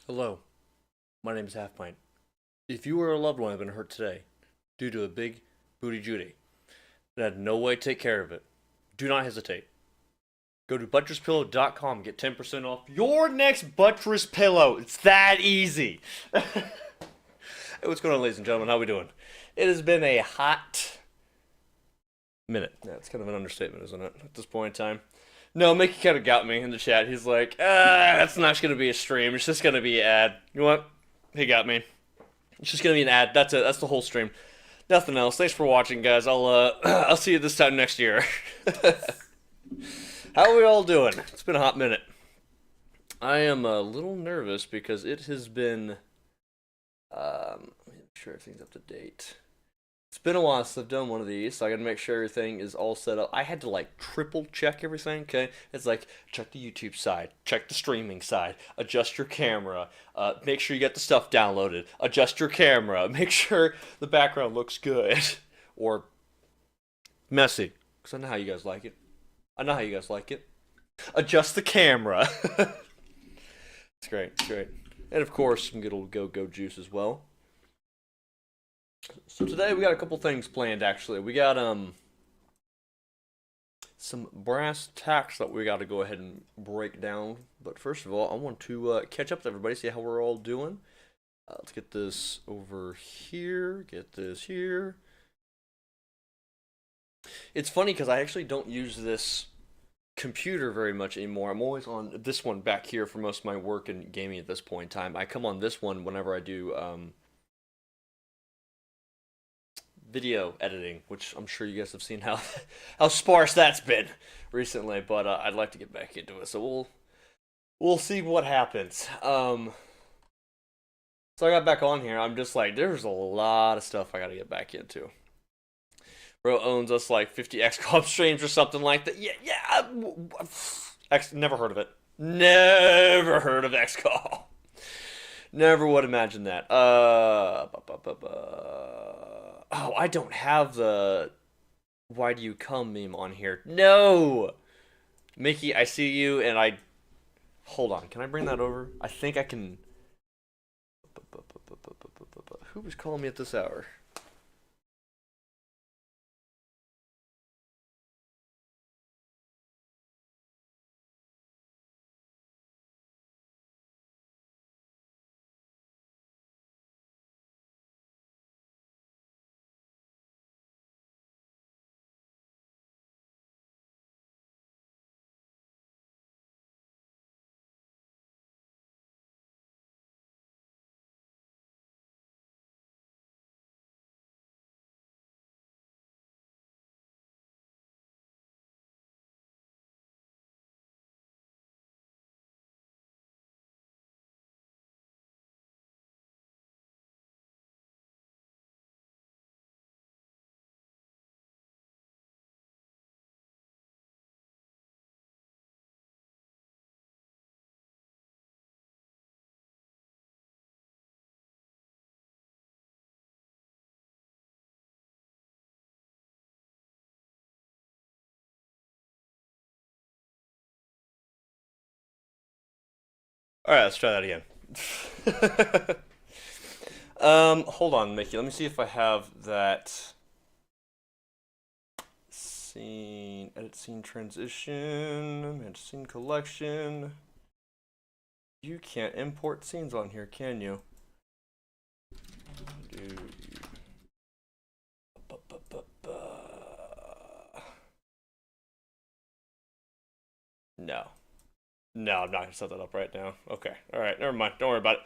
Hello, my name is Halfpint. If you or a loved one have been hurt today due to a big booty Judy and had no way to take care of it, do not hesitate. Go to buttresspillow.com and get 10% off your next buttress pillow. It's that easy. Hey, what's going on, ladies and gentlemen? How we doing? It has been a hot minute. Yeah, it's kind of an understatement, isn't it, at this point in time? No, Mickey kind of got me in the chat. He's like, that's not going to be a stream. It's just going to be an ad. You know what? He got me. It's just going to be an ad. That's it. That's the whole stream. Nothing else. Thanks for watching, guys. I'll see you this time next year. How are we all doing? It's been a hot minute. I am a little nervous because it has been, let me make sure everything's up to date. It's been a while since I've done one of these, so I gotta make sure everything is all set up. I had to like triple check everything, okay? It's like, check the YouTube side, check the streaming side, adjust your camera, make sure you get the stuff downloaded, adjust your camera, make sure the background looks good, or messy, because I know how you guys like it. I know how you guys like it. Adjust the camera. It's great, it's great. And of course, some good old go-go juice as well. So today we got a couple things planned actually. We got some brass tacks that we got to go ahead and break down. But first of all, I want to catch up with everybody, see how we're all doing. Let's get this over here, get this here. It's funny because I actually don't use this computer very much anymore. I'm always on this one back here for most of my work and gaming at this point in time. I come on this one whenever I do video editing, which I'm sure you guys have seen how sparse that's been recently, but I'd like to get back into it. So we'll see what happens. So I got back on here. I'm just like, there's a lot of stuff I got to get back into. Bro owns us like 50 XCOM streams or something like that. Yeah. Never heard of it. Never heard of XCOM. Never would imagine that. Oh, I don't have the "Why do you come" meme on here. No, Mickey, I see you, and I hold on. Can I bring that over? I think I can. Who was calling me at this hour? All right, let's try that again. Hold on, Mickey. Let me see if I have that scene, edit scene transition, manage scene collection. You can't import scenes on here, can you? No. No, I'm not gonna set that up right now. Okay. Alright, never mind. Don't worry about it.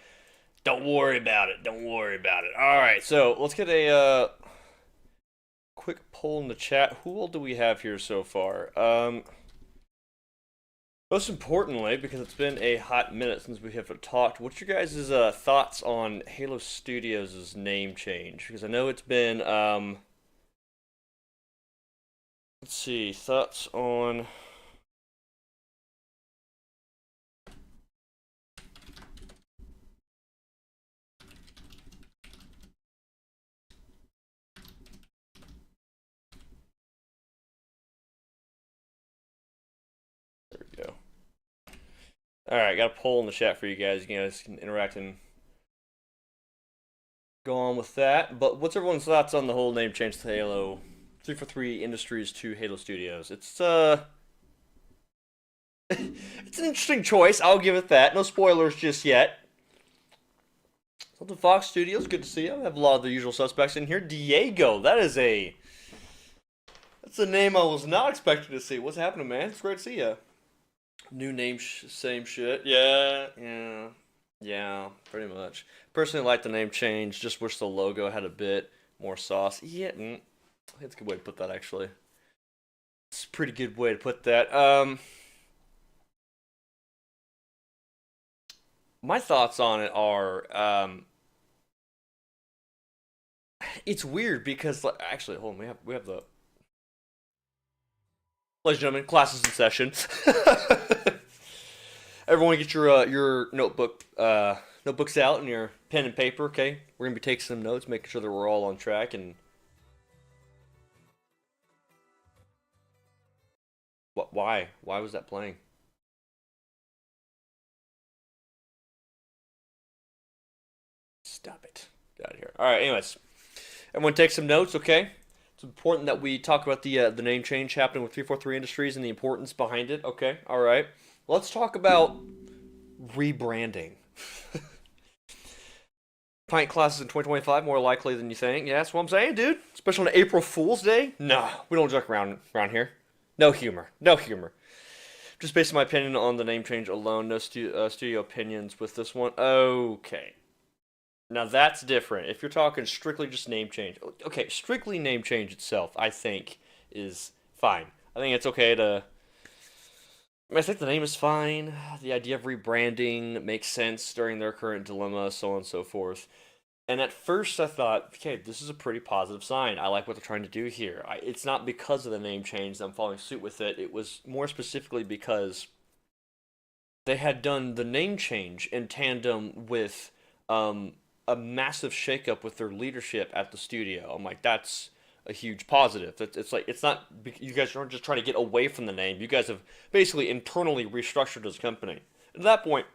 Don't worry about it. Don't worry about it. Alright, so let's get a quick poll in the chat. Who all do we have here so far? Most importantly, because it's been a hot minute since we have talked, what's your guys' thoughts on Halo Studios' name change? Because I know it's been, let's see, thoughts on... There we go. All right, got a poll in the chat for you guys. You guys can interact and go on with that. But what's everyone's thoughts on the whole name change to Halo 343 Industries to Halo Studios? It's an interesting choice. I'll give it that. No spoilers just yet. Something Fox Studios, good to see you. I have a lot of the usual suspects in here. Diego, that's a name I was not expecting to see. What's happening, man? It's great to see you. New name, same shit. Yeah, pretty much. Personally, like the name change. Just wish the logo had a bit more sauce. Yeah, it's a good way to put that. Actually, it's a pretty good way to put that. My thoughts on it are, it's weird because, like, actually, hold on, we have the ladies and gentlemen, classes in session. Everyone, get your notebooks out and your pen and paper. Okay, we're gonna be taking some notes, making sure that we're all on track. And what? Why? Why was that playing? Stop it. Get out of here. All right. Anyways, everyone, take some notes. Okay. It's important that we talk about the name change happening with 343 Industries and the importance behind it. Okay. All right. Let's talk about rebranding. Pint classes in 2025 more likely than you think. Yeah, that's what I'm saying, dude. Especially on April Fool's Day. No, we don't joke around here. No humor. No humor. Just based on my opinion on the name change alone, no studio opinions with this one. Okay. Now that's different. If you're talking strictly just name change, okay, strictly name change itself, I think is fine. I think it's okay to. I think the name is fine. The idea of rebranding makes sense during their current dilemma, so on and so forth. And at first, I thought, okay, this is a pretty positive sign. I like what they're trying to do here. It's not because of the name change that I'm following suit with it. It was more specifically because they had done the name change in tandem with a massive shakeup with their leadership at the studio. I'm like, that's a huge positive. It's like it's not you guys aren't just trying to get away from the name. You guys have basically internally restructured as a company. At that point,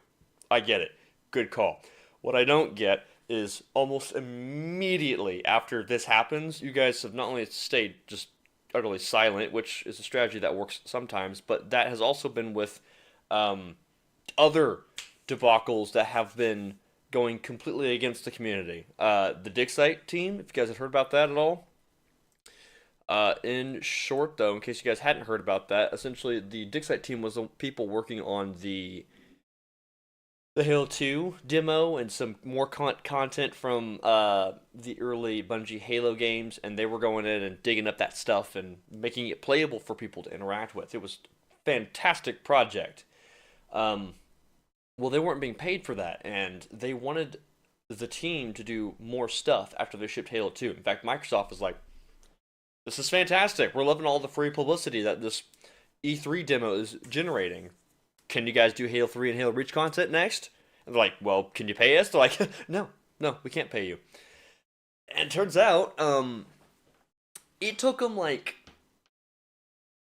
I get it. Good call. What I don't get is almost immediately after this happens, you guys have not only stayed just utterly silent, which is a strategy that works sometimes, but that has also been with um, other debacles that have been going completely against the community. The Dig Site team, if you guys have heard about that at all. In short, though, in case you guys hadn't heard about that, essentially the Dig Site team was the people working on the Halo 2 demo and some more content from the early Bungie Halo games, and they were going in and digging up that stuff and making it playable for people to interact with. It was a fantastic project. Um, well, they weren't being paid for that, and they wanted the team to do more stuff after they shipped Halo 2. In fact, Microsoft was like, this is fantastic. We're loving all the free publicity that this E3 demo is generating. Can you guys do Halo 3 and Halo Reach content next? And they're like, well, can you pay us? They're like, no, we can't pay you. And it turns out, it took them like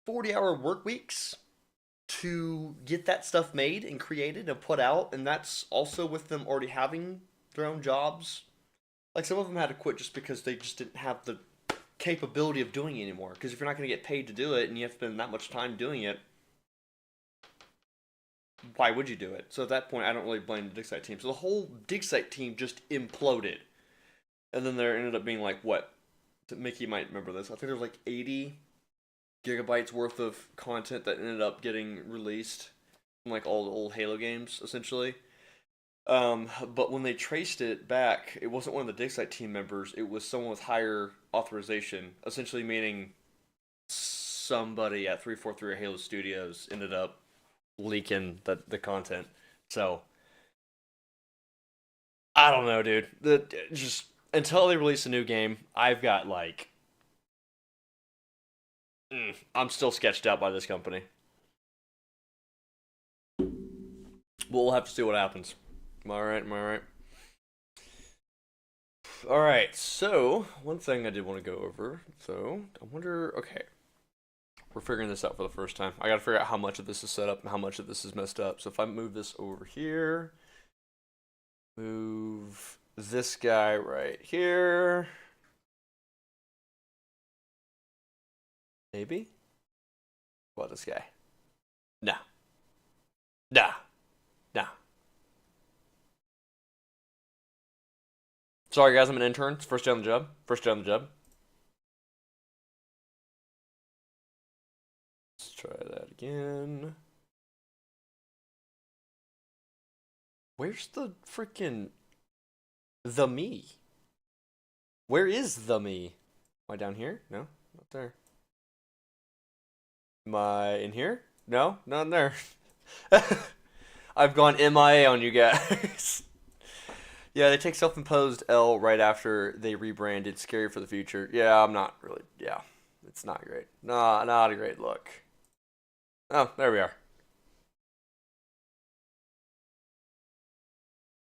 40-hour work weeks to get that stuff made and created and put out, and that's also with them already having their own jobs. Like some of them had to quit just because they just didn't have the capability of doing it anymore. Because if you're not going to get paid to do it and you have to spend that much time doing it, why would you do it? So at that point, I don't really blame the Dig Site team. So the whole Dig Site team just imploded. And then there ended up being like, what? Mickey might remember this. I think there was like 80 gigabytes worth of content that ended up getting released from like all the old Halo games, essentially. But when they traced it back, it wasn't one of the Dig Site team members. It was someone with higher authorization, essentially meaning somebody at 343 Halo Studios ended up leaking the content. So I don't know, dude. Just until they release a new game, I've got like I'm still sketched out by this company. We'll have to see what happens. Am I right? Am I right? All right. So one thing I did want to go over. So I wonder. Okay, we're figuring this out for the first time. I gotta figure out how much of this is set up and how much of this is messed up. So if I move this over here, move this guy right here, maybe? What, this guy? Nah. Nah. Nah. Sorry guys, I'm an intern. It's first day on the job. First day on the job. Let's try that again. Where's the freaking the me? Where is the me? Am I down here? No, not there. Am I in here? No, not in there. I've gone MIA on you guys. Yeah, they take self-imposed L right after they rebranded Scary for the Future. Yeah, I'm not really. Yeah, it's not great. Nah, not a great look. Oh, there we are.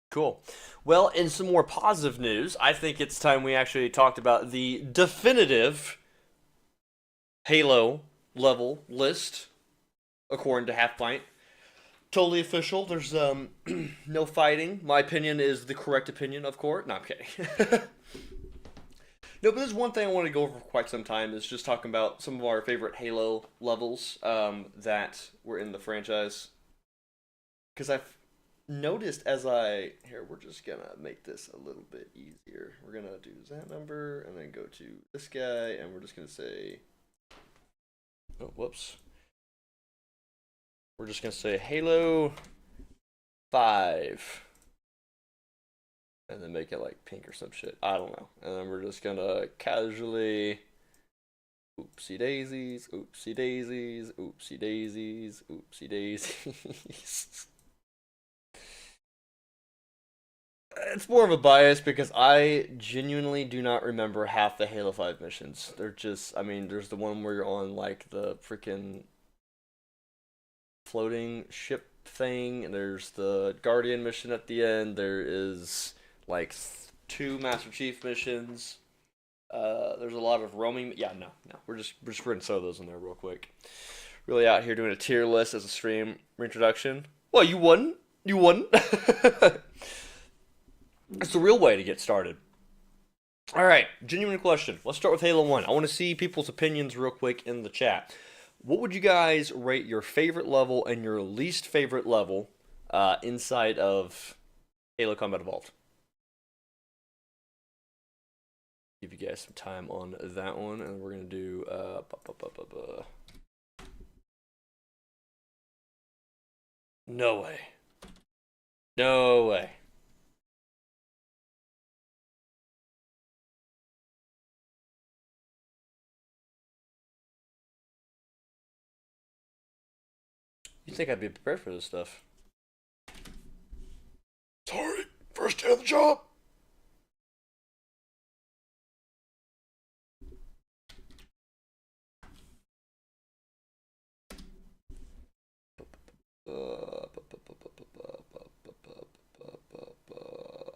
Cool. Well, in some more positive news, I think it's time we actually talked about the definitive Halo level list, according to Halfpint. Totally official. There's no fighting. My opinion is the correct opinion, of course. No, I'm kidding. No, but there's one thing I want to go over for quite some time is just talking about some of our favorite Halo levels that were in the franchise. Because I've noticed as here, we're just gonna make this a little bit easier. We're gonna do that number and then go to this guy, and we're just gonna say, oh, whoops. We're just gonna say Halo 5. And then make it like pink or some shit. I don't know. And then we're just gonna casually oopsie daisies, oopsie daisies, oopsie daisies, oopsie daisies. It's more of a bias because I genuinely do not remember half the Halo 5 missions. They're just, I mean, there's the one where you're on like the freaking floating ship thing, and there's the Guardian mission at the end. There is like 2 Master Chief missions. There's a lot of roaming. Yeah, no. We're just putting some of those in there real quick. Really out here doing a tier list as a stream reintroduction. Well, you wouldn't. You wouldn't. It's the real way to get started. All right, genuine question. Let's start with Halo 1. I want to see people's opinions real quick in the chat. What would you guys rate your favorite level and your least favorite level inside of Halo Combat Evolved? Give you guys some time on that one, and we're going to do... No way. No way. You think I'd be prepared for this stuff? Sorry, first day of the job.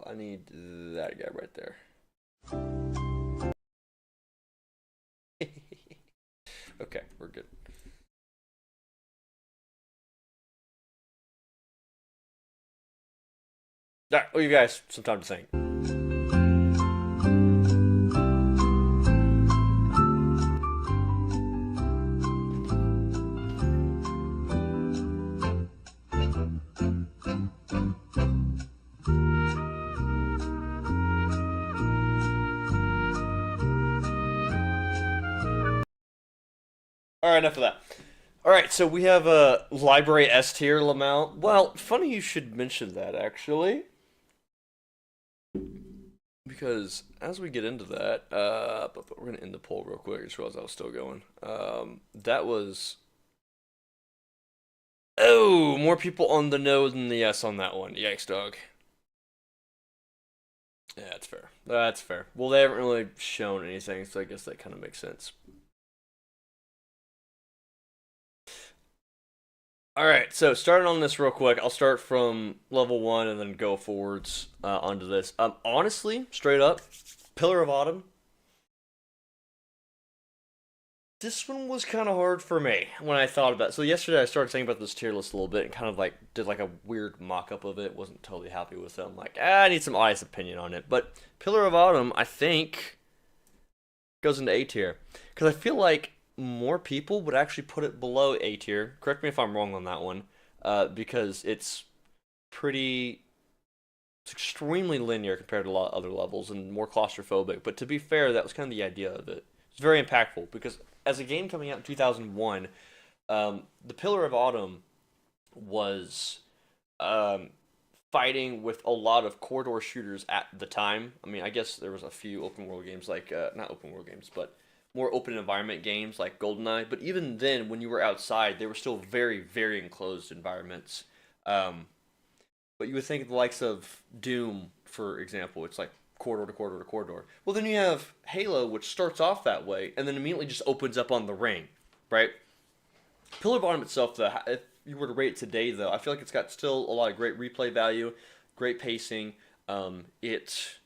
I need that guy right there. Okay, we're good. Alright, well, you guys, some time to think. Alright, enough of that. Alright, so we have a library S tier, Lamau. Well, funny you should mention that, actually. Because as we get into that, but we're going to end the poll real quick. I just realized I was still going. That was... Oh, more people on the no than the yes on that one. Yikes, dog. Yeah, that's fair. That's fair. Well, they haven't really shown anything, so I guess that kind of makes sense. Alright, so starting on this real quick, I'll start from level 1 and then go forwards onto this. Honestly, straight up, Pillar of Autumn This one was kind of hard for me when I thought about it. So yesterday I started thinking about this tier list a little bit and kind of like did like a weird mock-up of it. Wasn't totally happy with it. I'm like, I need some honest opinion on it. But Pillar of Autumn, I think, goes into A tier. Because I feel like more people would actually put it below A tier. Correct me if I'm wrong on that one. Because pretty it's extremely linear compared to a lot of other levels and more claustrophobic. But to be fair, that was kind of the idea of it. It's very impactful because as a game coming out in 2001, the Pillar of Autumn was um, fighting with a lot of corridor shooters at the time. I mean, I guess there was a few open world games like not open world games, but more open environment games like GoldenEye. But even then, when you were outside, they were still very, very enclosed environments. Um, but you would think of the likes of Doom, for example, it's like corridor to corridor to corridor. Well, then you have Halo, which starts off that way and then immediately just opens up on the ring, right? Pillar Bottom itself, though, if you were to rate it today, though, I feel like it's got still a lot of great replay value, great pacing. It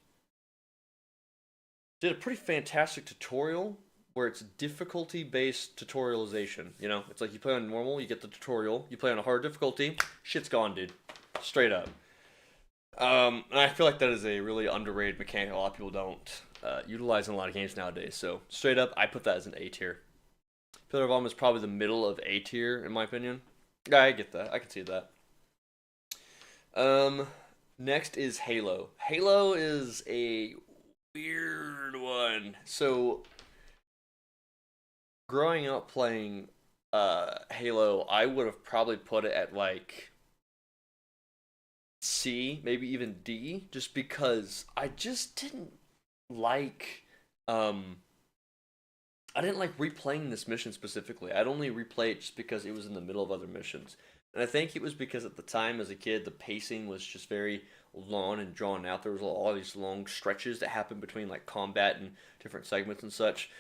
did a pretty fantastic tutorial where it's difficulty based tutorialization. You know, it's like you play on normal, you get the tutorial. You play on a hard difficulty, shit's gone, dude. Straight up. And I feel like that is a really underrated mechanic. A lot of people don't utilize in a lot of games nowadays. So straight up, I put that as an A tier. Pillar of Autumn is probably the middle of A tier in my opinion. Yeah, I get that. I can see that. Um, Next is Halo. Halo is a weird one. So growing up playing Halo, I would have probably put it at like C, maybe even D, just because I just didn't like um I didn't like replaying this mission specifically. I'd only replay it just because it was in the middle of other missions. And I think it was because at the time as a kid the pacing was just very long and drawn out. There was all these long stretches that happened between like combat and different segments and such.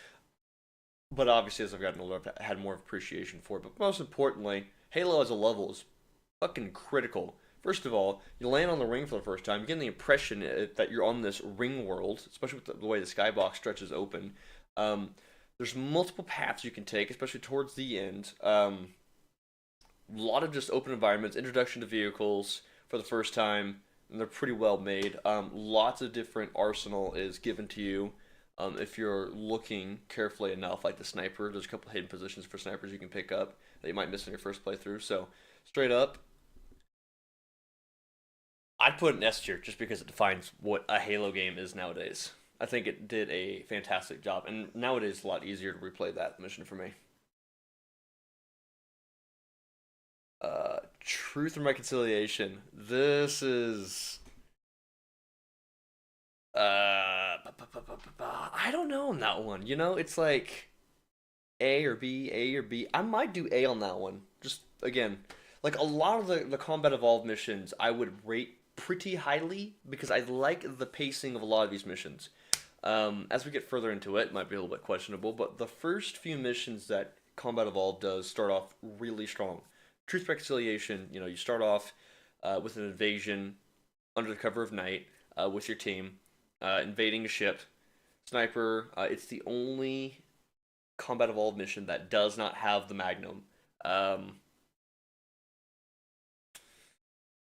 But obviously as I've gotten older I've had more appreciation for it. But most importantly, Halo as a level is fucking critical. First of all, you land on the ring for the first time, you get the impression that you're on this ring world, especially with the way the skybox stretches open. Um, there's multiple paths you can take, especially towards the end. A lot of just open environments, introduction to vehicles for the first time, and they're pretty well made. Lots of different arsenal is given to you if you're looking carefully enough, like the sniper. There's a couple hidden positions for snipers you can pick up that you might miss in your first playthrough. So, straight up, I'd put an S tier just because it defines what a Halo game is nowadays. I think it did a fantastic job, and nowadays it's a lot easier to replay that mission for me. Truth and Reconciliation. This is I don't know on that one. You know, it's like A or B, A or B. I might do A on that one. Just again, like a lot of the combat evolved missions, I would rate pretty highly because I like the pacing of a lot of these missions. As we get further into it, it might be a little bit questionable, but the first few missions that Combat Evolved does start off really strong. Truth Reconciliation, you know, you start off with an invasion under the cover of night with your team, invading a ship. Sniper, it's the only Combat Evolved mission that does not have the Magnum. Um,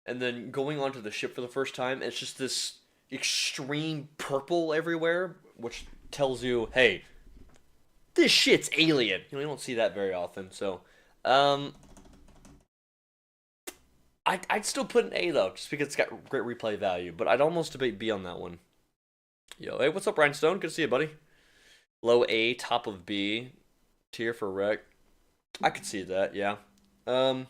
and then going onto the ship for the first time, it's just this extreme purple everywhere, which tells you, hey, this shit's alien. You know, you don't see that very often. So, um, I'd still put an A though, just because it's got great replay value. But I'd almost debate B on that one. Yo, hey, what's up, Rhinestone? Good to see you, buddy. Low A, top of B, tier for rec. I could see that, yeah. Um,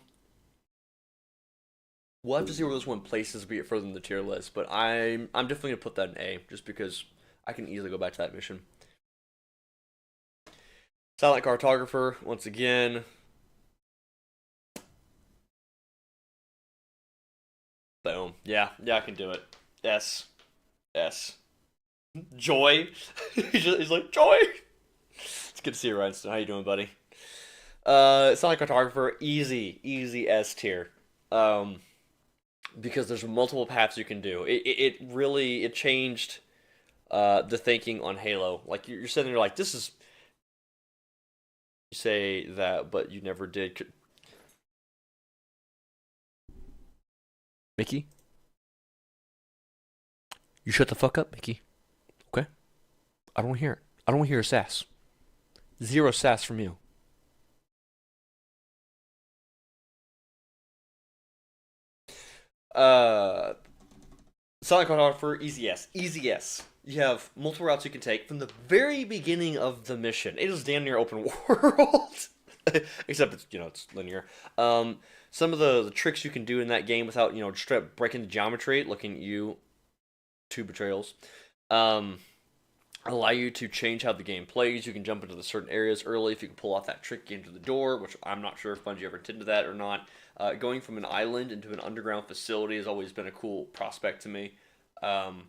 we'll have to see where this one places we get further in the tier list, but I'm definitely gonna put that in A, just because I can easily go back to that mission. Silent Cartographer, once again. Boom. Yeah, yeah, I can do it. S. S. Joy. He's like, Joy! It's good to see you, Rhinestone. How you doing, buddy? Silent Cartographer, easy, easy S tier. Um, because there's multiple paths you can do. It really, it changed the thinking on Halo. Like, you're sitting there like, this is You say that, but you never did. Mickey, you shut the fuck up, Mickey. Okay? I don't want to hear it. I don't want to hear sass. Zero sass from you. Uh, Sonic Cartographer, easy yes. Easy yes. You have multiple routes you can take from the very beginning of the mission. It is damn near open world. Except it's, it's linear. Um, some of the tricks you can do in that game without, straight up breaking the geometry, looking at you, two betrayals. Um, Allow you to change how the game plays. You can jump into the certain areas early if you can pull off that trick into the door, which I'm not sure if Bungie ever intended that or not. Going from an island into an underground facility has always been a cool prospect to me. Um,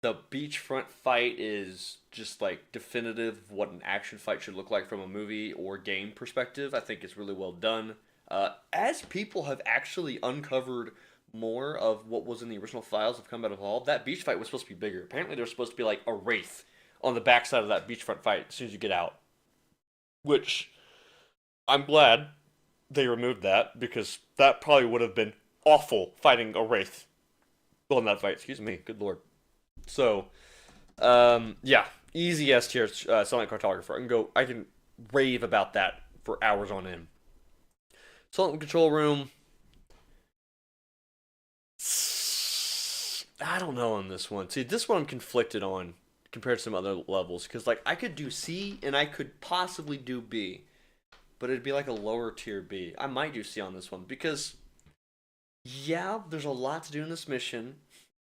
the beachfront fight is just like definitive of what an action fight should look like from a movie or game perspective. I think it's really well done. As people have actually uncovered more of what was in the original files of Combat Evolved, that beach fight was supposed to be bigger. Apparently, there's supposed to be like a wraith on the backside of that beachfront fight as soon as you get out. Which I'm glad they removed that because that probably would have been awful fighting a wraith on that fight. Excuse me, good lord. So, yeah, easy S tier Sonic Cartographer. I can rave about that for hours on end. Sonic Control Room. I don't know on this one. See, this one I'm conflicted on compared to some other levels because like I could do C and I could possibly do B, but it'd be like a lower tier B. I might do C on this one because yeah, there's a lot to do in this mission.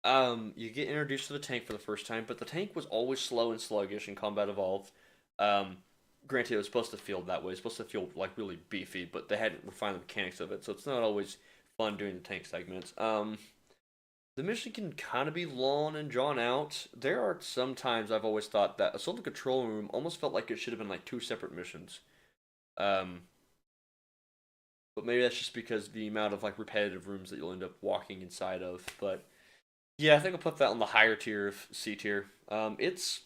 You get introduced to the tank for the first time, but the tank was always slow and sluggish in Combat Evolved. Um, Granted, it was supposed to feel that way. It's supposed to feel like really beefy, but they hadn't refined the mechanics of it, so it's not always fun doing the tank segments. The mission can kind of be long and drawn out. There are some times I've always thought that Assault and Control Room almost felt like it should have been like two separate missions. Um, but maybe that's just because the amount of like repetitive rooms that you'll end up walking inside of. But yeah, I think I'll put that on the higher tier of C tier. It's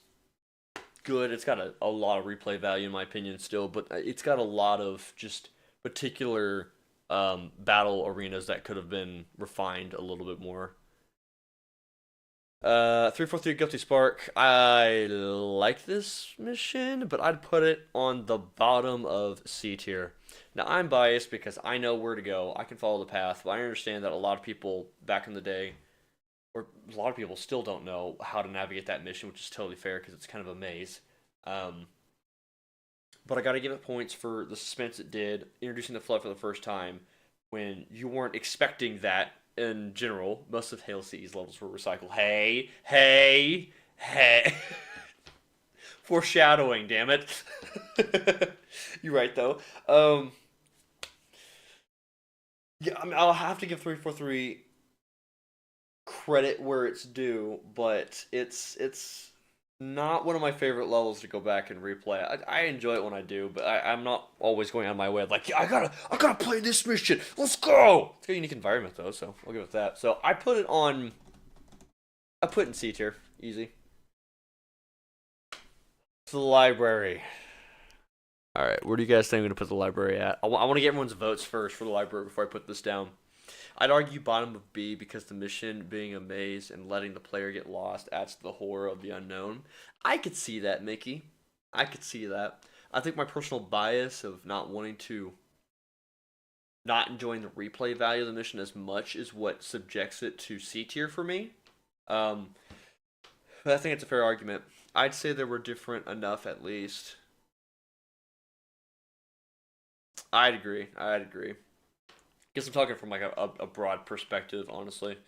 good. It's got a lot of replay value in my opinion still, but it's got a lot of just particular battle arenas that could have been refined a little bit more. 343 Guilty Spark. I like this mission, but I'd put it on the bottom of C tier. Now, I'm biased because I know where to go. I can follow the path, but I understand that a lot of people back in the day, or a lot of people still don't know how to navigate that mission, which is totally fair because it's kind of a maze. Um, but I gotta give it points for the suspense it did, introducing the flood for the first time when you weren't expecting that in general. Most of Hail City's levels were recycled. Hey, hey, hey. Foreshadowing, damn it. You're right, though. Yeah, I mean, I'll have to give 343 credit where it's due, but it's not one of my favorite levels to go back and replay. I enjoy it when I do, but I'm not always going out of my way. Like, yeah, I gotta play this mission. Let's go. It's a unique environment though, so I'll give it that. So I put it in C tier, easy. To the library. All right, where do you guys think I'm gonna put the library at? I want to get everyone's votes first for the library before I put this down. I'd argue bottom of B because the mission being a maze and letting the player get lost adds to the horror of the unknown. I could see that, Mickey. I could see that. I think my personal bias of not wanting to, not enjoying the replay value of the mission as much is what subjects it to C tier for me. Um, but I think it's a fair argument. I'd say they were different enough at least. I'd agree. I'd agree. Guess I'm talking from like a broad perspective, honestly.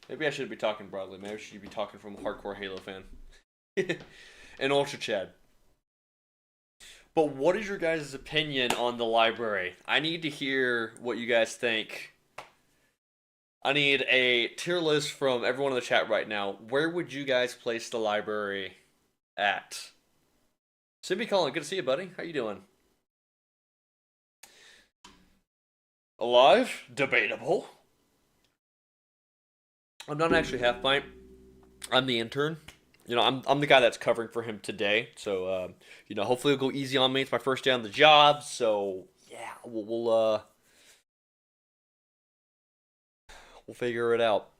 Maybe I should be talking broadly. Maybe I should be talking from a hardcore Halo fan. And Ultra Chad. But what is your guys' opinion on the library? I need to hear what you guys think. I need a tier list from everyone in the chat right now. Where would you guys place the library at? Simi Colin, good to see you, buddy. How you doing? Alive? Debatable. I'm not actually Halfpint. I'm the intern. I'm the guy that's covering for him today. So hopefully he'll go easy on me. It's my first day on the job, so yeah, we'll figure it out.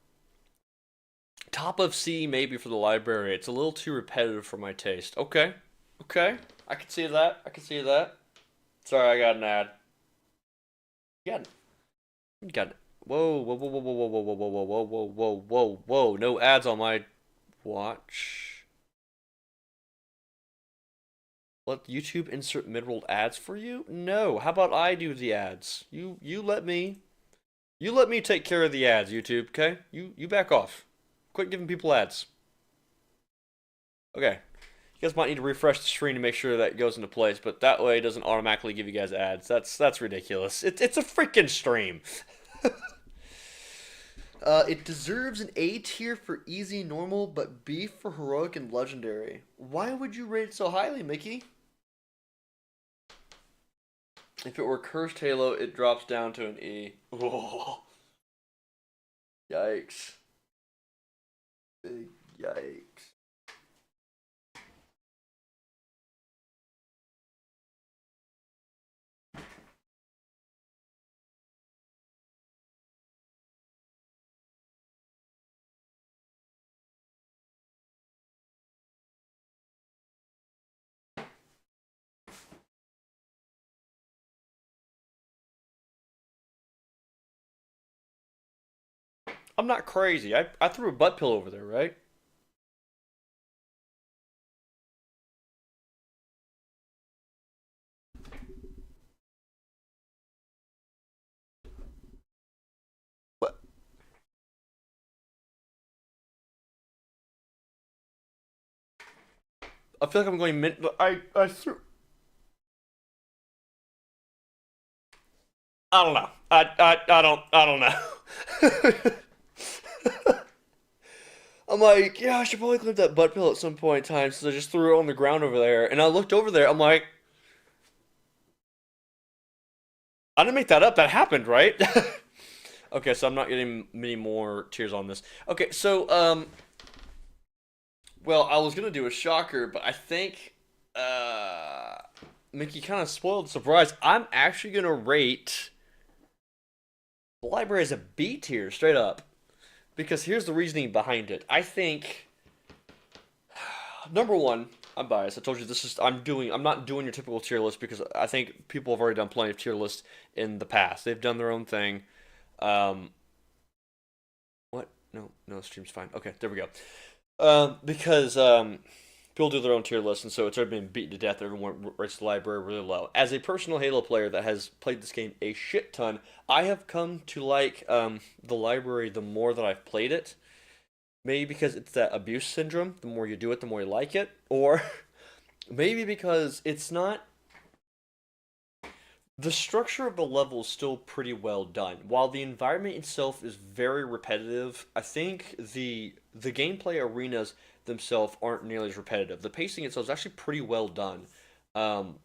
Top of C maybe for the library. It's a little too repetitive for my taste. Okay, okay, I can see that. I can see that. Sorry, I got an ad. You got whoa, whoa, whoa, whoa, whoa, whoa, whoa, whoa, whoa, whoa, whoa, whoa, whoa. No ads on my watch. Let YouTube insert mid-roll ads for you? No. How about I do the ads? You let me take care of the ads, YouTube, okay? You back off. Quit giving people ads. Okay. You guys might need to refresh the screen to make sure that goes into place, but that way it doesn't automatically give you guys ads. That's ridiculous. It's a freaking stream. It deserves an A tier for easy, normal, but B for heroic and legendary. Why would you rate it so highly, Mickey? If it were Cursed Halo, it drops down to an E. Oh, yikes. Big yikes. I'm not crazy. I threw a butt pill over there, right? But I feel like I'm going min. I threw. I don't know. I don't know. I'm like, yeah, I should probably clip that butt pill at some point in time, so I just threw it on the ground over there. And I looked over there, I'm like, I didn't make that up, that happened, right? Okay, so I'm not getting many more tears on this. Okay, so, well, I was gonna do a shocker, but I think, Mickey kind of spoiled the surprise. I'm actually gonna rate the library as a B tier, straight up. Because here's the reasoning behind it. I think number one, I'm biased. I told you this is I'm not doing your typical tier list because I think people have already done plenty of tier lists in the past. They've done their own thing. Um, what? No, no, stream's fine. Okay, there we go. Because people do their own tier list, and so it's already been beaten to death. Everyone rates the library really low. As a personal Halo player that has played this game a shit ton, I have come to like the library the more that I've played it. Maybe because it's that abuse syndrome. The more you do it, the more you like it. Or maybe because it's not. The structure of the level is still pretty well done. While the environment itself is very repetitive, I think the gameplay arenas themselves aren't nearly as repetitive. The pacing itself is actually pretty well done. Um,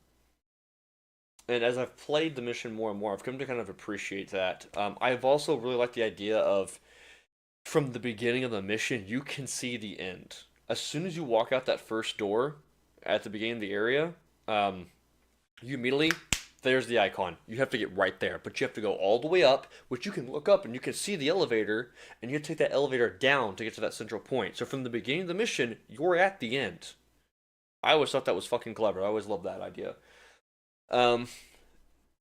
and as I've played the mission more and more, I've come to kind of appreciate that. I've also really liked the idea of from the beginning of the mission, you can see the end. As soon as you walk out that first door at the beginning of the area, um, you immediately there's the icon. You have to get right there, but you have to go all the way up, which you can look up and you can see the elevator, and you have to take that elevator down to get to that central point. So from the beginning of the mission, you're at the end. I always thought that was fucking clever. I always loved that idea. Um,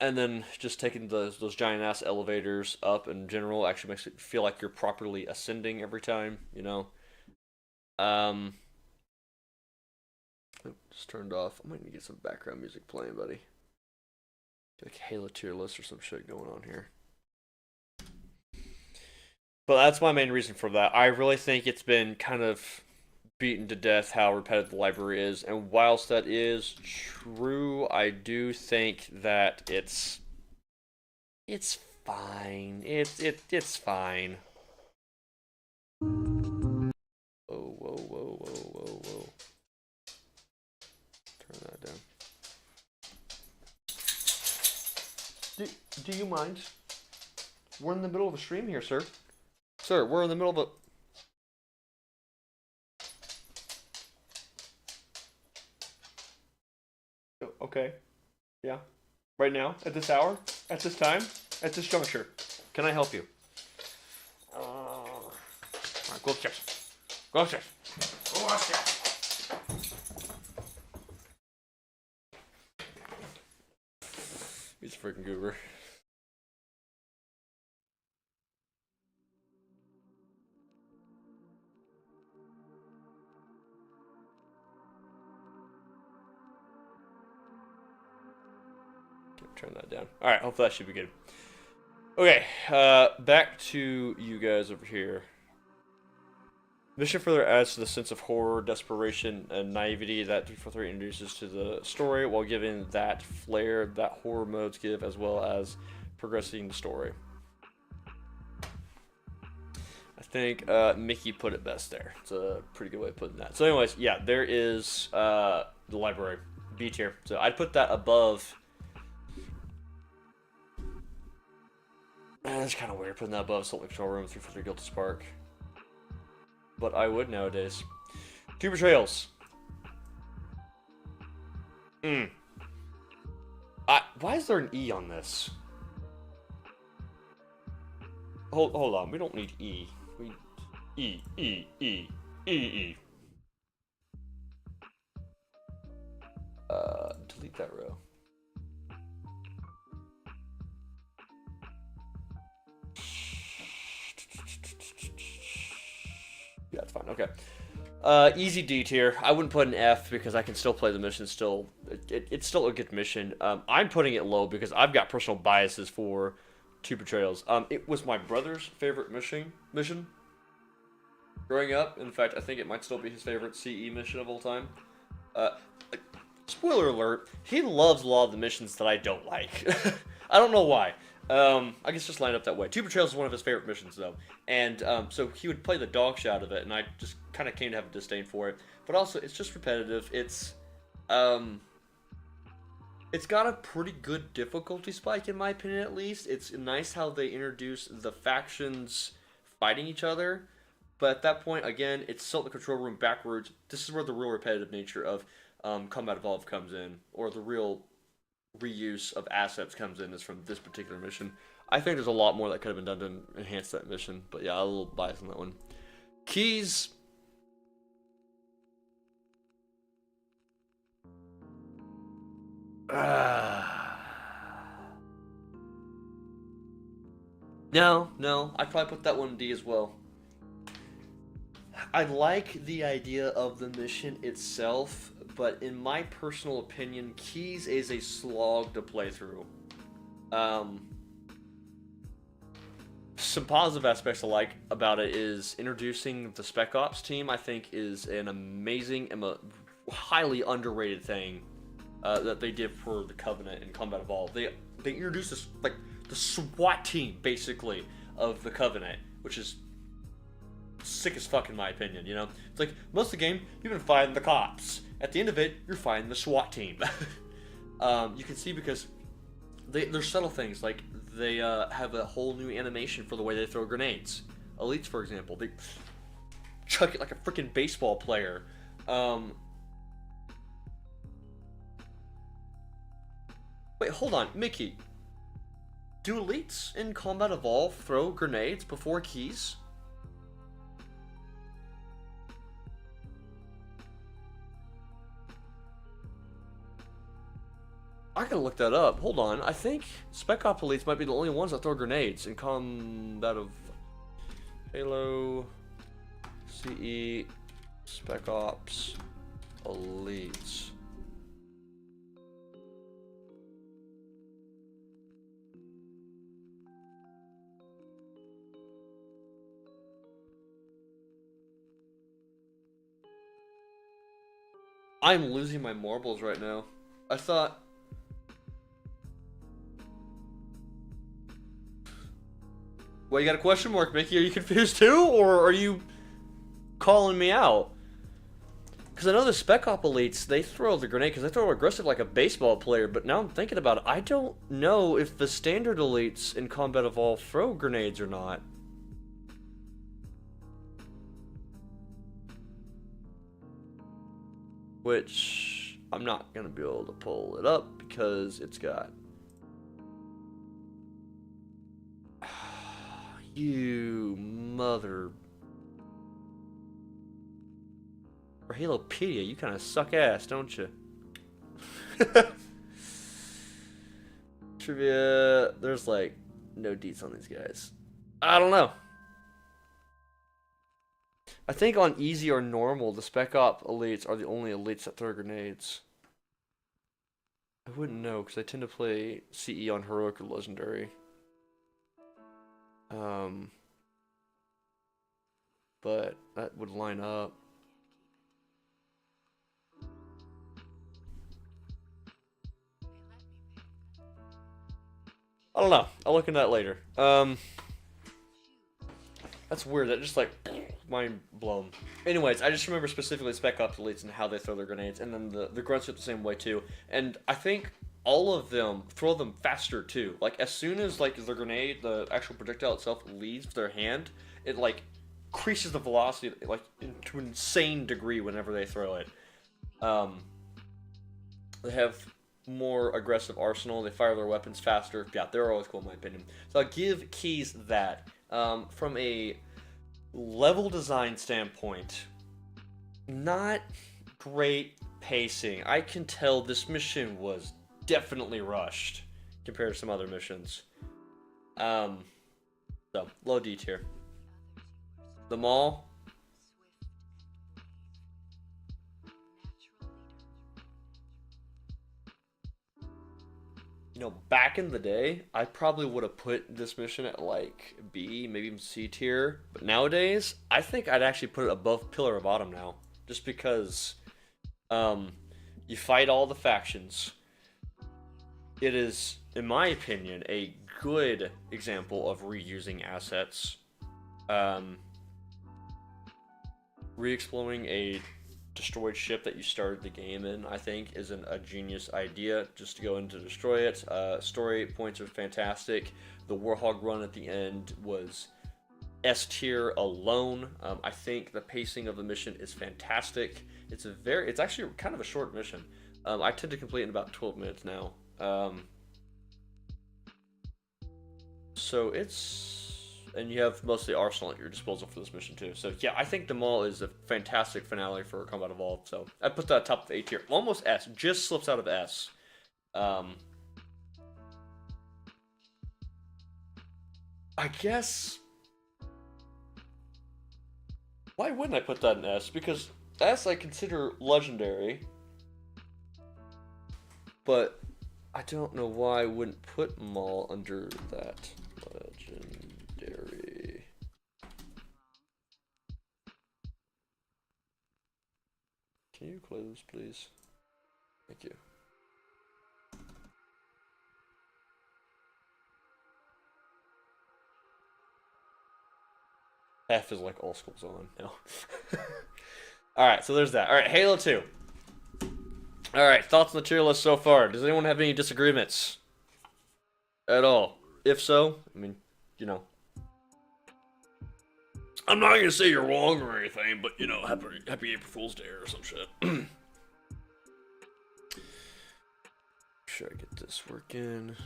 and then just taking those giant ass elevators up in general actually makes it feel like you're properly ascending every time. Um, just turned off. I might need to get some background music playing, buddy. Like Halo tier list or some shit going on here. But that's my main reason for that. I really think it's been kind of beaten to death how repetitive the library is, and whilst that is true, I do think that it's fine. It's fine. Whoa, whoa, whoa, whoa, whoa, whoa. Turn that down. Do you mind? We're in the middle of a stream here, sir. Sir, we're in the middle of a... Okay. Yeah. Right now, at this hour, at this time, at this juncture. Can I help you? Alright, go upstairs. Go upstairs. Go upstairs. He's a freaking goober. Turn that down. Alright, hopefully that should be good. Okay, back to you guys over here. Mission further adds to the sense of horror, desperation, and naivety that 343 introduces to the story, while giving that flair that horror modes give, as well as progressing the story. I think Mickey put it best there. It's a pretty good way of putting that. So anyways, yeah, there is the library, B tier. So I'd put that above. That's kind of weird putting that above Salt Lake Control Room, 343 Guilty Spark. But I would nowadays. 2 Betrayals. Why is there an E on this? Hold on, we don't need E. We E. Delete that row. Yeah, it's fine. Okay. Easy D tier. I wouldn't put an F because I can still play the mission. Still, it's still a good mission. I'm putting it low because I've got personal biases for 2 Betrayals. It was my brother's favorite mission growing up. In fact, I think it might still be his favorite CE mission of all time. Spoiler alert: he loves a lot of the missions that I don't like. I don't know why. I guess just lined up that way. 2 Betrayals is one of his favorite missions, though. And so he would play the dog shit out of it, and I just kind of came to have a disdain for it. But also, it's just repetitive. It's got a pretty good difficulty spike, in my opinion, at least. It's nice how they introduce the factions fighting each other. But at that point, again, it's still the control room backwards. This is where the real repetitive nature of Combat Evolved comes in, or the real reuse of assets comes in, is from this particular mission. I think there's a lot more that could have been done to enhance that mission, but yeah, I'm a little biased on that one. Keys. No, I'd probably put that one in D as well. I like the idea of the mission itself, but in my personal opinion, Keys is a slog to play through. Some positive aspects I like about it is introducing the Spec Ops team. I think is an amazing and a highly underrated thing that they did for the Covenant and Combat Evolved. They introduced this, like, the SWAT team, basically, of the Covenant, which is sick as fuck in my opinion, you know? It's like, most of the game, you've been fighting the cops. At the end of it, you're fighting the SWAT team. You can see because there's subtle things, like they have a whole new animation for the way they throw grenades. Elites, for example, they chuck it like a freaking baseball player. Wait, hold on, Mickey. Do Elites in Combat Evolved throw grenades before Keys? I gotta look that up. Hold on. I think Spec Ops Elites might be the only ones that throw grenades in Combat of Halo, CE, Spec Ops Elites. I'm losing my marbles right now. I thought... Well, you got a question mark, Mickey? Are you confused too? Or are you calling me out? Because I know the Spec Op Elites, they throw the grenade because they throw aggressive like a baseball player. But now I'm thinking about it, I don't know if the standard Elites in Combat Evolved throw grenades or not. Which I'm not gonna be able to pull it up because it's got you mother or Halopedia, you kind of suck ass, don't you? Trivia, there's like no deets on these guys. I don't know. I think on easy or normal, the Spec Op elites are the only elites that throw grenades. I wouldn't know because I tend to play CE on heroic or legendary. But that would line up. I don't know. I'll look into that later. That's weird. That just like mind blown. Anyways, I just remember specifically Spec Ops elites and how they throw their grenades, and then the grunts are the same way too. And I think all of them throw them faster too. Like as soon as like the grenade, the actual projectile itself leaves their hand, it like increases the velocity like to an insane degree whenever they throw it. They have more aggressive arsenal. They fire their weapons faster. Yeah, they're always cool in my opinion. So I'll give Keys that. From a level design standpoint, not great pacing. I can tell this mission was definitely rushed compared to some other missions. So low D tier. The mall. You know, back in the day, I probably would have put this mission at like B, maybe even C tier. But nowadays, I think I'd actually put it above Pillar of Autumn now, just because you fight all the factions. It is, in my opinion, a good example of reusing assets. Re-exploring a destroyed ship that you started the game in, I think, isn't a genius idea just to go in to destroy it. Story points are fantastic. The Warhog run at the end was S tier alone. I think the pacing of the mission is fantastic. It's actually kind of a short mission. I tend to complete in about 12 minutes now. So and you have mostly arsenal at your disposal for this mission too. So yeah, I think the mall is a fantastic finale for Combat Evolved. So I put that top of A tier, almost S, just slips out of S. I guess why wouldn't I put that in S? Because S I consider legendary, but I don't know why I wouldn't put mall under that. Legendary. Can you close, please? Thank you. F is like all schools on. No. Alright, so there's that. Alright, Halo 2. Alright, thoughts on the tier list so far. Does anyone have any disagreements? At all? If so, I mean, you know. I'm not gonna say you're wrong or anything, but you know, happy April Fool's Day or some shit. Sure, I get this working.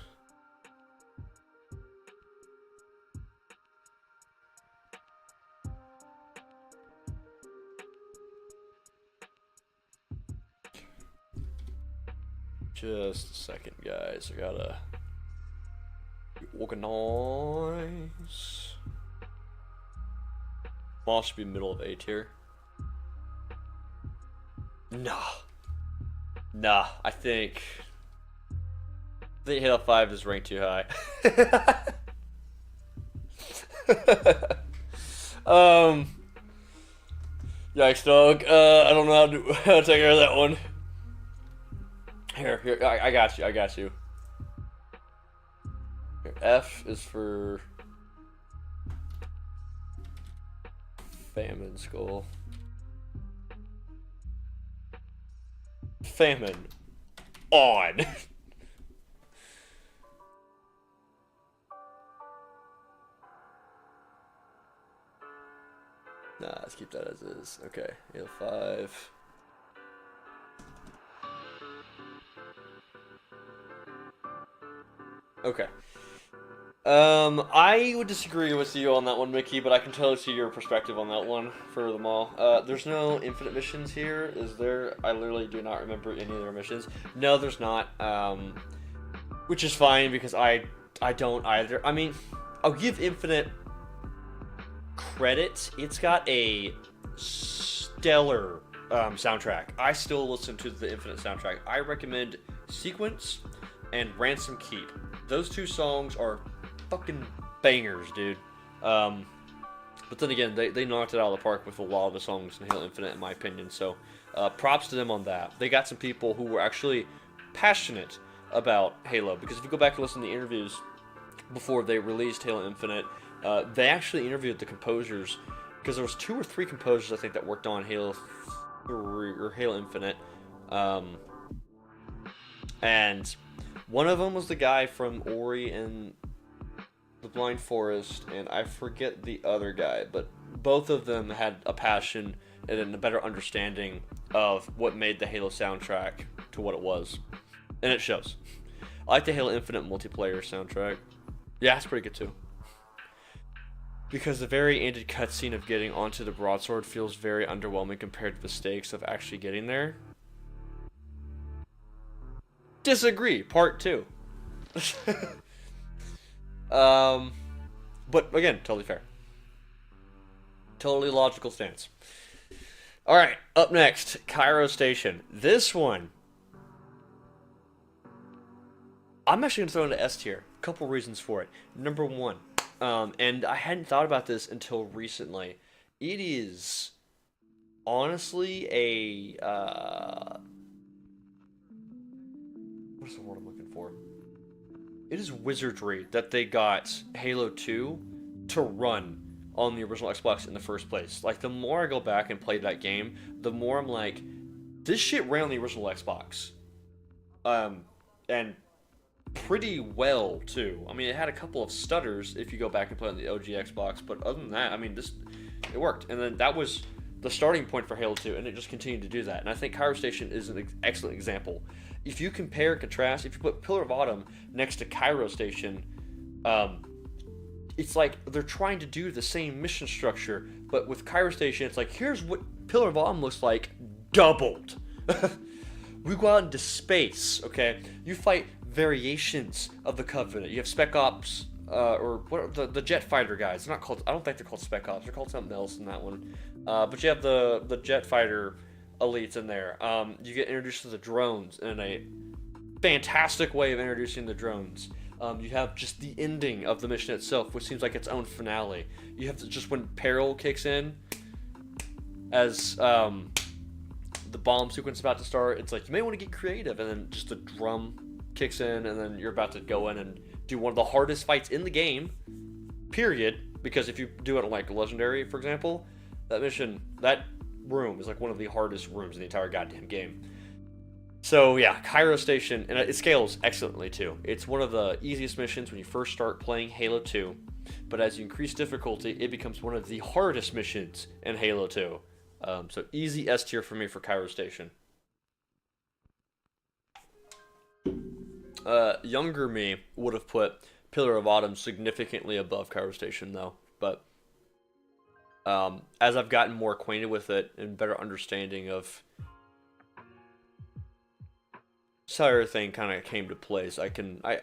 Just a second, guys. I gotta organize. Mall should be middle of A tier. Nah. I think Halo 5 is ranked too high. Yikes, dog. I don't know how to take care of that one. Here, I got you. Here, F is for Famine Skull. Famine on. Nah, let's keep that as is. Okay, Halo 5. Okay. I would disagree with you on that one, Mickey, but I can totally see your perspective on that one for them all. There's no infinite missions here, is there? I literally do not remember any of their missions. No, there's not. Which is fine because I don't either. I mean, I'll give Infinite credit. It's got a stellar soundtrack. I still listen to the Infinite soundtrack. I recommend Sequence and Ransom Keep. Those two songs are fucking bangers, dude. But then again, they knocked it out of the park with a lot of the songs in Halo Infinite, in my opinion. So, props to them on that. They got some people who were actually passionate about Halo. Because if you go back and listen to the interviews before they released Halo Infinite, they actually interviewed the composers. Because there was 2 or 3 composers, I think, that worked on Halo 3, or Halo Infinite. And one of them was the guy from Ori and the Blind Forest, and I forget the other guy, but both of them had a passion and a better understanding of what made the Halo soundtrack to what it was. And it shows. I like the Halo Infinite multiplayer soundtrack. Yeah, it's pretty good too. Because the very ended cutscene of getting onto the broadsword feels very underwhelming compared to the stakes of actually getting there. Disagree, part 2. But again, totally fair. Totally logical stance. Alright, up next, Cairo Station. This one, I'm actually going to throw into S tier. A couple reasons for it. Number 1, and I hadn't thought about this until recently. It is honestly a, what's the word I'm looking for? It is wizardry that they got Halo 2 to run on the original Xbox in the first place. Like, the more I go back and play that game, the more I'm like, this shit ran on the original Xbox. And pretty well, too. I mean, it had a couple of stutters if you go back and play on the OG Xbox, but other than that, I mean, it worked. And then that was the starting point for Halo 2, and it just continued to do that. And I think Cairo Station is an excellent example. If you compare and contrast, if you put Pillar of Autumn next to Cairo Station, it's like they're trying to do the same mission structure, but with Cairo Station, it's like, here's what Pillar of Autumn looks like, doubled. We go out into space, okay? You fight variations of the Covenant. You have Spec Ops, or what are the jet fighter guys. They're not called, I don't think they're called Spec Ops. They're called something else in that one. But you have the jet fighter elites in there. You get introduced to the drones in a fantastic way of introducing the drones. You have just the ending of the mission itself, which seems like its own finale. You have just when Peril kicks in, as the bomb sequence is about to start, it's like, you may want to get creative, and then just the drum kicks in, and then you're about to go in and do one of the hardest fights in the game, period, because if you do it on, like, Legendary, for example, that room is like one of the hardest rooms in the entire goddamn game. So yeah, Cairo Station, and it scales excellently too. It's one of the easiest missions when you first start playing Halo 2, but as you increase difficulty, it becomes one of the hardest missions in Halo 2. So easy S tier for me for Cairo Station. Younger me would have put Pillar of Autumn significantly above Cairo Station though, but as I've gotten more acquainted with it and better understanding of how everything kind of came to place, I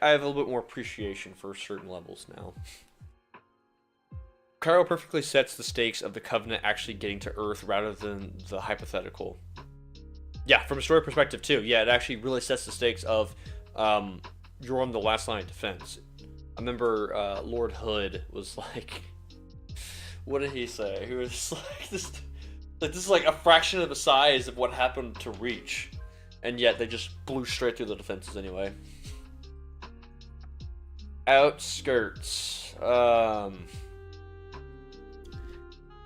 have a little bit more appreciation for certain levels now. Cairo perfectly sets the stakes of the Covenant actually getting to Earth rather than the hypothetical. Yeah, from a story perspective too. Yeah, it actually really sets the stakes of you're on the last line of defense. I remember Lord Hood was like, what did he say? He was like, this is like a fraction of the size of what happened to Reach, and yet they just blew straight through the defenses anyway. Outskirts.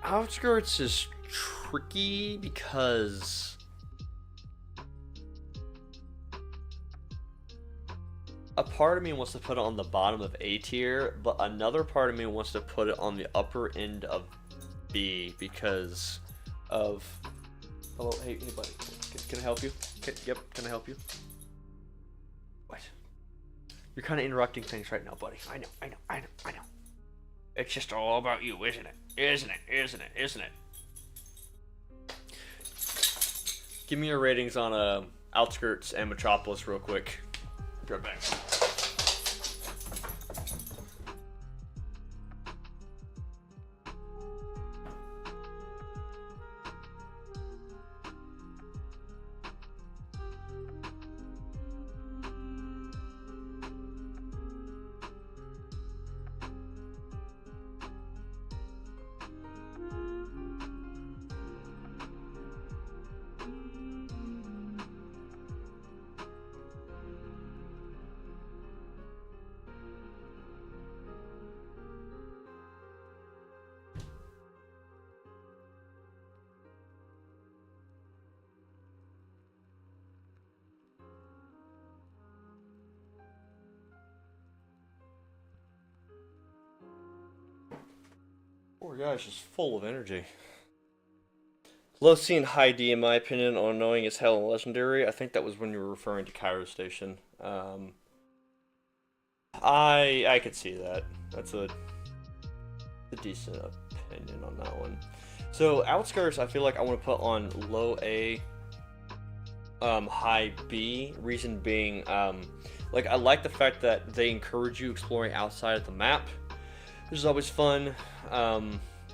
Outskirts is tricky because a part of me wants to put it on the bottom of A tier, but another part of me wants to put it on the upper end of B because of... Hello, hey buddy, can I help you? Yep, can I help you? What? You're kind of interrupting things right now, buddy. I know. It's just all about you, isn't it? Isn't it? Give me your ratings on Outskirts and Metropolis real quick. Be right back. Poor guy's just full of energy. Low C and high D, in my opinion, on Annoying as Hell and Legendary. I think that was when you were referring to Cairo Station. I could see that. That's a decent opinion on that one. So Outskirts, I feel like I want to put on low A, high B. Reason being, like, I like the fact that they encourage you exploring outside of the map. This is always fun.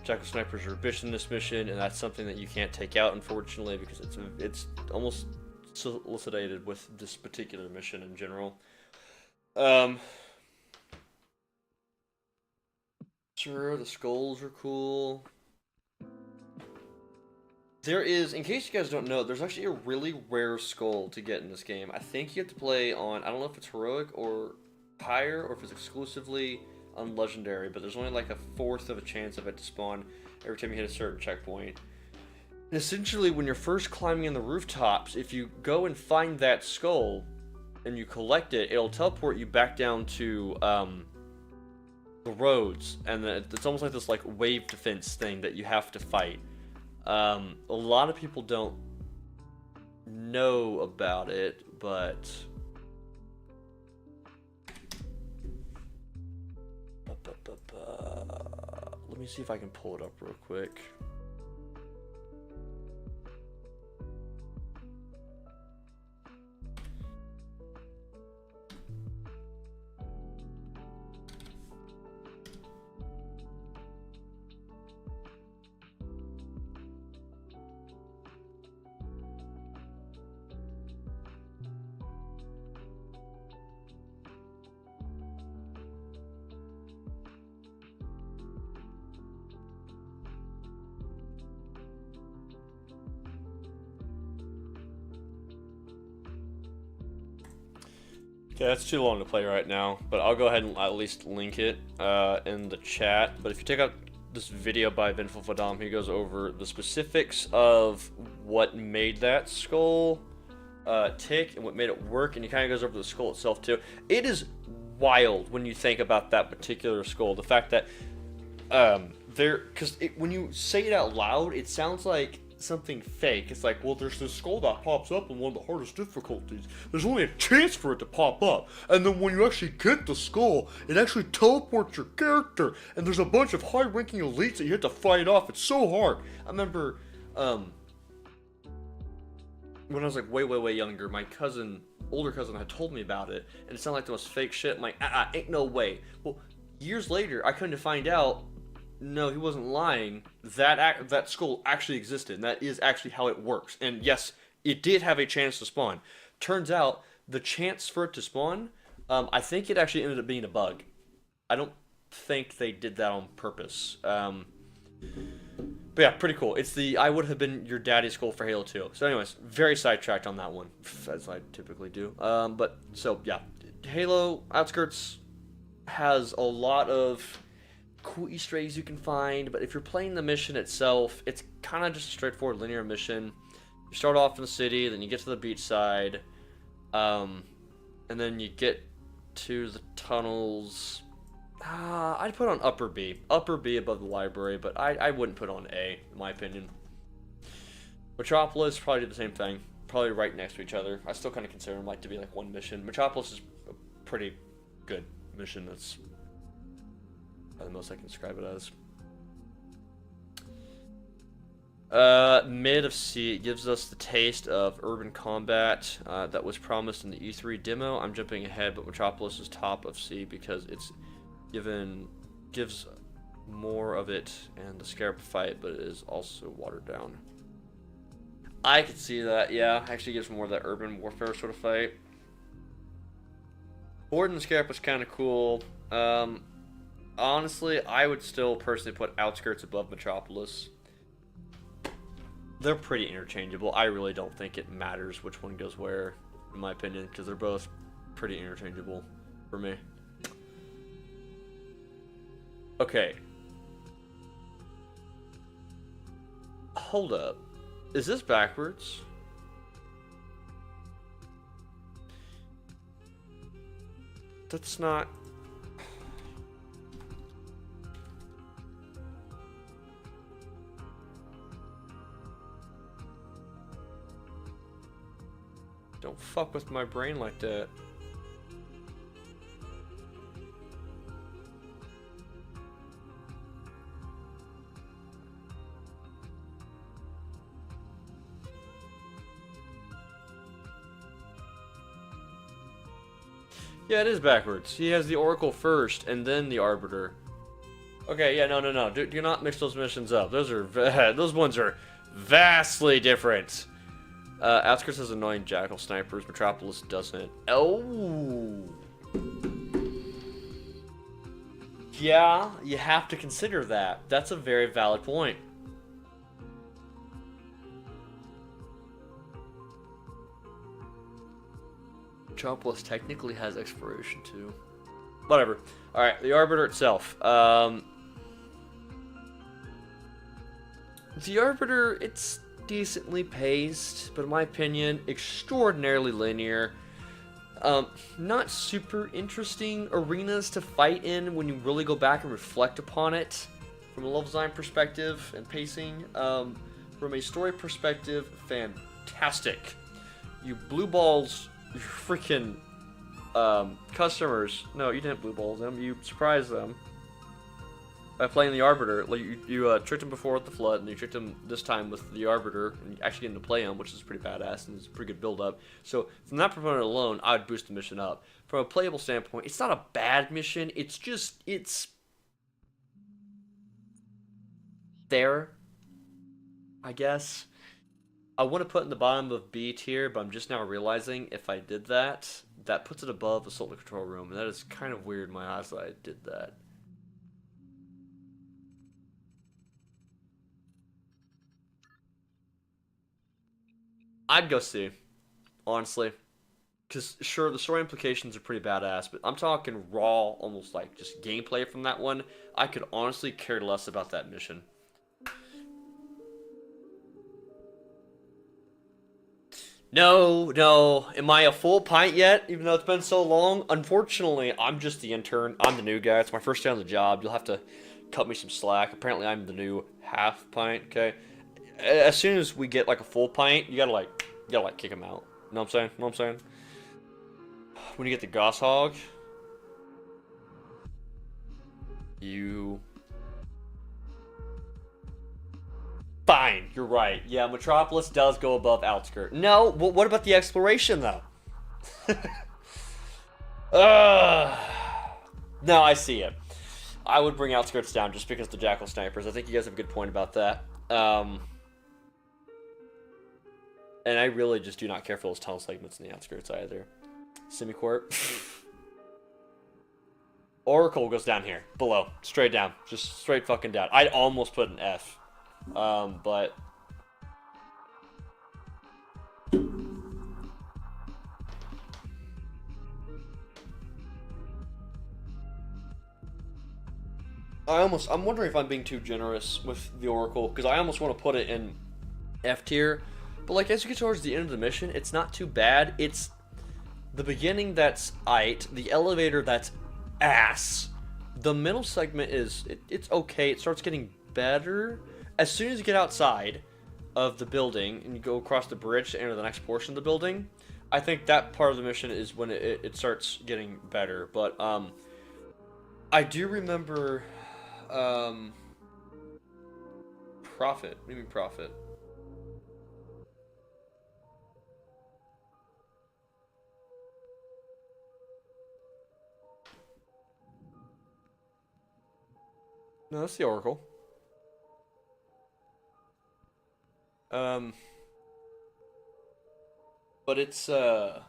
Jackal Snipers are a bitch in this mission, and that's something that you can't take out, unfortunately, because it's almost solicited with this particular mission in general. Sure, the skulls are cool. There is, in case you guys don't know, there's actually a really rare skull to get in this game. I think you have to play on, I don't know if it's heroic or higher, or if it's exclusively on legendary, but there's only like a fourth of a chance of it to spawn every time you hit a certain checkpoint. And essentially, when you're first climbing in the rooftops, if you go and find that skull and you collect it, it'll teleport you back down to the roads, and it's almost like this like wave defense thing that you have to fight. A lot of people don't know about it, but let me see if I can pull it up real quick. Okay, that's too long to play right now, but I'll go ahead and at least link it in the chat. But if you check out this video by Vengeful Fadam, he goes over the specifics of what made that skull tick and what made it work, and he kind of goes over the skull itself too. It is wild when you think about that particular skull. The fact that when you say it out loud, it sounds like something fake. It's like, well, there's this skull that pops up in one of the hardest difficulties. There's only a chance for it to pop up, and then when you actually get the skull, it actually teleports your character, and there's a bunch of high-ranking elites that you have to fight off. It's so hard. I remember when I was like way younger, my older cousin had told me about it, and it sounded like the most fake shit. I'm like, ain't no way. Well, years later, I come to find out, no, he wasn't lying. That skull actually existed, and that is actually how it works. And yes, it did have a chance to spawn. Turns out, the chance for it to spawn, I think it actually ended up being a bug. I don't think they did that on purpose. But yeah, pretty cool. It's the I would have been your daddy's skull for Halo 2. So anyways, very sidetracked on that one, as I typically do. But, so yeah, Halo Outskirts has a lot of cool Easter eggs you can find, but if you're playing the mission itself, it's kind of just a straightforward linear mission. You start off in the city, then you get to the beach side, and then you get to the tunnels. I'd put on upper B above the library, but I wouldn't put on A, in my opinion. Metropolis probably do the same thing, probably right next to each other. I still kind of consider them like to be like one mission. Metropolis is pretty good mission. That's the most I can describe it as. Mid of C, it gives us the taste of urban combat that was promised in the E3 demo. I'm jumping ahead, but Metropolis is top of C because it's gives more of it and the Scarab fight, but it is also watered down. I could see that, yeah. Actually gives more of that urban warfare sort of fight. Horde and the Scarab was kind of cool. Honestly, I would still personally put Outskirts above Metropolis. They're pretty interchangeable. I really don't think it matters which one goes where, in my opinion, because they're both pretty interchangeable for me. Okay. Hold up. Is this backwards? That's not... Don't fuck with my brain like that. Yeah, it is backwards. He has the Oracle first, and then the Arbiter. Okay, yeah, no. Do not mix those missions up. Those are those ones are vastly different. Outskirts has annoying Jackal snipers. Metropolis doesn't. Oh. Yeah, you have to consider that. That's a very valid point. Metropolis technically has exploration too. Whatever. Alright, the Arbiter itself. The Arbiter, it's decently paced, but in my opinion, extraordinarily linear. Not super interesting arenas to fight in when you really go back and reflect upon it from a level design perspective and pacing. From a story perspective, fantastic. You blue balls your freaking customers. No, you didn't blue balls them. You surprised them by playing the Arbiter. Like you tricked them before with the Flood, and you tricked them this time with the Arbiter, and you actually getting to play him, which is pretty badass and it's a pretty good build up. So from that component alone, I would boost the mission up. From a playable standpoint, it's not a bad mission. It's just it's there, I guess. I want to put in the bottom of B tier, but I'm just now realizing if I did that, that puts it above Assault and Control Room, and that is kind of weird in my eyes that I did that. I'd go C, honestly. Because, sure, the story implications are pretty badass, but I'm talking raw, almost like just gameplay from that one. I could honestly care less about that mission. No. Am I a full pint yet, even though it's been so long? Unfortunately, I'm just the intern. I'm the new guy. It's my first day on the job. You'll have to cut me some slack. Apparently, I'm the new half pint, okay? As soon as we get, like, a full pint, you gotta kick him out. You know what I'm saying? When you get the Goss Hog, you... Fine, you're right. Yeah, Metropolis does go above Outskirt. No, what about the exploration, though? No, I see it. I would bring Outskirts down just because of the Jackal Snipers. I think you guys have a good point about that. And I really just do not care for those tunnel segments in the Outskirts either. Semicorp. Oracle goes down here. Below. Straight down. Just straight fucking down. I'd almost put an F. But... I'm wondering if I'm being too generous with the Oracle, because I almost want to put it in F tier. But like, as you get towards the end of the mission, it's not too bad. It's the beginning that's aight, the elevator that's ass. The middle segment is, it's okay. It starts getting better. As soon as you get outside of the building and you go across the bridge to enter the next portion of the building, I think that part of the mission is when it starts getting better. But I do remember Prophet. What do you mean Prophet? No, that's the Oracle. Um, but it's the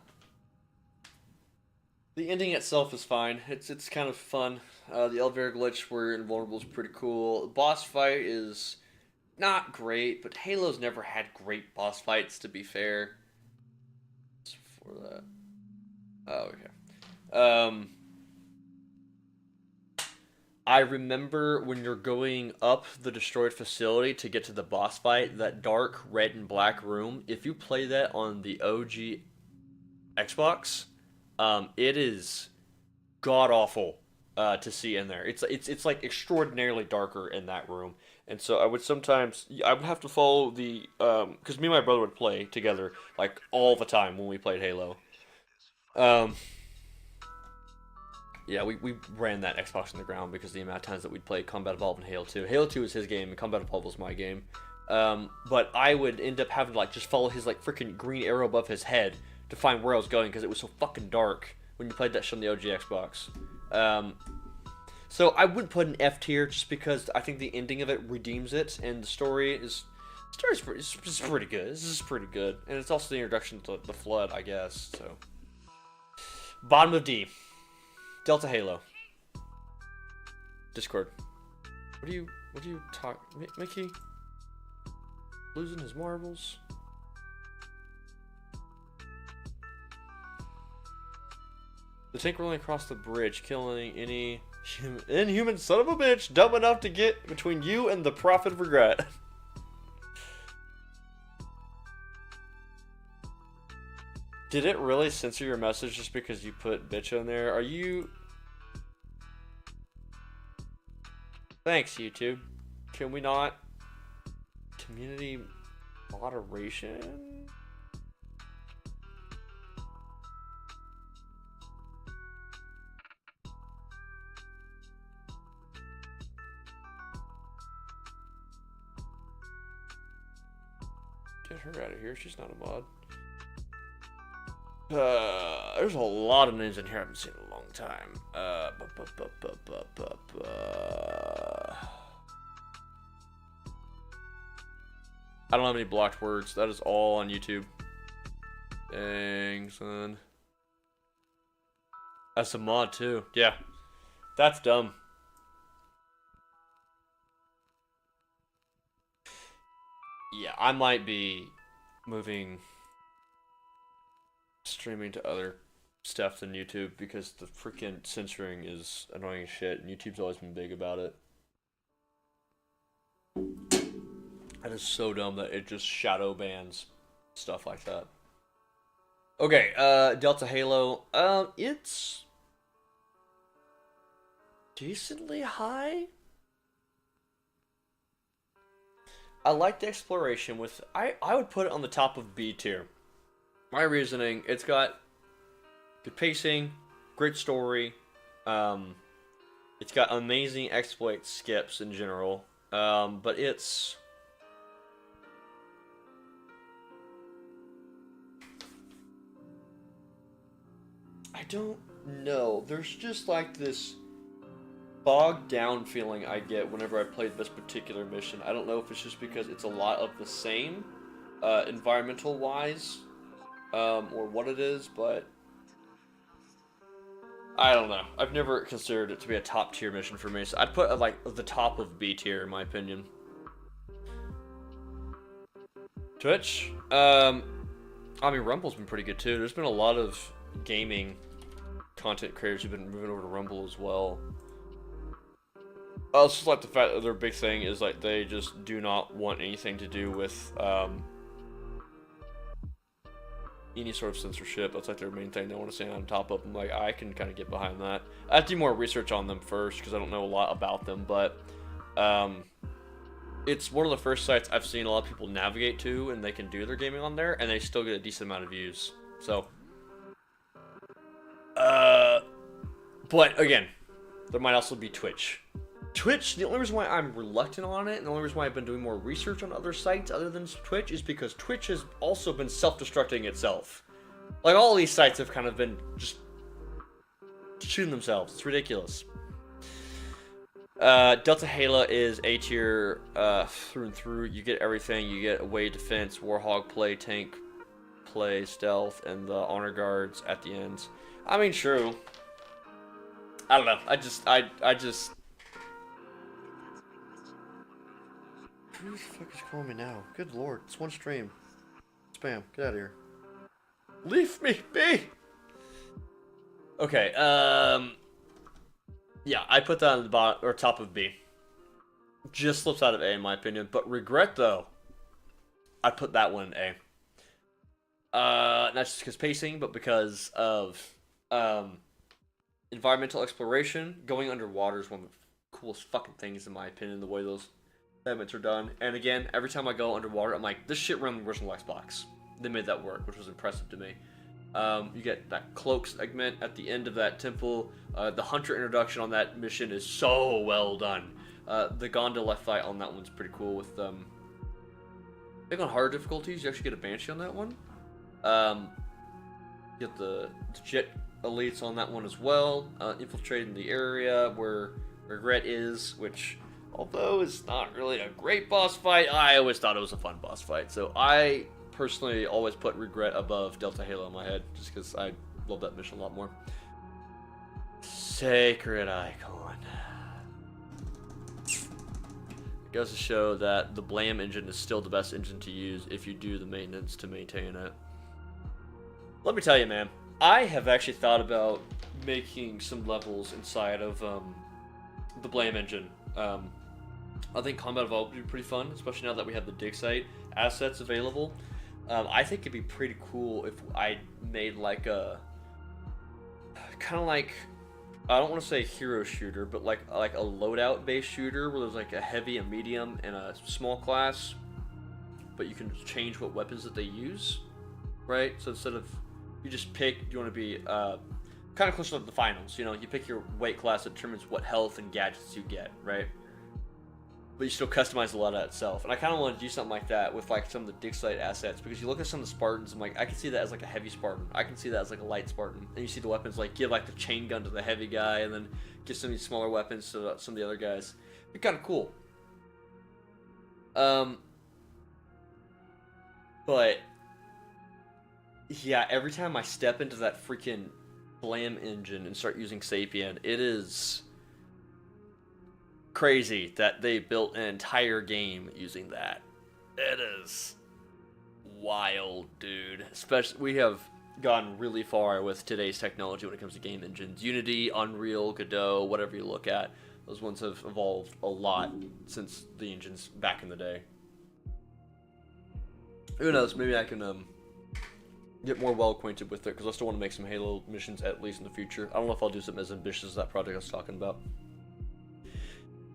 ending itself is fine. It's kind of fun. The elevator glitch where invulnerable is pretty cool. The boss fight is not great, but Halo's never had great boss fights. To be fair, for that. Oh, okay. I remember when you're going up the destroyed facility to get to the boss fight, that dark red and black room. If you play that on the OG Xbox, it is god awful to see in there. It's like extraordinarily darker in that room, and so I would sometimes I would have to follow the because me and my brother would play together like all the time when we played Halo. Um, yeah, we ran that Xbox on the ground because the amount of times that we'd play Combat Evolved and Halo 2. Halo 2 was his game and Combat Evolved was my game. But I would end up having to like just follow his like freaking green arrow above his head to find where I was going because it was so fucking dark when you played that shit on the OG Xbox. So I wouldn't put an F tier just because I think the ending of it redeems it and the story's pretty good. This is pretty good, and it's also the introduction to the Flood, I guess. So bottom of D. Delta Halo. Discord. What do you talk, Mickey? Losing his marbles? The tank rolling across the bridge, killing any inhuman son of a bitch dumb enough to get between you and the Prophet of Regret. Did it really censor your message just because you put bitch on there? Are you... Thanks, YouTube. Can we not... Community moderation? Get her out of here. She's not a mod. There's a lot of names in here I haven't seen in a long time. I don't have any blocked words. That is all on YouTube. Dang, son. That's a mod, too. Yeah. That's dumb. Yeah, I might be moving... streaming to other stuff than YouTube because the freaking censoring is annoying as shit and YouTube's always been big about it. That is so dumb that it just shadow bans stuff like that. Okay, Delta Halo. It's decently high. I like the exploration with I would put it on the top of B tier. My reasoning, it's got good pacing, great story, it's got amazing exploit skips in general, but it's... I don't know, there's just like this bogged down feeling I get whenever I play this particular mission. I don't know if it's just because it's a lot of the same, environmental wise, or what it is, but I don't know. I've never considered it to be a top tier mission for me, so I'd put like the top of B tier in my opinion. Twitch, I mean Rumble's been pretty good too. There's been a lot of gaming content creators who've been moving over to Rumble as well. I also just like the fact that their big thing is like they just do not want anything to do with any sort of censorship. That's like their main thing they want to stay on top of. I'm like, I can kind of get behind that. I have to do more research on them first because I don't know a lot about them, but it's one of the first sites I've seen a lot of people navigate to and they can do their gaming on there and they still get a decent amount of views. So, but again, there might also be Twitch. Twitch, the only reason why I'm reluctant on it, and the only reason why I've been doing more research on other sites other than Twitch, is because Twitch has also been self-destructing itself. Like, all these sites have kind of been just shooting themselves. It's ridiculous. Delta Halo is A tier through and through. You get everything. You get away defense, Warhog play, tank play, stealth, and the honor guards at the end. I mean, true. I don't know. I just. Who the fuck is calling me now? Good lord, it's one stream. Spam, get out of here. Leave me be! Okay, yeah, I put that on the bottom, or top of B. Just slips out of A in my opinion, but Regret, though, I put that one in A. Not just because pacing, but because of, environmental exploration. Going underwater is one of the coolest fucking things in my opinion, the way those segments are done. And again, every time I go underwater, I'm like, this shit ran the original Xbox. They made that work, which was impressive to me. You get that cloak segment at the end of that temple. The hunter introduction on that mission is so well done. The gondola fight on that one's pretty cool with, I think on harder difficulties, you actually get a Banshee on that one. You get the jet elites on that one as well. Infiltrating the area where Regret is, which, although it's not really a great boss fight, I always thought it was a fun boss fight. So I personally always put Regret above Delta Halo in my head, just because I love that mission a lot more. Sacred Icon. It goes to show that the Blam engine is still the best engine to use if you do the maintenance to maintain it. Let me tell you, man, I have actually thought about making some levels inside of the Blam engine. I think Combat Evolved would be pretty fun, especially now that we have the dig site assets available. I think it'd be pretty cool if I made like a kind of like, I don't want to say hero shooter, but like a loadout based shooter where there's like a heavy, a medium, and a small class, but you can change what weapons that they use, right? So instead of, you just pick, you want to be kind of close to the finals, you know, you pick your weight class that determines what health and gadgets you get, right? But you still customize a lot of that itself. And I kind of want to do something like that with like some of the dig site assets, because you look at some of the Spartans, I'm like, I can see that as like a heavy Spartan. I can see that as like a light Spartan. And you see the weapons, like give like the chain gun to the heavy guy, and then give some of these smaller weapons to some of the other guys. It'd be kind of cool. But yeah, every time I step into that freaking Blam engine and start using Sapien, it is crazy that they built an entire game using that. It is wild, dude. Especially, we have gone really far with today's technology when it comes to game engines. Unity, Unreal, Godot, whatever you look at, those ones have evolved a lot since the engines back in the day. Who knows, maybe I can get more well acquainted with it, because I still want to make some Halo missions at least in the future. I don't know if I'll do something as ambitious as that project I was talking about.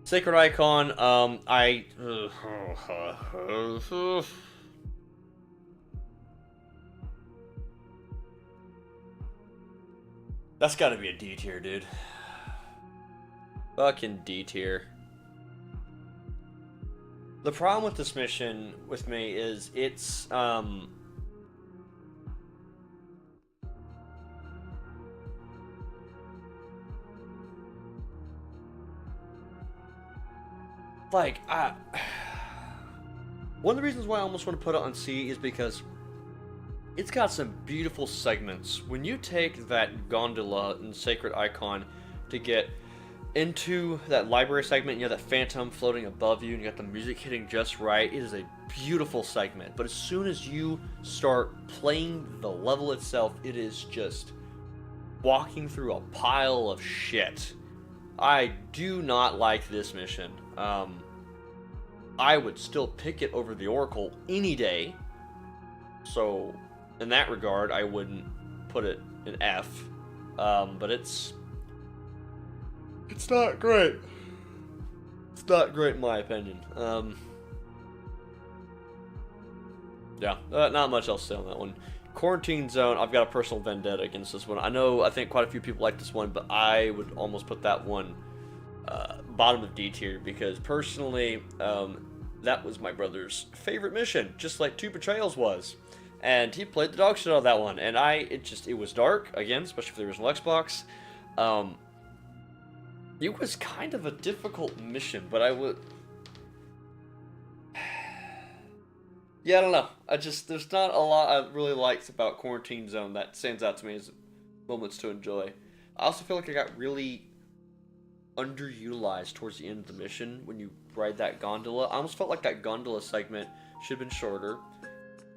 Sacred Icon, that's gotta be a D tier, dude. Fucking D tier. The problem with this mission with me is it's, like, one of the reasons why I almost want to put it on C is because it's got some beautiful segments. When you take that gondola and Sacred Icon to get into that library segment, and you have that phantom floating above you, and you got the music hitting just right, it is a beautiful segment. But as soon as you start playing the level itself, it is just walking through a pile of shit. I do not like this mission. I would still pick it over the Oracle any day. So, in that regard, I wouldn't put it in F. But it's not great. It's not great in my opinion. Yeah, not much else to say on that one. Quarantine Zone, I've got a personal vendetta against this one. I think quite a few people like this one, but I would almost put that one bottom of D tier because personally, that was my brother's favorite mission, just like Two Betrayals was. And he played the dog shit out of that one, and it was dark, again, especially for the original Xbox. It was kind of a difficult mission, but yeah, I don't know. There's not a lot I really liked about Quarantine Zone that stands out to me as moments to enjoy. I also feel like I got really underutilized towards the end of the mission when you ride that gondola. I almost felt like that gondola segment should have been shorter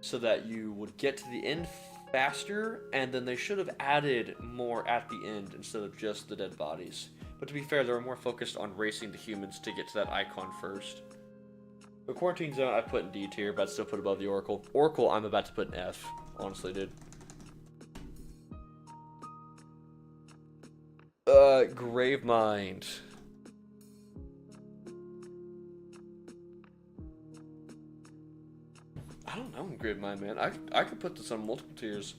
so that you would get to the end faster, and then they should have added more at the end instead of just the dead bodies. But to be fair, they were more focused on racing the humans to get to that icon first. The Quarantine Zone I put in D tier, but I'd still put above the Oracle. Oracle I'm about to put in F, honestly, dude. Gravemind. I don't know, Gravemind, man. I could put this on multiple tiers.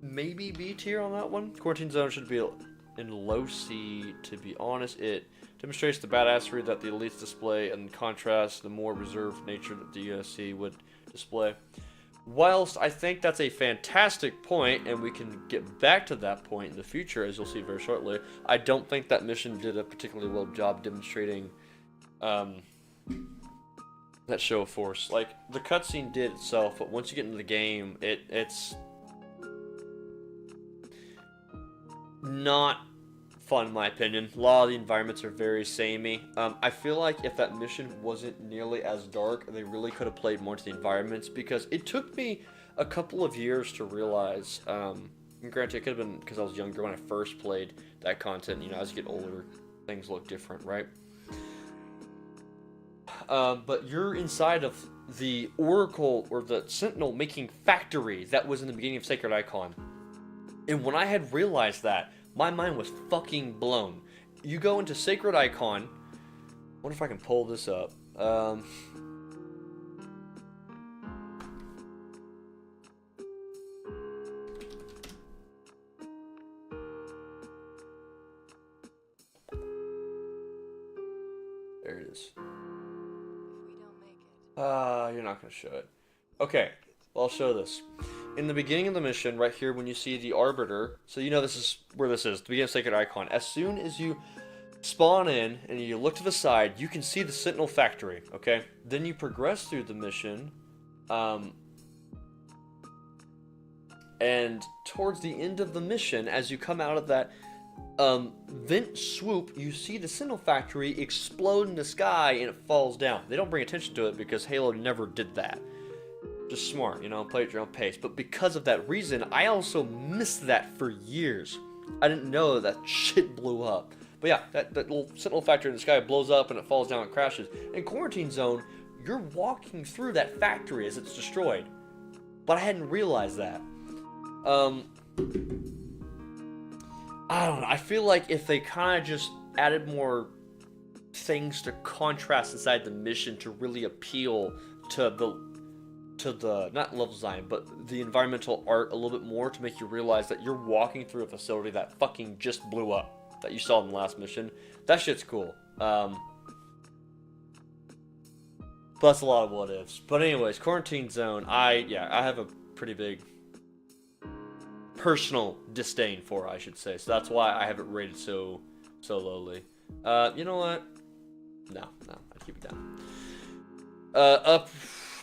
Maybe B tier on that one. Quarantine Zone should be in low C, to be honest. It demonstrates the badassery that the elites display, and in contrast, the more reserved nature that the USC would display. Whilst I think that's a fantastic point, and we can get back to that point in the future, as you'll see very shortly, I don't think that mission did a particularly well job demonstrating that show of force. Like, the cutscene did itself, but once you get into the game, it's not fun in my opinion. A lot of the environments are very samey. I feel like if that mission wasn't nearly as dark, they really could have played more into the environments, because it took me a couple of years to realize, and granted it could have been because I was younger when I first played that content, you know, as you get older, things look different, right? But you're inside of the Oracle, or the Sentinel making factory that was in the beginning of Sacred Icon. And when I had realized that, my mind was fucking blown. You go into Sacred Icon. I wonder if I can pull this up. There it is. You're not going to show it. Okay, well, I'll show this. In the beginning of the mission, right here, when you see the Arbiter, so you know this is where this is, the beginning of Sacred Icon. As soon as you spawn in and you look to the side, you can see the Sentinel factory, okay? Then you progress through the mission, and towards the end of the mission, as you come out of that vent swoop, you see the Sentinel factory explode in the sky and it falls down. They don't bring attention to it because Halo never did that. Just smart, you know, play at your own pace. But because of that reason, I also missed that for years. I didn't know that shit blew up. But yeah, that little Sentinel factory in the sky blows up and it falls down and crashes. In Quarantine Zone, you're walking through that factory as it's destroyed. But I hadn't realized that. I don't know. I feel like if they kind of just added more things to contrast inside the mission to really appeal to the not level design, but the environmental art a little bit more, to make you realize that you're walking through a facility that fucking just blew up, that you saw in the last mission. That shit's cool. But that's a lot of what ifs. But anyways, Quarantine Zone, I have a pretty big personal disdain for it, I should say. So that's why I have it rated so lowly. You know what? No, I'd keep it down. Up.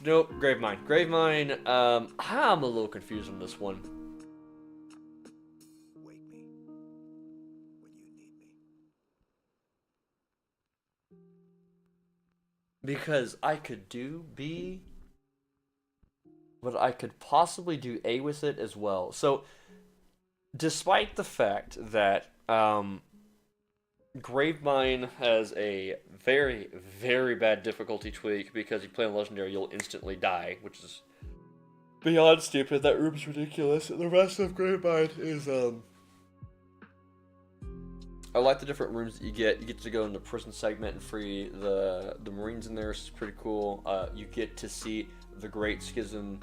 Nope, Gravemind. Gravemind, I'm a little confused on this one. Wake me when you need me. Because I could do B, but I could possibly do A with it as well. So, despite the fact that Gravemind has a very, very bad difficulty tweak, because you play on Legendary, you'll instantly die, which is beyond stupid. That room's ridiculous. The rest of Gravemind is I like the different rooms that you get. You get to go in the prison segment and free the Marines in there, which is pretty cool. You get to see the Great Schism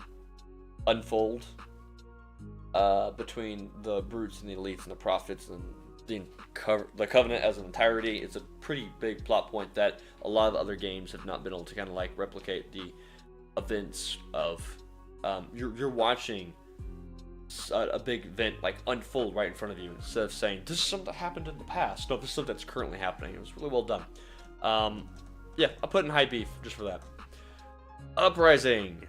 unfold between the brutes and the elites and the prophets and the Covenant as an entirety. It's a pretty big plot point that a lot of other games have not been able to kind of like replicate the events of. You're watching a big event like unfold right in front of you instead of saying this is something that happened in the past. No, this is something that's currently happening. It was really well done. Yeah, I'll put it in high beef just for that. Uprising.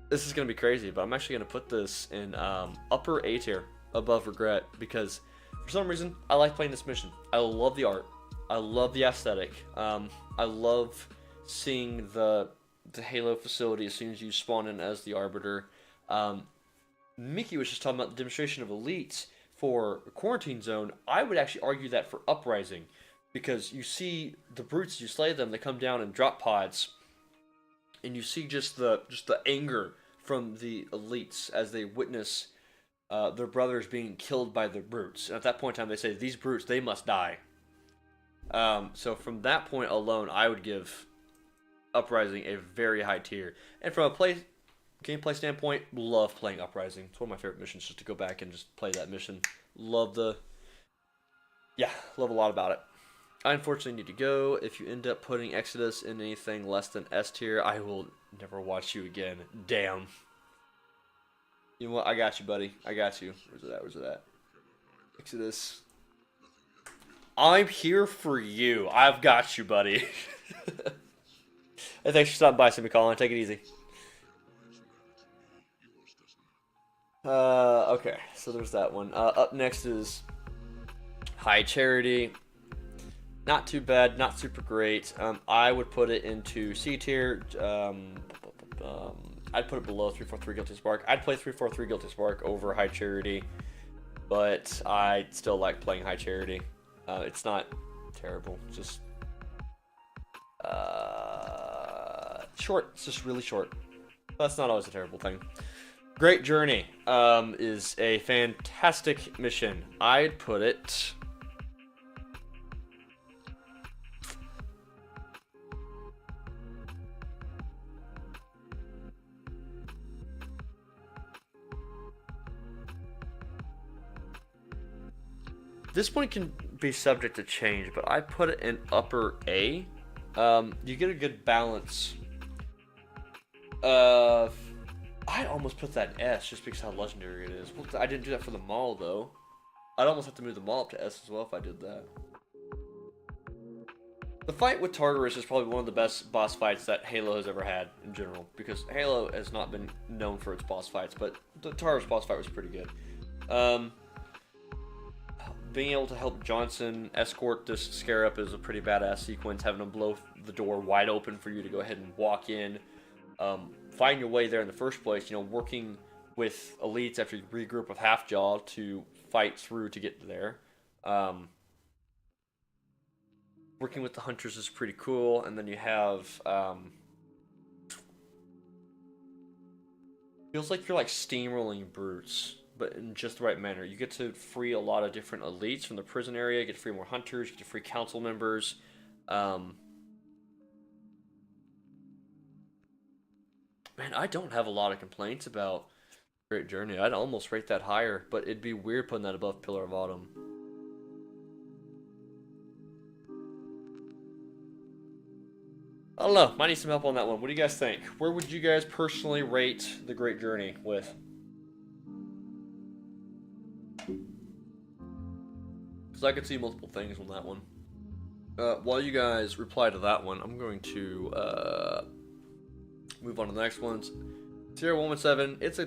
This is gonna be crazy, but I'm actually gonna put this in upper A tier above Regret because for some reason I like playing this mission. I love the art. I love the aesthetic. I love seeing the Halo facility as soon as you spawn in as the Arbiter. Mickey was just talking about the demonstration of elites for Quarantine Zone. I would actually argue that for Uprising, because you see the brutes, you slay them, they come down and drop pods, and you see just the anger from the elites as they witness their brothers being killed by the brutes. And at that point in time, they say, these brutes, they must die. So from that point alone, I would give Uprising a very high tier. And from a gameplay standpoint, love playing Uprising. It's one of my favorite missions, just to go back and just play that mission. Love a lot about it. I unfortunately need to go. If you end up putting Exodus in anything less than S tier, I will never watch you again. Damn. You know what? I got you, buddy. I got you. Where's it at? Exodus. I'm here for you. I've got you, buddy. Hey, thanks for stopping by, Semicolon. Take it easy. Okay, so there's that one. Up next is High Charity. Not too bad, not super great. I would put it into C tier. I'd put it below 343 Guilty Spark. I'd play 343 Guilty Spark over High Charity, but I still like playing High Charity. It's not terrible, it's just short. It's just really short. That's not always a terrible thing. Great Journey is a fantastic mission. I'd put it... This one can be subject to change, but I put it in upper A. You get a good balance. I'd almost put that in S just because how legendary it is. Well, I didn't do that for the mall though. I'd almost have to move the mall up to S as well if I did that. The fight with Tartarus is probably one of the best boss fights that Halo has ever had in general, because Halo has not been known for its boss fights, but the Tartarus boss fight was pretty good. Being able to help Johnson escort this Scarab is a pretty badass sequence. Having him blow the door wide open for you to go ahead and walk in. Find your way there in the first place. You know, working with elites after you regroup with Halfjaw to fight through to get there. Working with the Hunters is pretty cool. And then you have... feels like you're like steamrolling brutes, but in just the right manner. You get to free a lot of different elites from the prison area, you get to free more hunters, you get to free council members. Man, I don't have a lot of complaints about Great Journey. I'd almost rate that higher, but it'd be weird putting that above Pillar of Autumn. I don't know. Might need some help on that one. What do you guys think? Where would you guys personally rate the Great Journey with? Because I could see multiple things on that one. While you guys reply to that one, I'm going to move on to the next ones. Tier 117. It's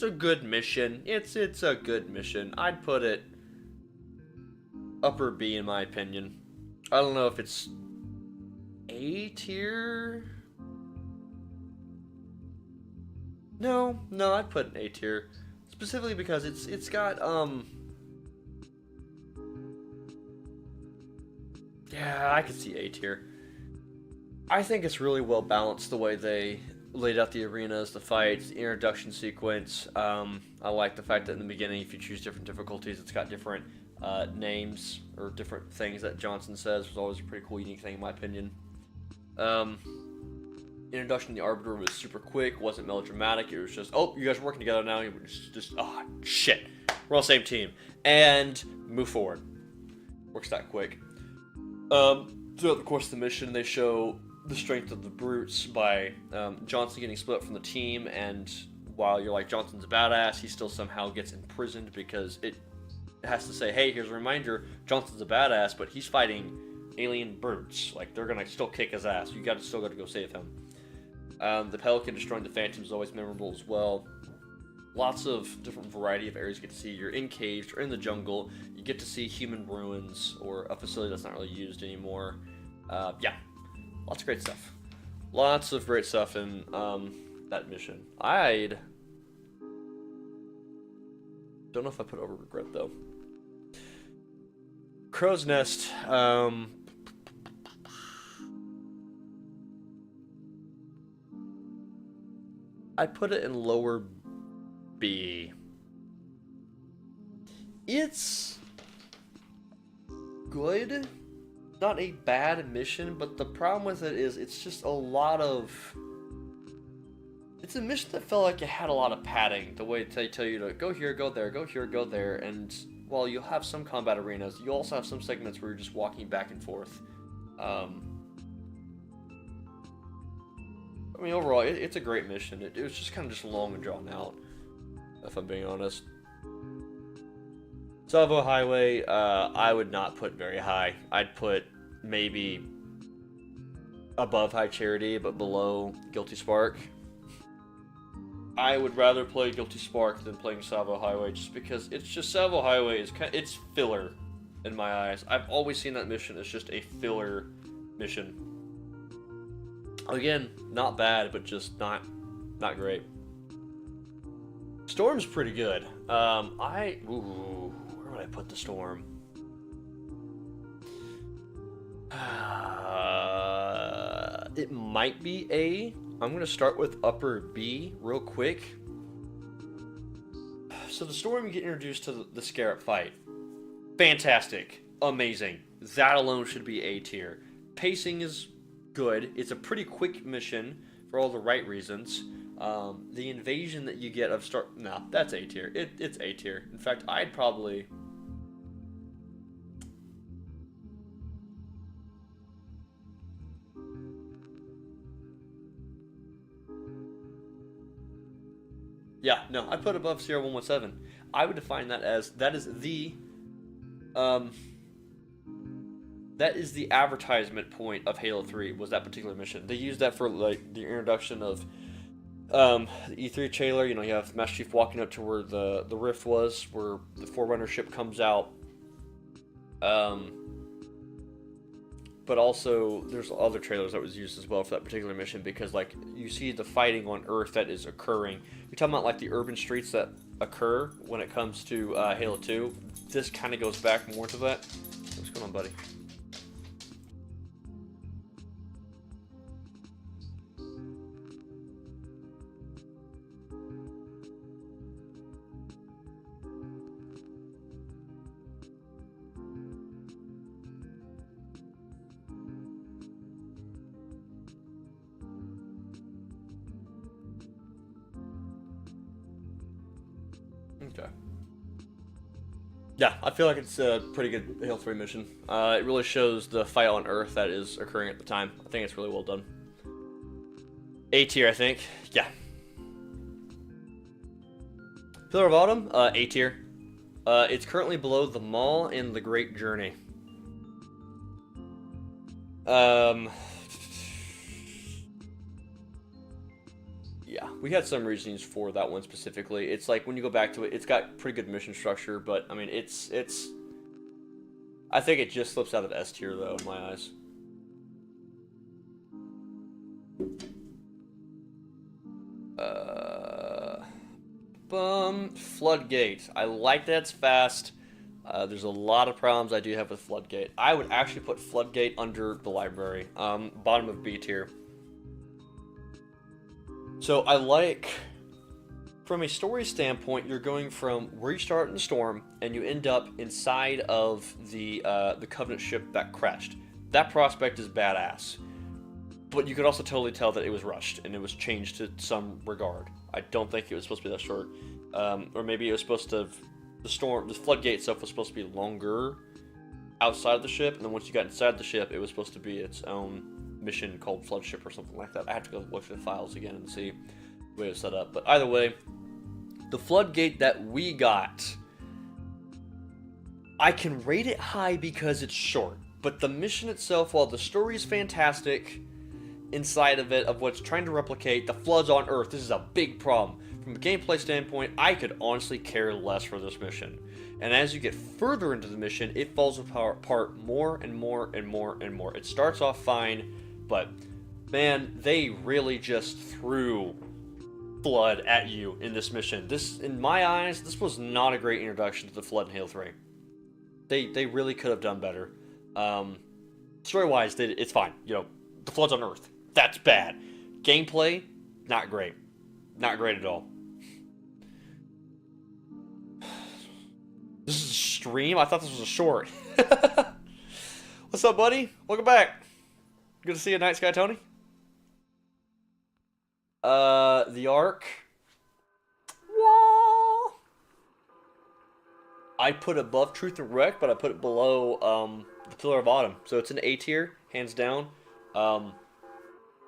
a good mission. It's a good mission. I'd put it upper B in my opinion. I don't know if it's A tier. No, I'd put an A tier, specifically because it's got yeah, I could see A tier. I think it's really well balanced the way they laid out the arenas, the fights, the introduction sequence. I like the fact that in the beginning, if you choose different difficulties, it's got different names or different things that Johnson says. Was always a pretty cool, unique thing in my opinion. Um, Introduction to the Arbiter was super quick, wasn't melodramatic. It was just, oh, you guys are working together now. You just oh, shit. We're on the same team. And move forward. Works that quick. Throughout the course of the mission, they show the strength of the brutes by Johnson getting split up from the team, and while you're like, Johnson's a badass, he still somehow gets imprisoned because it has to say, hey, here's a reminder, Johnson's a badass, but he's fighting alien brutes. Like, they're gonna still kick his ass. You still got to go save him. The Pelican destroying the Phantom is always memorable as well. Lots of different variety of areas you get to see. You're encaged or in the jungle. You get to see human ruins or a facility that's not really used anymore. Yeah, lots of great stuff. Lots of great stuff in that mission. I'd don't know if I put over regret though. Crow's Nest. I put it in lower B. It's good. Not a bad mission, but the problem with it is it's just a lot of... It's a mission that felt like it had a lot of padding. The way they tell you to go here, go there, go here, go there. And while you'll have some combat arenas, you also have some segments where you're just walking back and forth. I mean, overall, it's a great mission. It was just kind of just long and drawn out, if I'm being honest. Salvo Highway, I would not put very high. I'd put maybe above High Charity, but below Guilty Spark. I would rather play Guilty Spark than playing Salvo Highway, just because it's just Salvo Highway is it's filler in my eyes. I've always seen that mission as just a filler mission. Again, not bad, but just not great. Storm's pretty good. Where would I put the Storm? It might be A. I'm gonna start with upper B real quick. So the Storm, you get introduced to the Scarab fight. Fantastic, amazing. That alone should be A tier. Pacing is good. It's a pretty quick mission for all the right reasons. The invasion that you get of that's A tier. It's A tier. In fact, I'd probably... Yeah, no, I put above Sierra 117. I would define that as, that is the advertisement point of Halo 3, was that particular mission. They used that for, like, the introduction of the E3 trailer. You know, you have Master Chief walking up to where the rift was, where the Forerunner ship comes out. But also, there's other trailers that was used as well for that particular mission, because, like, you see the fighting on Earth that is occurring. You're talking about, like, the urban streets that occur when it comes to Halo 2. This kind of goes back more to that. What's going on, buddy? Okay. Yeah, I feel like it's a pretty good Halo 3 mission. It really shows the fight on Earth that is occurring at the time. I think it's really well done. A tier, I think. Yeah. Pillar of Autumn, A tier. It's currently below The Mall and The Great Journey. Yeah, we had some reasons for that one specifically. It's like, when you go back to it, it's got pretty good mission structure, but I mean, it's I think it just slips out of S tier though in my eyes. Floodgate. I like that it's fast. There's a lot of problems I do have with Floodgate. I would actually put Floodgate under the library. Bottom of B tier. So I like, from a story standpoint, you're going from where you start in the storm and you end up inside of the Covenant ship that crashed. That prospect is badass, but you could also totally tell that it was rushed and it was changed to some regard. I don't think it was supposed to be that short, or maybe it was supposed to. The floodgate itself was supposed to be longer outside of the ship, and then once you got inside the ship, it was supposed to be its own mission called Floodship or something like that. I have to go look through the files again and see the way it was set up. But either way, the floodgate that we got, I can rate it high because it's short. But the mission itself, while the story is fantastic inside of it, of what's trying to replicate, the floods on Earth, this is a big problem. From a gameplay standpoint, I could honestly care less for this mission. And as you get further into the mission, it falls apart more and more and more and more. It starts off fine, but man, they really just threw flood at you in this mission. This, in my eyes, this was not a great introduction to the flood in Halo 3. They really could have done better. Story-wise, it's fine. You know, the flood's on Earth. That's bad. Gameplay, not great. Not great at all. This is a stream? I thought this was a short. What's up, buddy? Welcome back. Good to see you, Night Sky Tony. The Ark. Wah! I put above Truth and Wreck, but I put it below the Pillar of Autumn. So it's an A tier, hands down.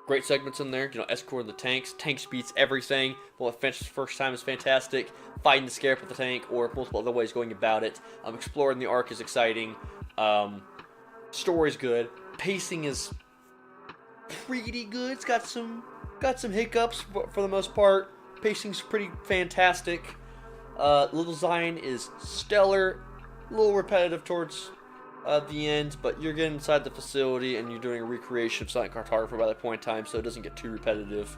Great segments in there, you know, escorting the tanks. Tanks beats everything. Well, adventure the first time is fantastic. Fighting the scare with the tank, or multiple other ways going about it. Exploring the Ark is exciting. Story's good. Pacing is pretty good. It's got some hiccups, but for the most part, pacing's pretty fantastic. Level design is stellar. A little repetitive towards the end, but you're getting inside the facility and you're doing a recreation of Silent Cartographer by that point in time, so it doesn't get too repetitive.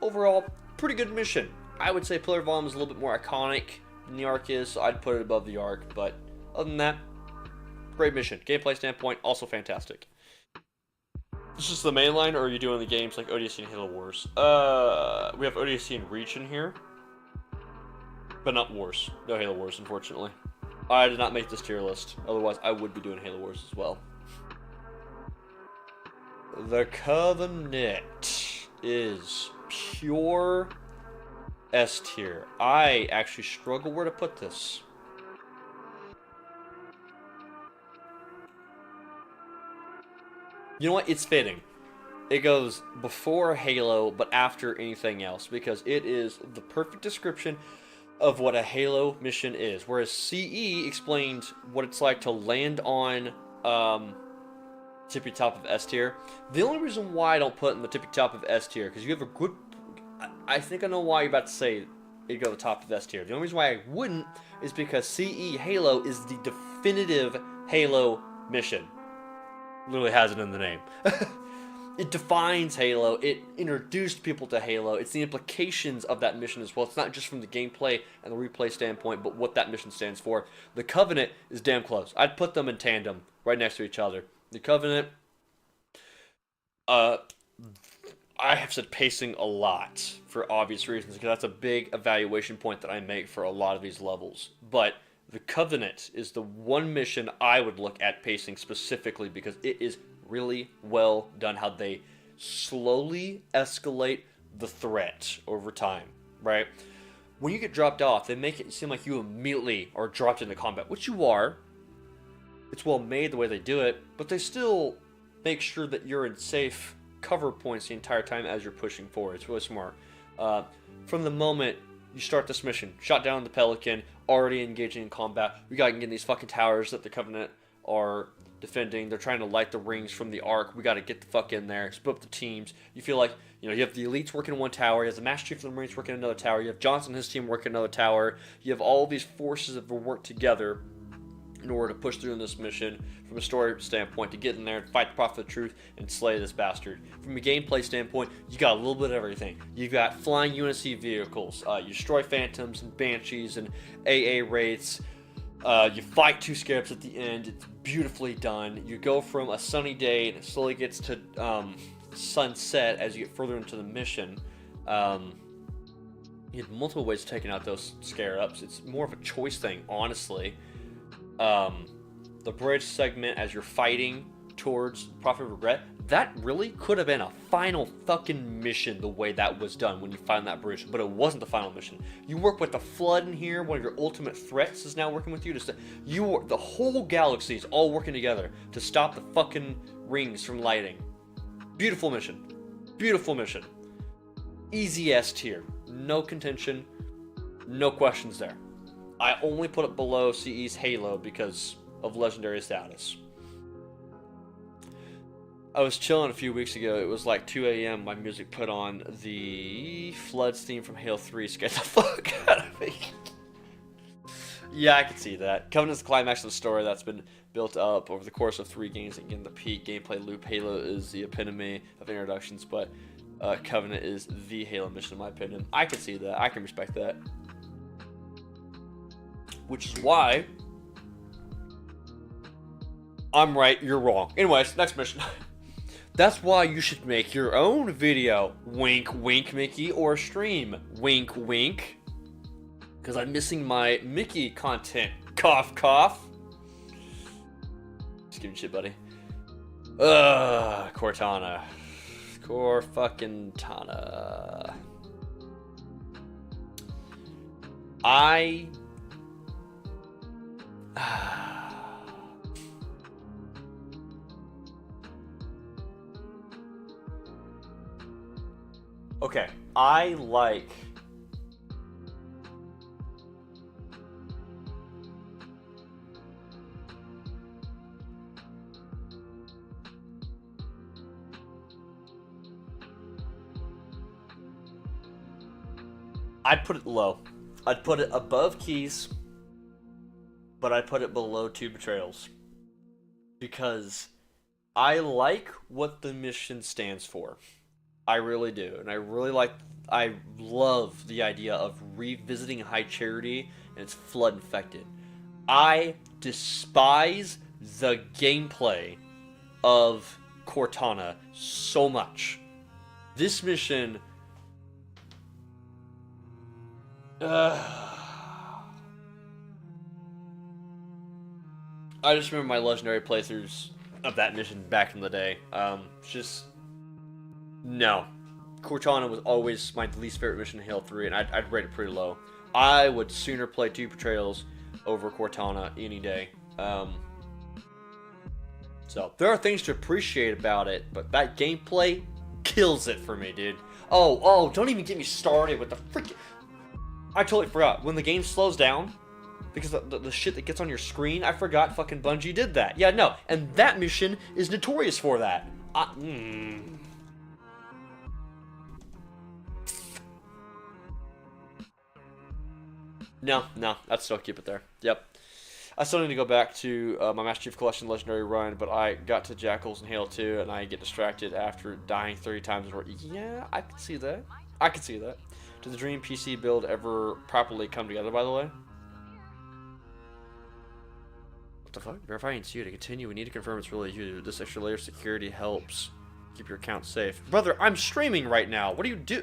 Overall, pretty good mission. I would say Pillar of Autumn is a little bit more iconic than the Ark is, so I'd put it above the Ark, but other than that, great mission. Gameplay standpoint, also fantastic. Is this the main line, or are you doing the games like ODST and Halo Wars? We have ODST and Reach in here, but not Wars. No Halo Wars, unfortunately. I did not make this tier list, otherwise I would be doing Halo Wars as well. The Covenant is pure S tier. I actually struggle where to put this. You know what? It's fitting. It goes before Halo, but after anything else, because it is the perfect description of what a Halo mission is. Whereas CE explained what it's like to land on tippy top of S tier. The only reason why I don't put it in the tippy top of S tier, because you have a good... I think I know why you're about to say it'd go to the top of S tier. The only reason why I wouldn't is because CE Halo is the definitive Halo mission. Literally has it in the name. It defines Halo. It introduced people to Halo. It's the implications of that mission as well. It's not just from the gameplay and the replay standpoint, but what that mission stands for. The Covenant is damn close. I'd put them in tandem, right next to each other. The Covenant, I have said pacing a lot for obvious reasons, because that's a big evaluation point that I make for a lot of these levels. But the Covenant is the one mission I would look at pacing specifically, because it is really well done how they slowly escalate the threat over time, right? When you get dropped off, they make it seem like you immediately are dropped into combat, which you are. It's well made the way they do it, but they still make sure that you're in safe cover points the entire time as you're pushing forward. It's really smart. From the moment you start this mission, shot down the Pelican, already engaging in combat, we gotta get in these fucking towers that the Covenant are defending. They're trying to light the rings from the Ark. We got to get the fuck in there, split up the teams. You feel like, you know, you have the elites working in one tower, you have the Master Chief of the Marines working in another tower, you have Johnson and his team working in another tower, you have all these forces that will work together in order to push through in this mission from a story standpoint, to get in there and fight the Prophet of the Truth and slay this bastard. From a gameplay standpoint, you got a little bit of everything. You've got flying UNSC vehicles, you destroy Phantoms and Banshees and AA Wraiths. You fight two scarabs at the end. It's beautifully done. You go from a sunny day and it slowly gets to sunset as you get further into the mission. You have multiple ways of taking out those scarabs. It's more of a choice thing, honestly. The bridge segment as you're fighting towards Prophet of Regret, that really could have been a final fucking mission the way that was done when you find that bridge, but it wasn't the final mission. You work with the Flood in here, one of your ultimate threats is now working with you. The whole galaxy is all working together to stop the fucking rings from lighting. Beautiful mission. Beautiful mission. Easy S tier. No contention. No questions there. I only put it below CE's Halo because of legendary status. I was chilling a few weeks ago. It was like 2 a.m. My music put on the Floods theme from Halo 3. Scared the fuck out of me. Yeah, I can see that. Covenant's the climax of the story that's been built up over the course of 3 games. Again, the peak gameplay loop. Halo is the epitome of introductions, but Covenant is the Halo mission in my opinion. I can see that. I can respect that. Which is why I'm right, you're wrong. Anyways, next mission. That's why you should make your own video. Wink, wink, Mickey, or stream. Wink, wink. Because I'm missing my Mickey content. Cough, cough. Just giving shit, buddy. Cortana. Cor-fucking-tana. Okay, I like... I'd put it low. I'd put it above Keys, but I'd put it below 2 Betrayals. Because I like what the mission stands for. I really do. And I love the idea of revisiting High Charity and its Flood infected. I despise the gameplay of Cortana so much. This mission... I just remember my legendary playthroughs of that mission back in the day. No. Cortana was always my least favorite mission in Halo 3, and I'd rate it pretty low. I would sooner play 2 Betrayals over Cortana any day. So, there are things to appreciate about it, but that gameplay kills it for me, dude. Oh, don't even get me started with the freaking... I totally forgot. When the game slows down, because the shit that gets on your screen, I forgot fucking Bungie did that. Yeah, no. And that mission is notorious for that. No, I'd still keep it there. Yep. I still need to go back to my Master Chief Collection Legendary run, but I got to Jackals in Halo 2, and I get distracted after dying 30 times. Yeah, I can see that. I can see that. Did the Dream PC build ever properly come together, by the way? What the fuck? Verifying it's you. To continue, we need to confirm it's really you. This extra layer of security helps keep your account safe. Brother, I'm streaming right now. What do you do?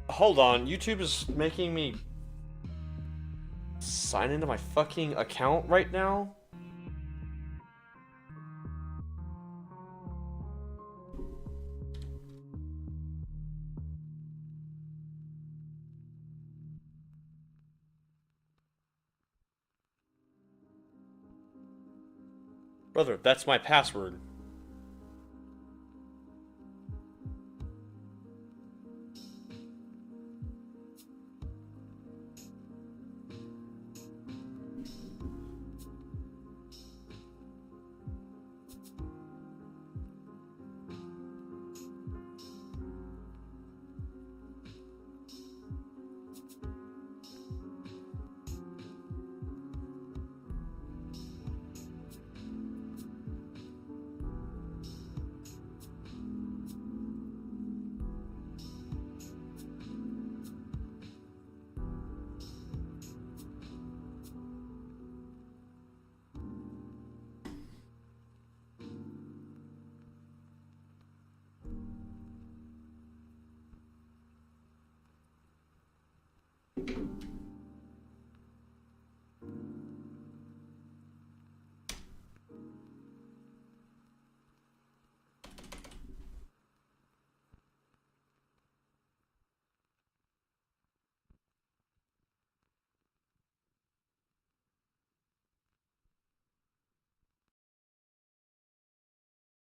Hold on, YouTube is making me sign into my fucking account right now? Brother, that's my password.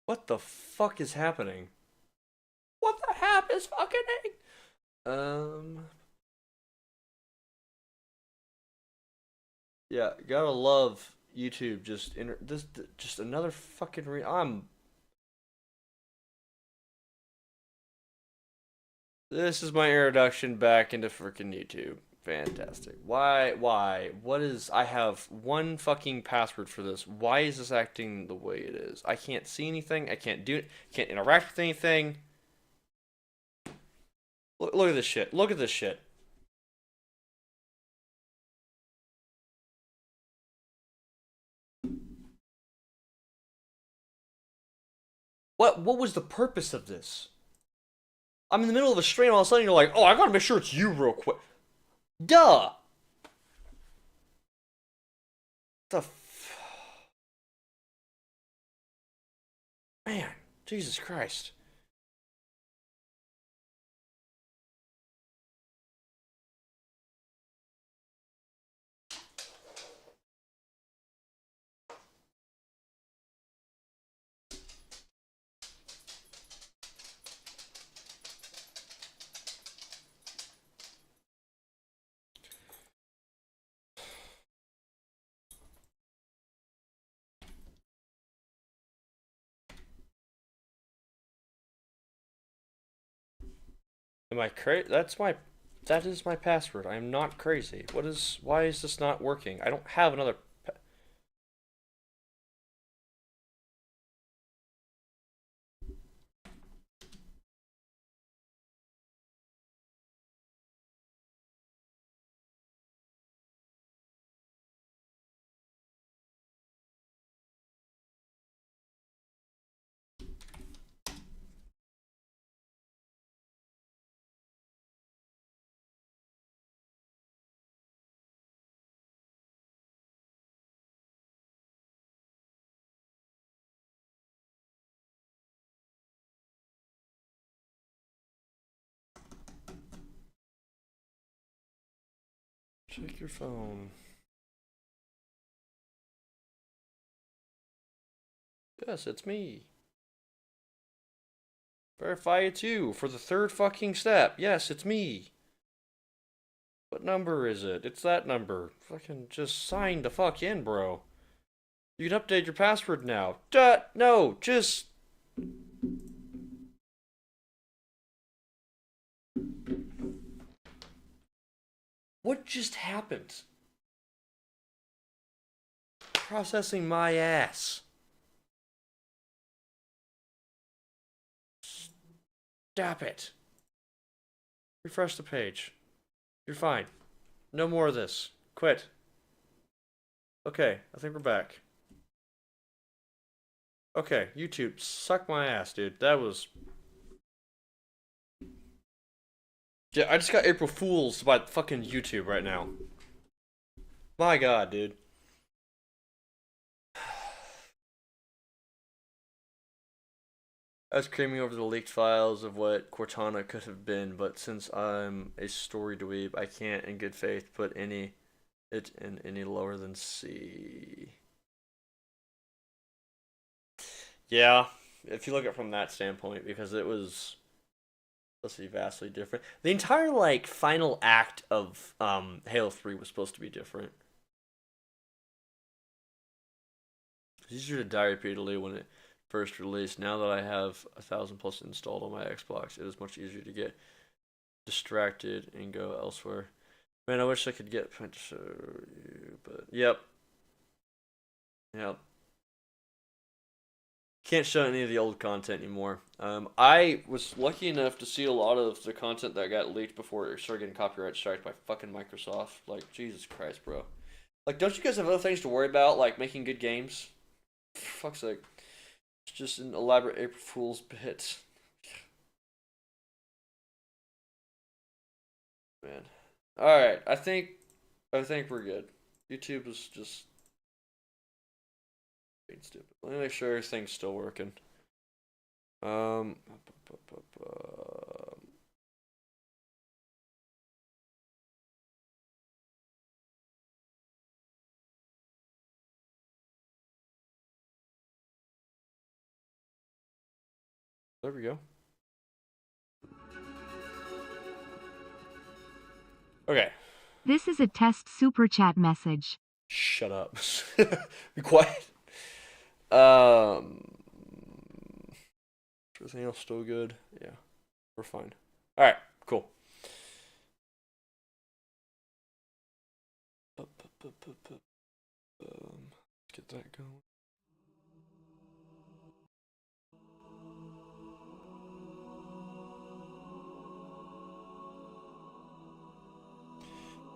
What the fuck is happening? What the heck is fucking yeah, gotta love YouTube. Just another fucking This is my introduction back into freaking YouTube. Fantastic. Why? What is. I have one fucking password for this. Why is this acting the way it is? I can't see anything. I can't do it. Can't interact with anything. Look at this shit. Look at this shit. What was the purpose of this? I'm in the middle of a stream, all of a sudden you're like, oh, I gotta make sure it's you real quick. Duh! The man, Jesus Christ. Am I crazy? That is my password. I am not crazy. Why is this not working? I don't have another. Check your phone. Yes, it's me. Verify it's you for the third fucking step. Yes, it's me. What number is it? It's that number. Fucking just sign the fuck in, bro. You can update your password now. Duh, no, just. What just happened? Processing my ass. Stop it. Refresh the page. You're fine. No more of this. Quit. Okay, I think we're back. Okay, YouTube, suck my ass, dude. That was. Yeah, I just got April Fools by fucking YouTube right now. My god, dude. I was creaming over the leaked files of what Cortana could have been, but since I'm a story dweeb, I can't, in good faith, put it in any lower than C. Yeah, if you look at it from that standpoint, because it was, let's see, vastly different. The entire like final act of Halo 3 was supposed to be different. It's easier to die repeatedly when it first released. Now that I have 1,000 plus installed on my Xbox, it is much easier to get distracted and go elsewhere. Man, I wish I could get to show you, but yep. Yep. Can't show any of the old content anymore. I was lucky enough to see a lot of the content that got leaked before it started getting copyright striked by fucking Microsoft. Like, Jesus Christ, bro. Like, don't you guys have other things to worry about, like making good games? For fuck's sake. It's just an elaborate April Fool's bit. Man. Alright, I think we're good. YouTube is just being stupid. Let me make sure everything's still working. Um There we go. Okay. This is a test super chat message. Shut up. Be quiet. Um, is everything else still good? Yeah, we're fine. All right, cool. Let's get that going.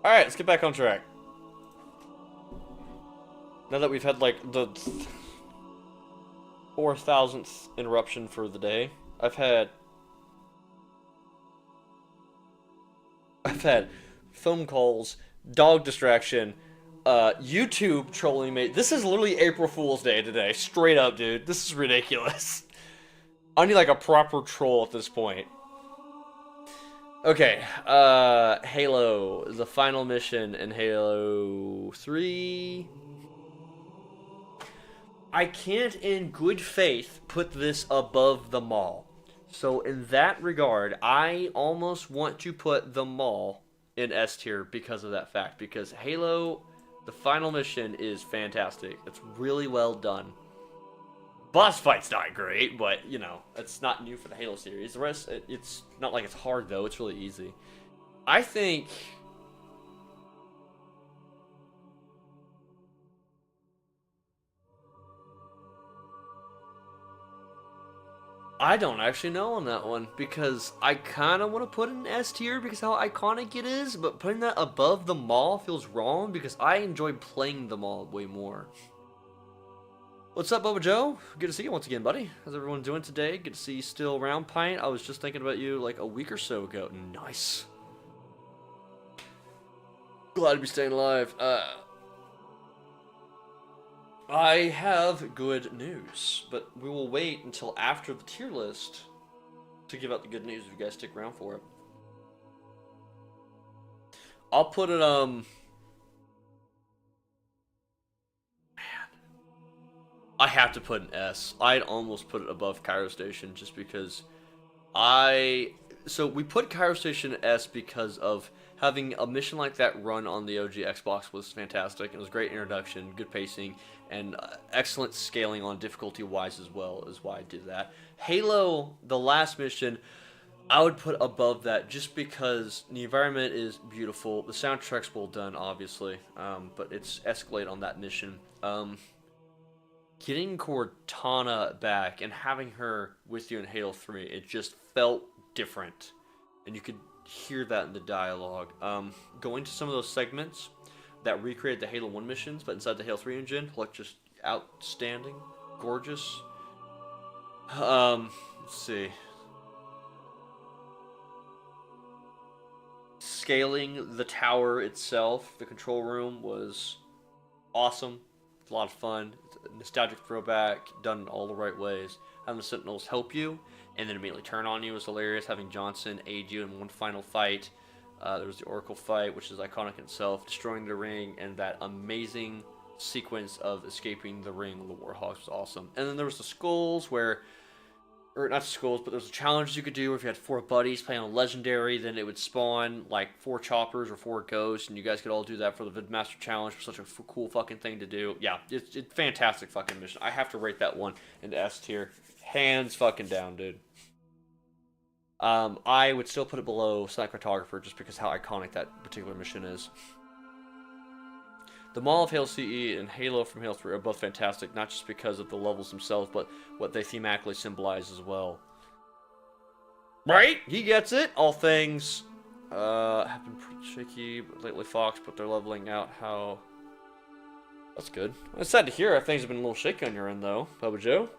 All right, let's get back on track. Now that we've had like the 4,000th interruption for the day, I've had phone calls, dog distraction, YouTube trolling me. This is literally April Fool's Day today. Straight up, dude. This is ridiculous. I need like a proper troll at this point. Okay, Halo, the final mission in Halo 3. I can't in good faith put this above the mall. So in that regard, I almost want to put the mall in S tier because of that fact. Because Halo, the final mission is fantastic. It's really well done. Boss fight's not great, but, you know, it's not new for the Halo series. The rest, it's not like it's hard, though. It's really easy. I think... I don't actually know on that one, because I kind of want to put it in S tier because how iconic it is, but putting that above the mall feels wrong because I enjoy playing the mall way more. What's up, Bubba Joe? Good to see you once again, buddy. How's everyone doing today? Good to see you still around, Pint. I was just thinking about you like a week or so ago. Nice. Glad to be staying alive. I have good news, but we will wait until after the tier list to give out the good news if you guys stick around for it. I'll put it, I have to put an S. I'd almost put it above Cairo Station just because so we put Cairo Station S because of having a mission like that run on the OG Xbox was fantastic. It was a great introduction, good pacing, and excellent scaling on difficulty-wise as well is why I did that. Halo, the last mission, I would put above that just because the environment is beautiful. The soundtrack's well done, obviously, but it's Escalade on that mission. Getting Cortana back and having her with you in Halo 3, it just felt different. And you could hear that in the dialogue. Going to some of those segments that recreated the Halo 1 missions, but inside the Halo 3 engine, look just outstanding, gorgeous. Let's see. Scaling the tower itself, the control room, was awesome. It's a lot of fun. It's a nostalgic throwback, done in all the right ways. Having the Sentinels help you and then immediately turn on you was hilarious. Having Johnson aid you in one final fight. There was the Oracle fight, which is iconic in itself. Destroying the ring and that amazing sequence of escaping the ring of the Warhawks was awesome. And then there was the skulls where... Or not skulls, but there's challenges you could do where if you had 4 buddies playing on Legendary, then it would spawn like 4 choppers or 4 ghosts, and you guys could all do that for the Vidmaster Challenge. Such a cool fucking thing to do. Yeah, it's fantastic fucking mission. I have to rate that one into S tier. Hands fucking down, dude. I would still put it below Silent Cartographer just because how iconic that particular mission is. The Mall of Halo CE and Halo from Halo 3 are both fantastic, not just because of the levels themselves, but what they thematically symbolize as well. Right? He gets it. All things have been pretty shaky lately, Fox, but they're leveling out how... That's good. It's sad to hear things have been a little shaky on your end, though, Bubba Joe.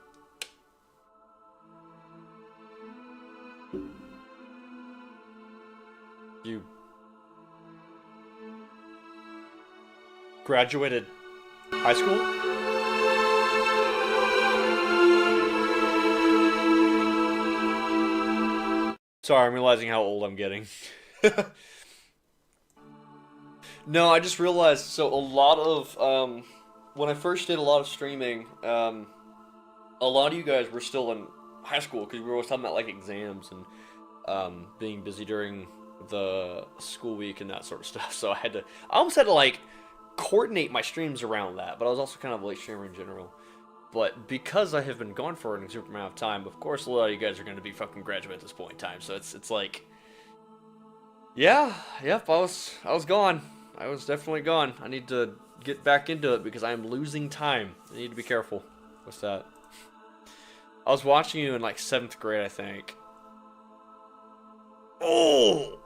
You... graduated high school? Sorry, I'm realizing how old I'm getting. No, I just realized, so a lot of, when I first did a lot of streaming, a lot of you guys were still in high school because we were always talking about like exams and being busy during the school week and that sort of stuff. So I almost had to like coordinate my streams around that. But I was also kind of a late streamer in general. But because I have been gone for an super amount of time, of course a lot of you guys are going to be fucking graduate at this point in time. So it's like, yeah, yep, I was gone. I was definitely gone. I need to get back into it because I am losing time. I need to be careful. What's that? I was watching you in like 7th grade, I think. Oh!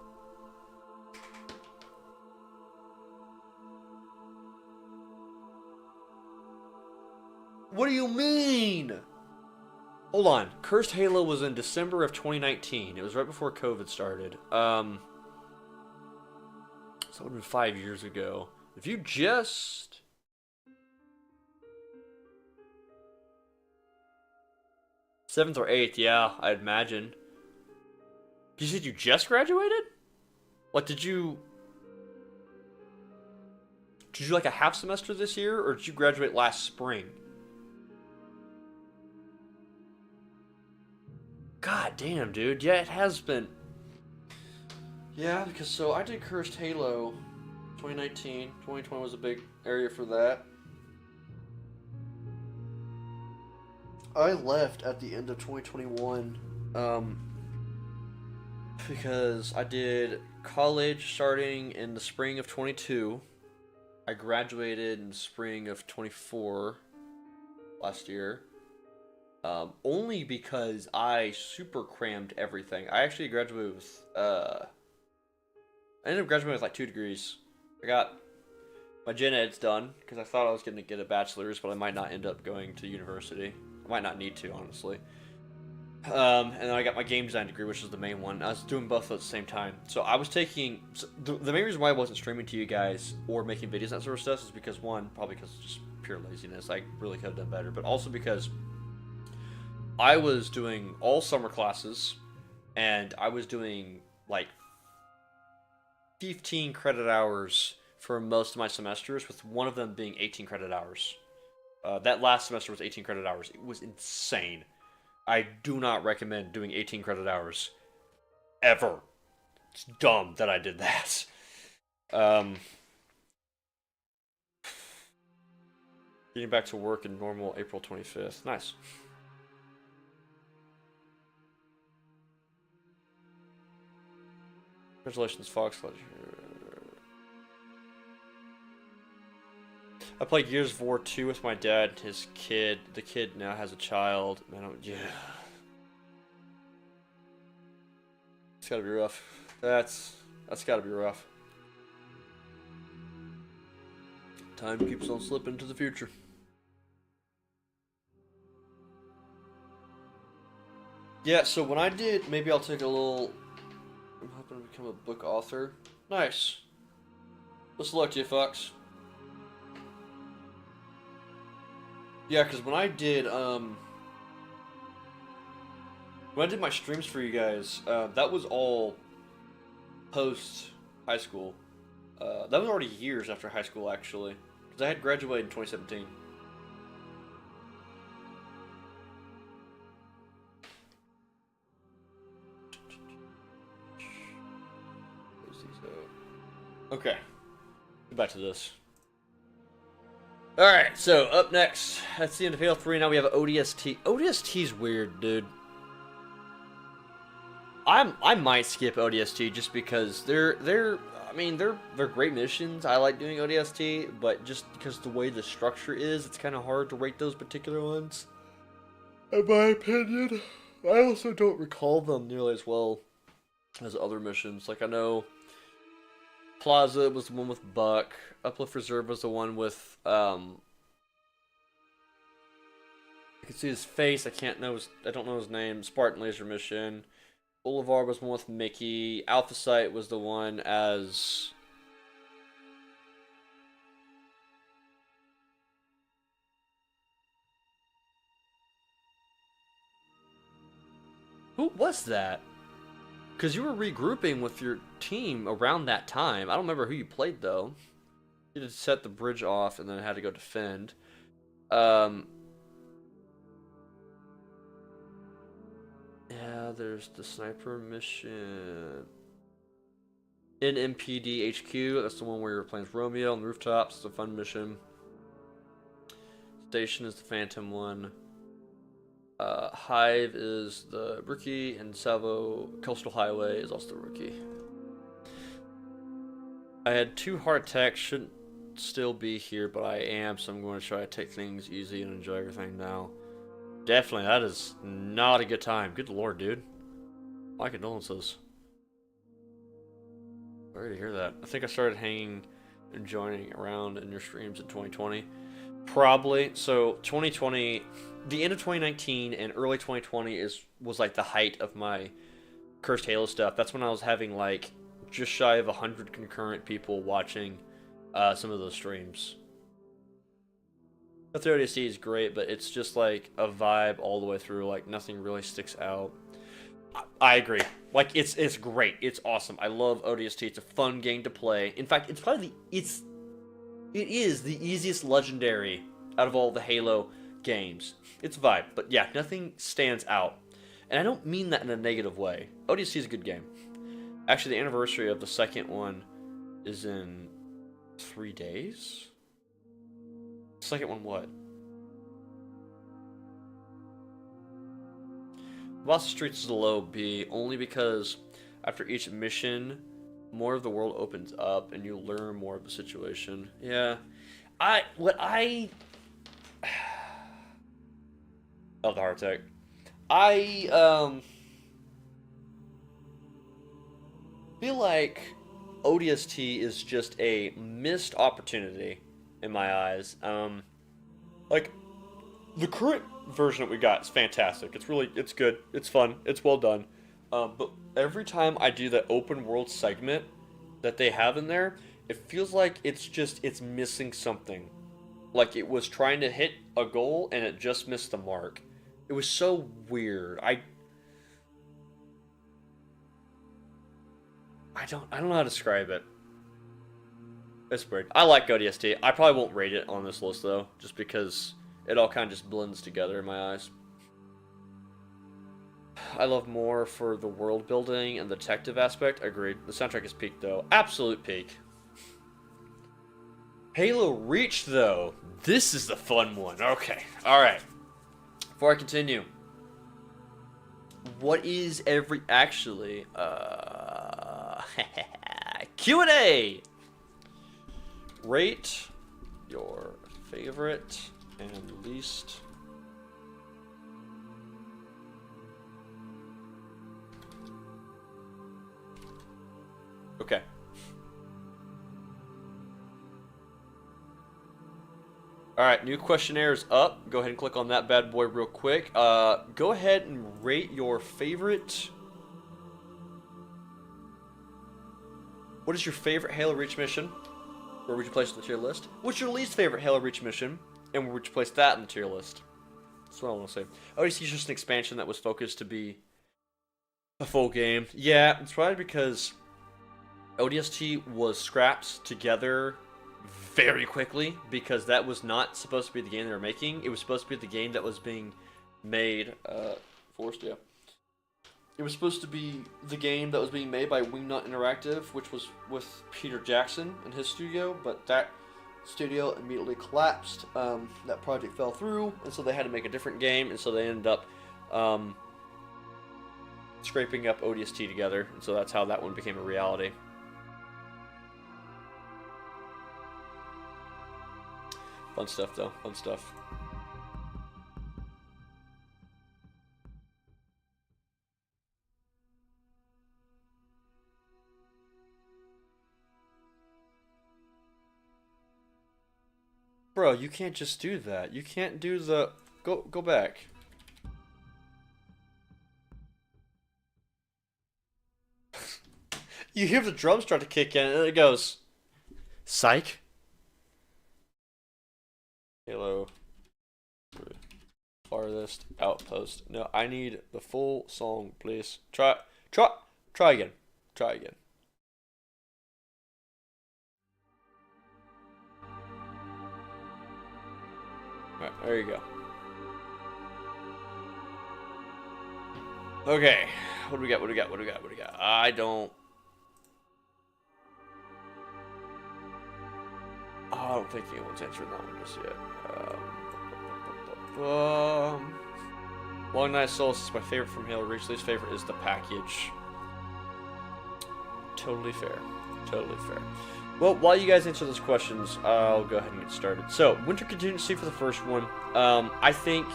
What do you mean? Hold on. Cursed Halo was in December of 2019. It was right before COVID started. So it would have been 5 years ago. If you just... 7th or 8th, yeah, I'd imagine. You said you just graduated? What, did you like a half semester this year, or did you graduate last spring? God damn, dude. Yeah, it has been. Yeah, because so I did Cursed Halo 2019. 2020 was a big area for that. I left at the end of 2021 because I did college starting in the spring of 22. I graduated in the spring of 24 last year. Only because I super crammed everything. I actually graduated with, I ended up graduating with like 2 degrees. I got my gen eds done, because I thought I was going to get a bachelor's, but I might not end up going to university. I might not need to, honestly. And then I got my game design degree, which is the main one. I was doing both at the same time. So I was taking... The main reason why I wasn't streaming to you guys or making videos and that sort of stuff is because, one, probably because it's just pure laziness. I really could have done better. But also because I was doing all summer classes, and I was doing, like, 15 credit hours for most of my semesters, with one of them being 18 credit hours. That last semester was 18 credit hours. It was insane. I do not recommend doing 18 credit hours. Ever. It's dumb that I did that. Getting back to work in normal April 25th. Nice. Congratulations, Fox. I played Gears of War 2 with my dad and his kid. The kid now has a child. Man, yeah. It's gotta be rough. That's gotta be rough. Time keeps on slipping into the future. Yeah, so when I did, maybe I'll take a little... I'm hoping to become a book author. Nice. Let's luck to you, Fox. Yeah, because when I did my streams for you guys, that was all post high school. That was already years after high school, actually, because I had graduated in 2017. Okay, get back to this. Alright, so up next, that's the end of Halo 3. Now we have ODST. ODST's weird, dude. I might skip ODST just because they're great missions. I like doing ODST, but just because the way the structure is, it's kind of hard to rate those particular ones. In my opinion, I also don't recall them nearly as well as other missions. Like, I know Plaza was the one with Buck. Uplift Reserve was the one with, I can see his face. I don't know his name. Spartan Laser Mission. Boulevard was the one with Mickey. Alpha Site was the one as... Who was that? Because you were regrouping with your team around that time. I don't remember who you played, though. You just set the bridge off and then had to go defend. There's the sniper mission. NMPD HQ, that's the one where you're playing as Romeo on the rooftops. It's a fun mission. Station is the Phantom one. Hive is the rookie, and Salvo Coastal Highway is also the rookie. I had 2 heart attacks, shouldn't still be here, but I am, so I'm going to try to take things easy and enjoy everything now. Definitely, that is not a good time. Good lord, dude. My condolences. Sorry to hear that. I think I started hanging and joining around in your streams in 2020. Probably. So 2020, the end of 2019 and early 2020 was like the height of my Cursed Halo stuff. That's when I was having like just shy of 100 concurrent people watching some of those streams. The ODST is great, but it's just like a vibe all the way through. Like nothing really sticks out. I agree. Like it's great. It's awesome. I love ODST. It's a fun game to play. In fact, it's probably it is the easiest legendary out of all the Halo games. It's a vibe, but yeah, nothing stands out. And I don't mean that in a negative way. ODST is a good game. Actually, the anniversary of the second one is in 3 days. Second one, what? Boss of Streets is a low B, only because after each mission, more of the world opens up and you learn more of the situation. Yeah. Of the heart attack. I feel like ODST is just a missed opportunity in my eyes. Like the current version that we got is fantastic. It's good. It's fun. It's well done. But every time I do the open world segment that they have in there, it feels like it's missing something. Like it was trying to hit a goal and it just missed the mark. It was so weird. I don't know how to describe it. It's weird. I like ODST. I probably won't rate it on this list though, just because it all kind of just blends together in my eyes. I love more for the world building and the detective aspect. Agreed. The soundtrack is peak though. Absolute peak. Halo Reach though. This is the fun one. Okay. Alright. Before I continue. What is actually Q&A. Rate your favorite and least okay. Alright, new questionnaire is up. Go ahead and click on that bad boy real quick. Go ahead and rate your favorite. What is your favorite Halo Reach mission? Where would you place it in the tier list? What's your least favorite Halo Reach mission? And where would you place that in the tier list? That's what I want to say. ODST is just an expansion that was focused to be a full game. Yeah, it's probably because ODST was scrapped together very quickly because that was not supposed to be the game they were making. It was supposed to be the game that was being made. Forced, yeah. It was supposed to be the game that was being made by Wingnut Interactive, which was with Peter Jackson and his studio, but that studio immediately collapsed. That project fell through, and so they had to make a different game, and so they ended up scraping up ODST together, and so that's how that one became a reality. Fun stuff, though. Fun stuff. Bro, you can't just do that. You can't do the... Go back. You hear the drums start to kick in, and it goes... Psych. Halo. Farthest outpost. No, I need the full song, please. Try again. Try again. Alright, there you go. Okay, what do we got? What do we got? What do we got? What do we got? I don't think anyone's answering that one just yet. Long Night Souls is my favorite from Halo Reach. Least favorite is the package. Totally fair. Totally fair. Well, while you guys answer those questions, I'll go ahead and get started. So, Winter Contingency for the first one. I think...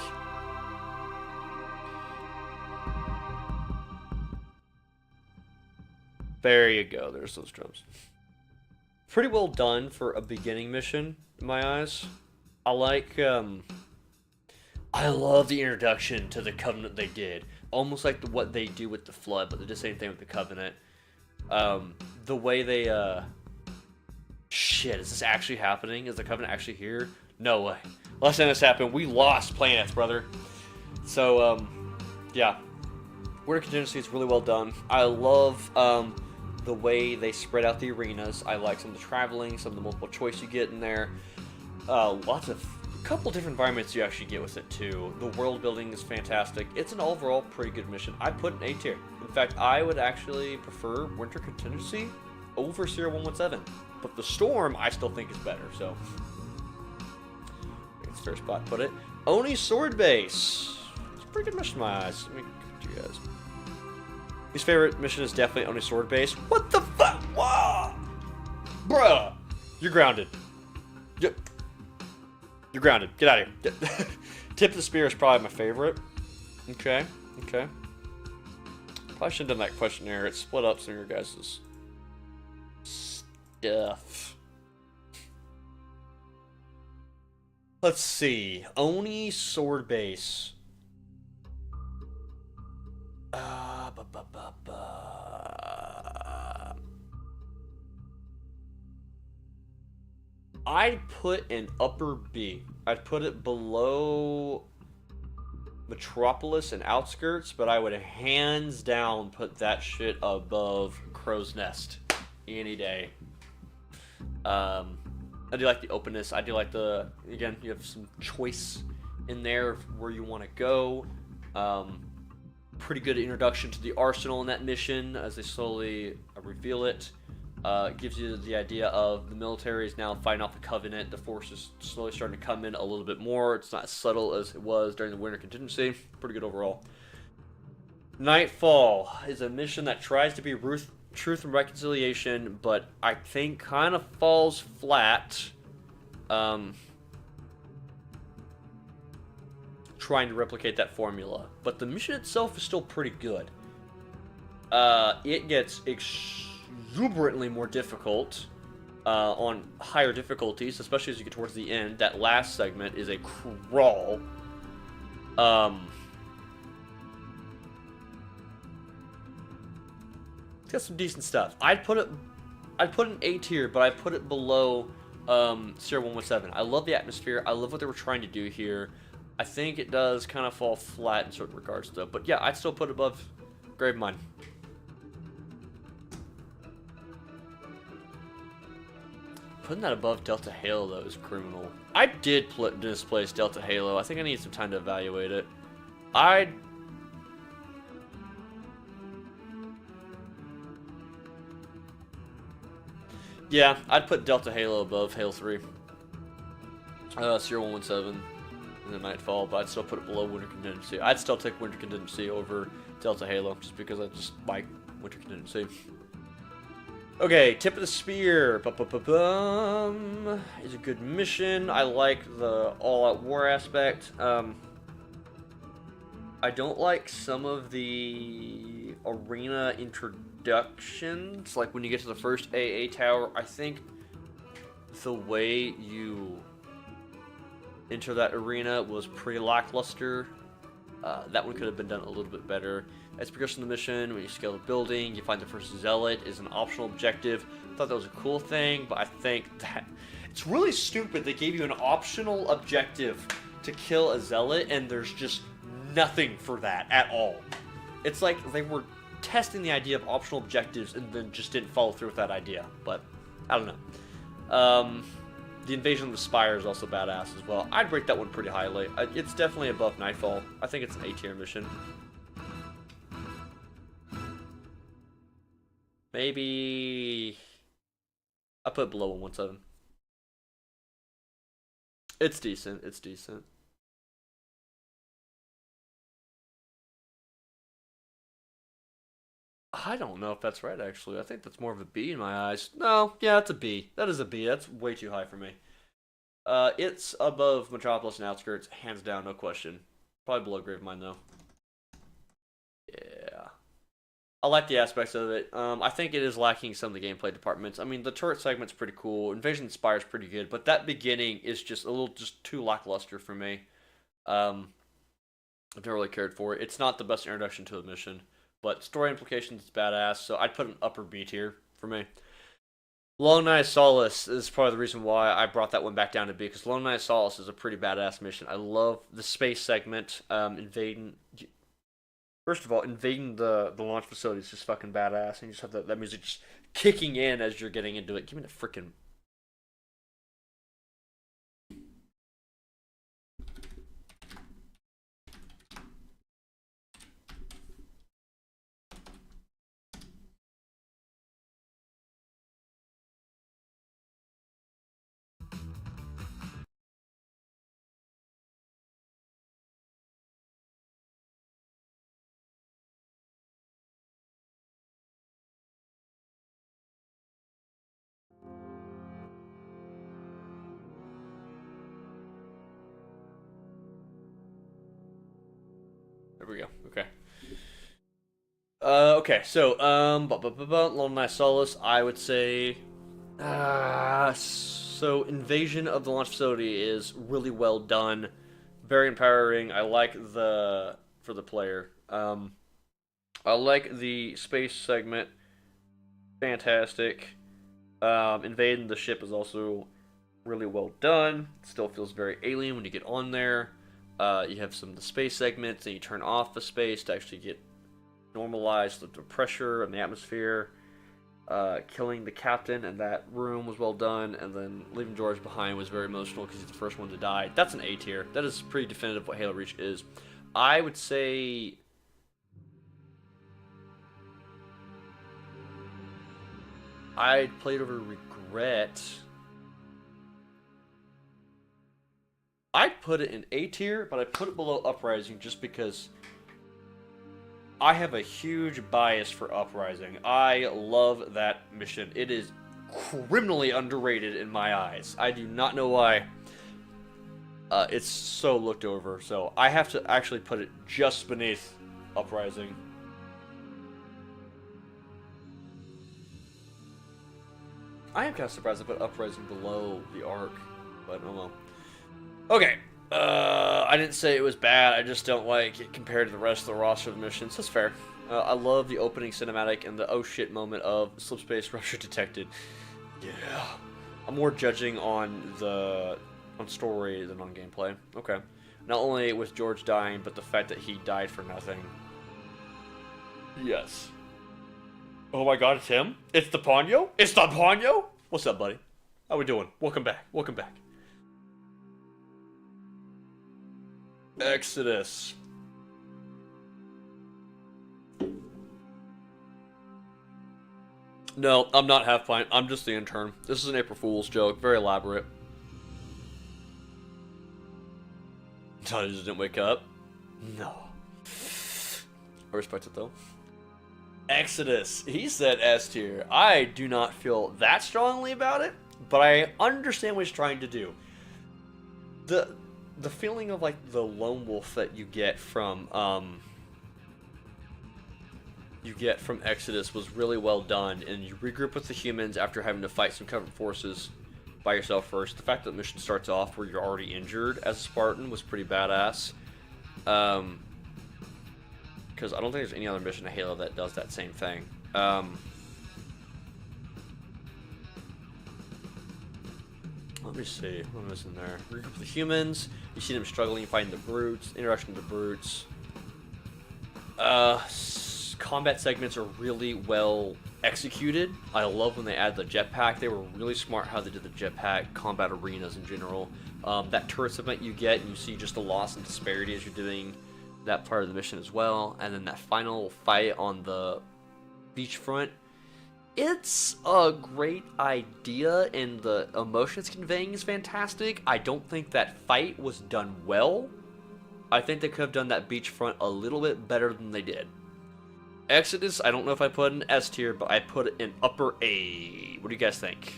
There you go. There's those drums. Pretty well done for a beginning mission, in my eyes. I like, I love the introduction to the Covenant they did. Almost like what they do with the Flood, but they did the same thing with the Covenant. The way they, Shit, is this actually happening? Is the Covenant actually here? No way. Last time this happened, we lost planets, brother. So, yeah. Winter Contingency is really well done. I love, the way they spread out the arenas. I like some of the traveling, some of the multiple choice you get in there. A couple different environments you actually get with it too. The world building is fantastic. It's an overall pretty good mission. I'd put an A tier. In fact, I would actually prefer Winter Contingency over Sierra 117. But the Storm, I still think is better, so. It's a fair spot to put it. Oni Sword Base. It's a pretty good mission in my eyes. Let me give it to you guys. His favorite mission is definitely Oni Sword Base. What the fuck? Whoa! Bruh! You're grounded. You're grounded. Get out of here. Tip of the Spear is probably my favorite. Okay. Okay. Probably shouldn't have done that questionnaire. It split up some of your guys' stuff. Let's see. Oni Sword Base. I'd put an upper B. I'd put it below Metropolis and Outskirts, but I would hands down put that shit above Crow's Nest any day. I do like the openness. I do like the, again, you have some choice in there of where you want to go. Pretty good introduction to the arsenal in that mission as they slowly reveal it. Gives you the idea of the military is now fighting off the Covenant. The force is slowly starting to come in a little bit more. It's not as subtle as it was during the Winter Contingency. Pretty good overall. Nightfall is a mission that tries to be truth and reconciliation, but I think kind of falls flat. Trying to replicate that formula, but the mission itself is still pretty good. It gets exuberantly more difficult on higher difficulties, especially as you get towards the end. That last segment is a crawl. It's got some decent stuff. I'd put an A tier, but I put it below Sierra 117. I love the atmosphere. I love what they were trying to do here. I think it does kind of fall flat in certain regards, though. But yeah, I'd still put it above Gravemind. Putting that above Delta Halo, though, is criminal. I did displace Delta Halo. I think I need some time to evaluate it. Yeah, I'd put Delta Halo above Halo 3. Sierra 117. And then Nightfall, but I'd still put it below Winter Contingency. I'd still take Winter Contingency over Delta Halo, just because I just like Winter Contingency. Okay, Tip of the Spear. Is a good mission. I like the all-out war aspect. I don't like some of the arena introductions, like when you get to the first AA tower. I think the way you enter that arena was pretty lackluster. That one could have been done a little bit better. As progression of the mission, when you scale the building, you find the first zealot is an optional objective. I thought that was a cool thing, but I think that it's really stupid. They gave you an optional objective to kill a zealot, and there's just nothing for that at all. It's like they were testing the idea of optional objectives and then just didn't follow through with that idea. But I don't know. The Invasion of the Spire is also badass as well. I'd rate that one pretty highly. It's definitely above Nightfall. I think it's an A tier mission. Maybe I put below 117. It's decent. It's decent. I don't know if that's right, actually. I think that's more of a B in my eyes. No, yeah, it's a B. That is a B. That's way too high for me. It's above Metropolis and Outskirts, hands down, no question. Probably below Gravemind, though. Yeah. I like the aspects of it. I think it is lacking some of the gameplay departments. I mean, the turret segment's pretty cool. Invasion Spire's pretty good, but that beginning is just a little just too lackluster for me. I've never really cared for it. It's not the best introduction to the mission, but story implications is badass, so I'd put an upper B tier for me. Long Night of Solace is probably the reason why I brought that one back down to B, because Long Night of Solace is a pretty badass mission. I love the space segment, invading. First of all, invading the launch facility is just fucking badass, and you just have that music just kicking in as you're getting into it. Give me the freaking. There we go. Okay. Okay. So, Lone Knight Solace. I would say, so Invasion of the launch facility is really well done, very empowering. I like the for the player. I like the space segment. Fantastic. Invading the ship is also really well done. Still feels very alien when you get on there. You have some of the space segments, and you turn off the space to actually get normalized the pressure and the atmosphere. Killing the captain in that room was well done, and then leaving George behind was very emotional because he's the first one to die. That's an A tier. That is pretty definitive what Halo Reach is. I would say I played over Regret. I'd put it in A tier, but I put it below Uprising just because I have a huge bias for Uprising. I love that mission. It is criminally underrated in my eyes. I do not know why. It's so looked over, so I have to actually put it just beneath Uprising. I am kind of surprised I put Uprising below the Ark, but oh well. Okay, I didn't say it was bad, I just don't like it compared to the rest of the roster of the missions. That's fair. I love the opening cinematic and the oh shit moment of slip space rupture detected. Yeah. I'm more judging on story than on gameplay. Okay. Not only with George dying, but the fact that he died for nothing. Yes. Oh my god, it's him? It's the Ponyo? It's the Ponyo? What's up, buddy? How we doing? Welcome back. Welcome back. Exodus. No, I'm not Halfpint. I'm just the intern. This is an April Fool's joke. Very elaborate. I just didn't wake up. No. I respect it, though. Exodus. He said S tier. I do not feel that strongly about it, but I understand what he's trying to do. The feeling of like the lone wolf that you get from Exodus was really well done, and you regroup with the humans after having to fight some covered forces by yourself first. The fact that the mission starts off where you're already injured as a Spartan was pretty badass. Because I don't think there's any other mission in Halo that does that same thing. Let me see. What was in there? Regroup with the humans. You see them struggling, fighting the brutes. Introduction to the brutes. Combat segments are really well executed. I love when they add the jetpack. They were really smart how they did the jetpack combat arenas in general. That turret segment you get, and you see just the loss and disparity as you're doing that part of the mission as well. And then that final fight on the beachfront It's a great idea, and the emotions conveying is fantastic. I don't think that fight was done well. I think they could have done that beachfront a little bit better than they did. Exodus, I don't know if I put in S tier, but I put it in upper A. What do you guys think?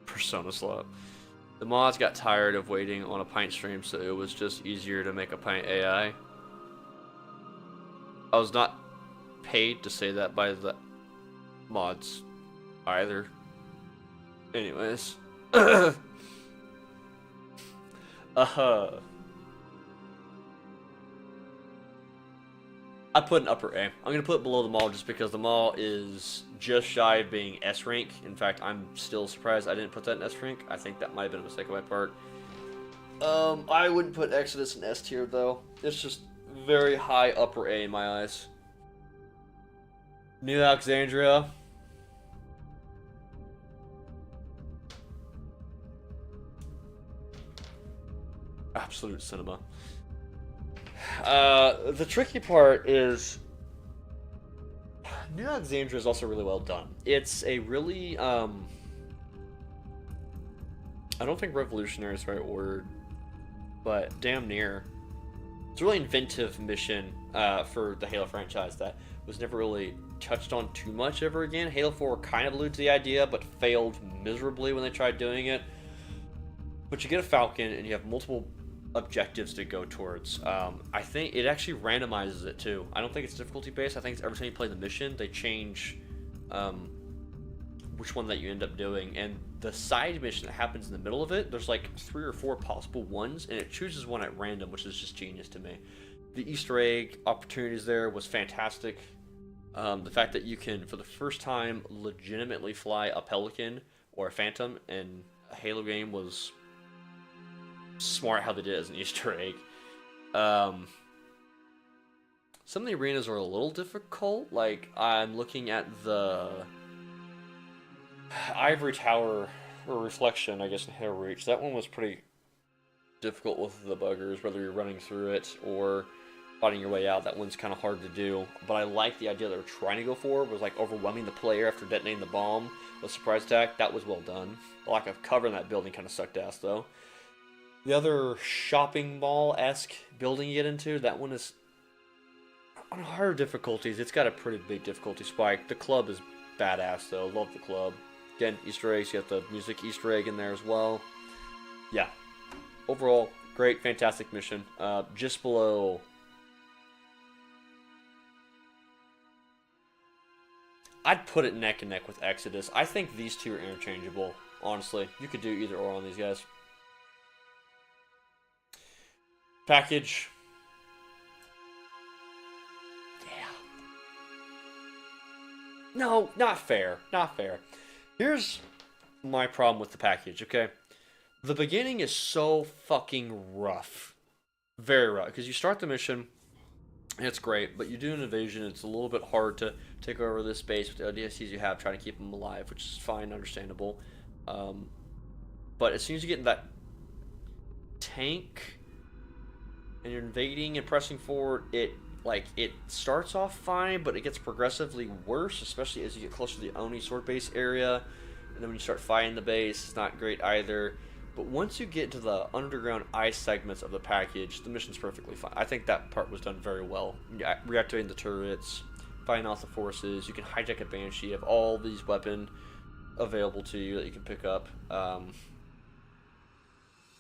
Persona slot. The mods got tired of waiting on a Pint stream, so it was just easier to make a Pint AI. I was not paid to say that by the mods either. Anyways. I put an upper A. I'm going to put it below the mall just because the mall is just shy of being S rank. In fact, I'm still surprised I didn't put that in S rank. I think that might have been a mistake on my part. I wouldn't put Exodus in S tier though. It's just very high upper A in my eyes. New Alexandria. Absolute cinema. The tricky part is New Alexandria is also really well done. It's a really I don't think revolutionary is the right word, but damn near. It's a really inventive mission for the Halo franchise that was never really touched on too much ever again. Halo 4 kind of alluded to the idea, but failed miserably when they tried doing it. But you get a Falcon, and you have multiple objectives to go towards. I think it actually randomizes it too. I don't think it's difficulty based. I think it's every time you play the mission, they change which one that you end up doing. And the side mission that happens in the middle of it, there's like 3 or 4 possible ones, and it chooses one at random, which is just genius to me. The Easter egg opportunities there was fantastic. The fact that you can, for the first time, legitimately fly a Pelican or a Phantom in a Halo game was smart how they did it as an Easter egg. Some of the arenas are a little difficult. Like, I'm looking at the Ivory Tower, or Reflection, I guess, in Halo Reach. That one was pretty difficult with the buggers, whether you're running through it or fighting your way out. That one's kind of hard to do. But I like the idea they were trying to go for, was like overwhelming the player after detonating the bomb with surprise attack. That was well done. The lack of cover in that building kind of sucked ass, though. The other shopping mall-esque building you get into, that one is on harder difficulties. It's got a pretty big difficulty spike. The club is badass, though. Love the club. Again, Easter eggs. You got the music Easter egg in there as well. Yeah. Overall, great, fantastic mission. Just below... I'd put it neck and neck with Exodus. I think these two are interchangeable, honestly. You could do either or on these guys. Package. Yeah. No, not fair. Not fair. Here's my problem with the package, okay? The beginning is so fucking rough. Very rough. Because you start the mission, and it's great, but you do an invasion, it's a little bit hard to take over this base with the ODSTs you have, trying to keep them alive, which is fine, understandable. But as soon as you get in that tank and you're invading and pressing forward, it starts off fine, but it gets progressively worse, especially as you get closer to the Oni sword base area, and then when you start fighting the base, it's not great either. But once you get to the underground ice segments of the package, the mission's perfectly fine. I think that part was done very well. Reactivating the turrets, fighting off the forces, you can hijack a Banshee, you have all these weapons available to you that you can pick up.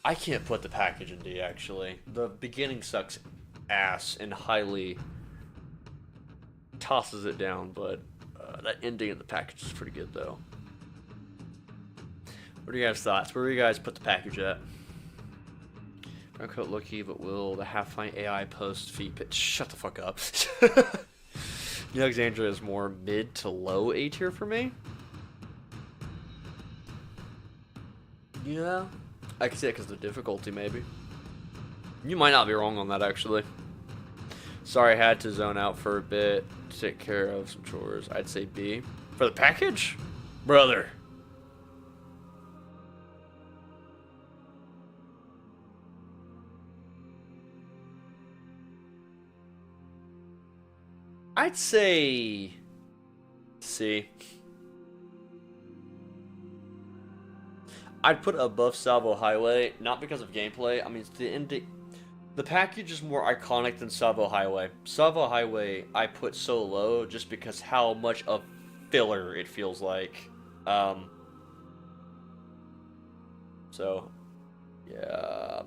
I can't put the package in D, actually. The beginning sucks ass and highly tosses it down, but that ending of the package is pretty good, though. What are your guys' thoughts? Where do you guys put the package at? Browncoat Loki, but will the Halfpint AI post feet pitch? Shut the fuck up. New Alexandria is more mid to low A tier for me. Yeah. I can see it because of the difficulty, maybe. You might not be wrong on that, actually. Sorry, I had to zone out for a bit to take care of some chores. I'd say B. For the package? Brother. I'd say C. I'd put it above Salvo Highway, not because of gameplay. I mean, the package is more iconic than Salvo Highway. Salvo Highway, I put so low just because how much of filler it feels like. Um, so, yeah,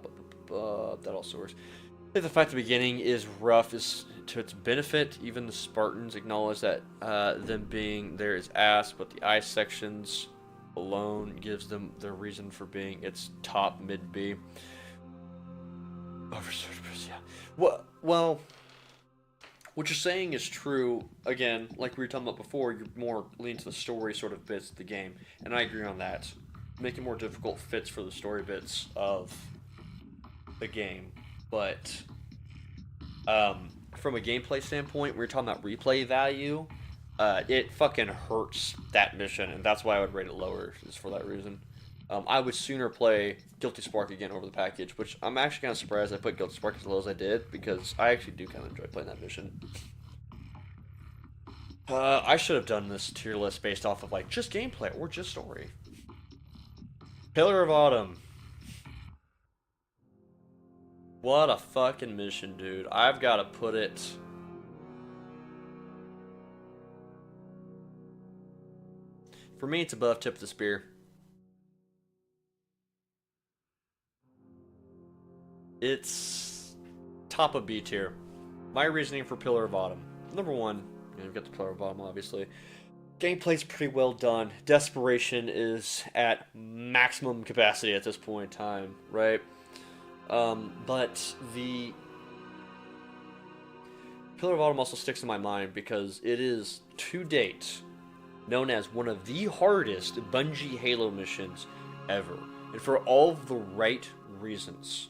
that also works. I think the fact the beginning is rough is to its benefit. Even the Spartans acknowledge that them being there is ass, but the ice sections alone gives them their reason for being its top mid B. Yeah. Well, what you're saying is true. Again, like we were talking about before, you're more leaning to the story sort of bits of the game, and I agree on that. Making more difficult fits for the story bits of the game, but from a gameplay standpoint, we are talking about replay value. It fucking hurts that mission, and that's why I would rate it lower, is for that reason. I would sooner play Guilty Spark again over the package, which I'm actually kind of surprised I put Guilty Spark as low as I did, because I actually do kind of enjoy playing that mission. I should have done this tier list based off of, like, just gameplay or just story. Pillar of Autumn. What a fucking mission, dude. I've got to put it... For me, it's above Tip of the Spear. It's top of B tier. My reasoning for Pillar of Autumn. Number one, you've got the Pillar of Autumn, obviously. Gameplay's pretty well done. Desperation is at maximum capacity at this point in time, right? But the Pillar of Autumn also sticks in my mind because it is, to date, known as one of the hardest Bungie Halo missions ever. And for all of the right reasons.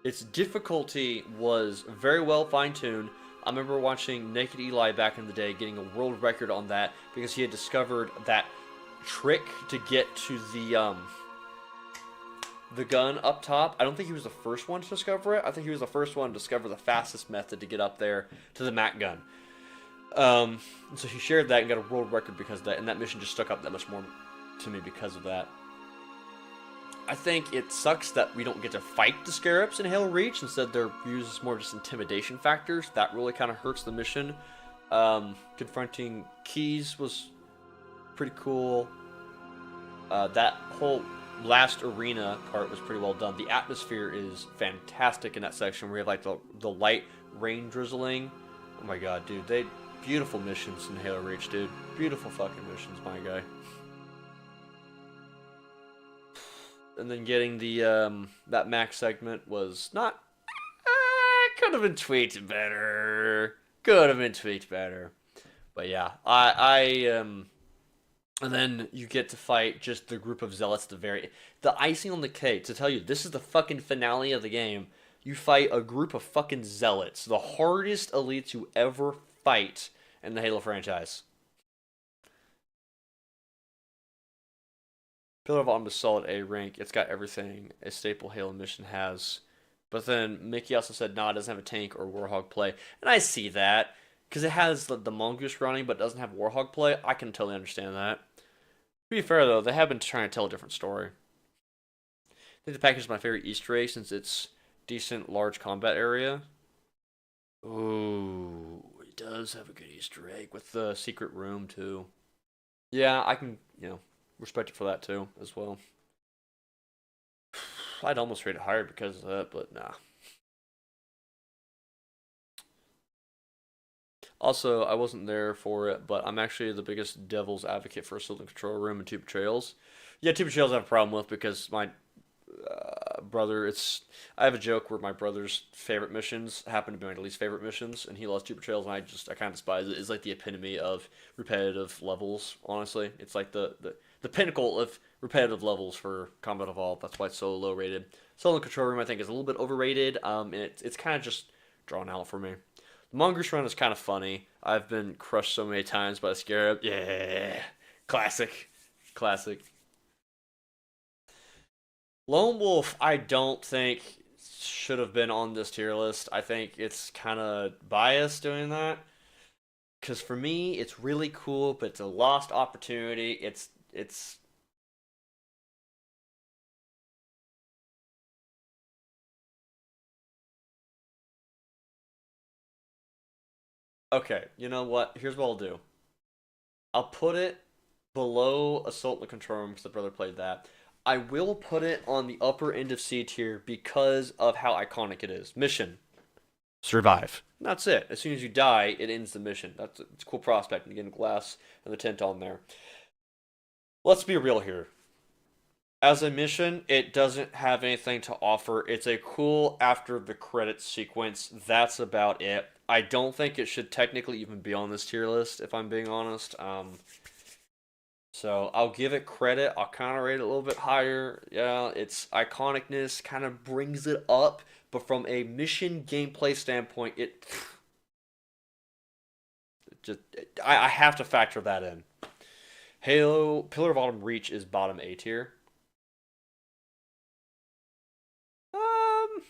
Its difficulty was very well fine-tuned. I remember watching Naked Eli back in the day getting a world record on that because he had discovered that trick to get to the gun up top. I don't think he was the first one to discover it. I think he was the first one to discover the fastest method to get up there to the MAC gun. So he shared that and got a world record because of that, and that mission just stuck up that much more to me because of that. I think it sucks that we don't get to fight the Scarabs in Halo Reach. Instead, they're used as more just intimidation factors. That really kind of hurts the mission. Confronting Keys was pretty cool. That whole last arena part was pretty well done. The atmosphere is fantastic in that section where you have like the light rain drizzling. Oh my god, dude. Beautiful missions in Halo Reach, dude. Beautiful fucking missions, my guy. And then getting the that max segment was not... could have been tweaked better. Could have been tweaked better. But yeah, and then you get to fight just the group of zealots at the icing on the cake, to tell you, this is the fucking finale of the game. You fight a group of fucking zealots. The hardest elites you ever fight in the Halo franchise. Pillar of Autumn is solid A rank. It's got everything a staple Halo mission has. But then Mickey also said, nah, it doesn't have a tank or Warhog play. And I see that. Because it has the Mongoose running, but doesn't have Warhog play. I can totally understand that. To be fair, though, they have been trying to tell a different story. I think the package is my favorite Easter egg since it's decent large combat area. Ooh, it does have a good Easter egg with the secret room, too. Yeah, I can, respect it for that, too, as well. I'd almost rate it higher because of that, but nah. Also, I wasn't there for it, but I'm actually the biggest devil's advocate for a Silent Control Room and Two Betrayals. Yeah, Two Betrayals I have a problem with because my brother, I have a joke where my brother's favorite missions happen to be my least favorite missions, and he loves Two Betrayals, and I kind of despise it. It's like the epitome of repetitive levels, honestly. It's like the pinnacle of repetitive levels for Combat Evolved. That's why it's so low rated. Silent Control Room, I think, is a little bit overrated, and it's kind of just drawn out for me. The Mongoose Run is kind of funny. I've been crushed so many times by the Scarab. Yeah, classic. Lone Wolf, I don't think should have been on this tier list. I think it's kind of biased doing that. because for me, it's really cool, but it's a lost opportunity. It's okay. You know what? Here's what I'll do. I'll put it below Assault in the Control Room because the brother played that. I will put it on the upper end of C tier because of how iconic it is. Mission: survive. That's it. As soon as you die, it ends the mission. It's a cool prospect. And getting glass and the tent on there. Let's be real here. As a mission, it doesn't have anything to offer. It's a cool after the credits sequence. That's about it. I don't think it should technically even be on this tier list, if I'm being honest. So I'll give it credit. I'll kind of rate it a little bit higher. Yeah, its iconicness kind of brings it up, but from a mission gameplay standpoint, it just I have to factor that in. Halo Pillar of Autumn Reach is bottom A tier. Um,